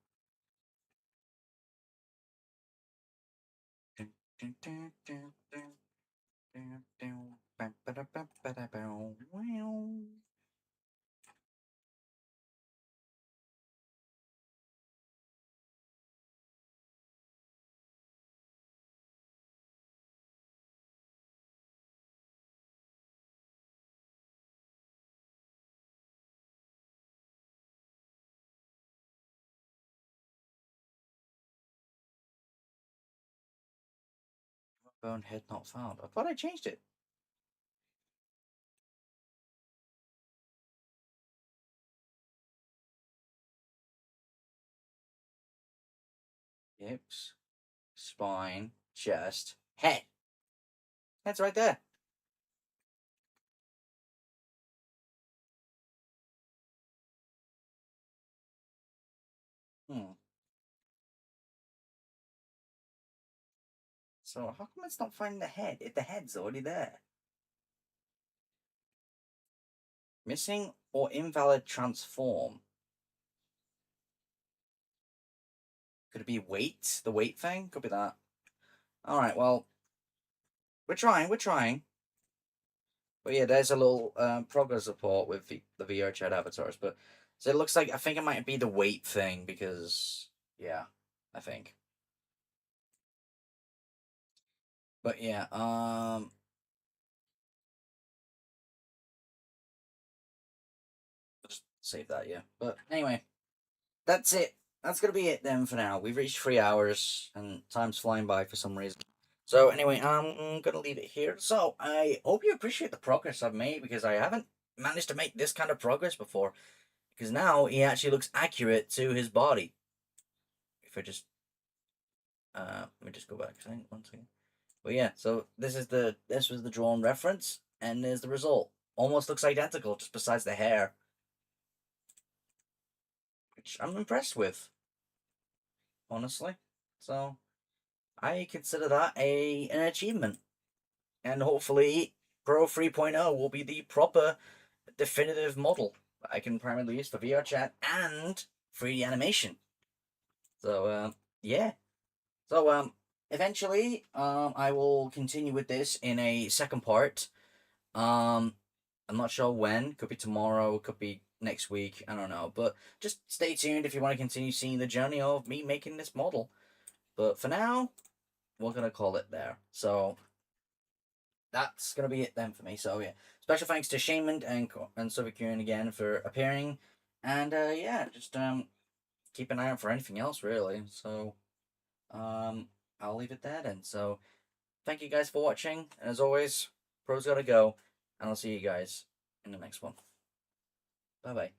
Bone head not found. I thought I changed it. Hips, spine, chest, head. That's right there. Hmm. So how come it's not finding the head if the head's already there? Missing or invalid transform. Could it be weight? The weight thing? Could be that. Alright, well, we're trying. But yeah, there's a little progress report with the VR chat avatars. But so it looks like, I think it might be the weight thing because, yeah, I think. But yeah, just save that, yeah. But anyway, that's it. That's gonna be it then for now. We've reached 3 hours and time's flying by for some reason. So anyway, I'm gonna leave it here. So I hope you appreciate the progress I've made because I haven't managed to make this kind of progress before. Because now he actually looks accurate to his body. If I just let me just go back a second, 1 second. But yeah, so this was the drawn reference, and there's the result. Almost looks identical, just besides the hair, which I'm impressed with, honestly. So I consider that an achievement, and hopefully Pro 3.0 will be the proper definitive model that I can primarily use for VR chat and 3D animation. So yeah. So eventually I will continue with this in a second part. I'm not sure when. Could be tomorrow. Could be next week. I don't know. But just stay tuned if you want to continue seeing the journey of me making this model. But for now, we're gonna call it there. So that's gonna be it then for me. So yeah, special thanks to Shaman and Sovicurin again for appearing, and yeah, just keep an eye out for anything else really. So I'll leave it there then. So thank you guys for watching, and as always, pros gotta go, and I'll see you guys in the next one. Bye bye.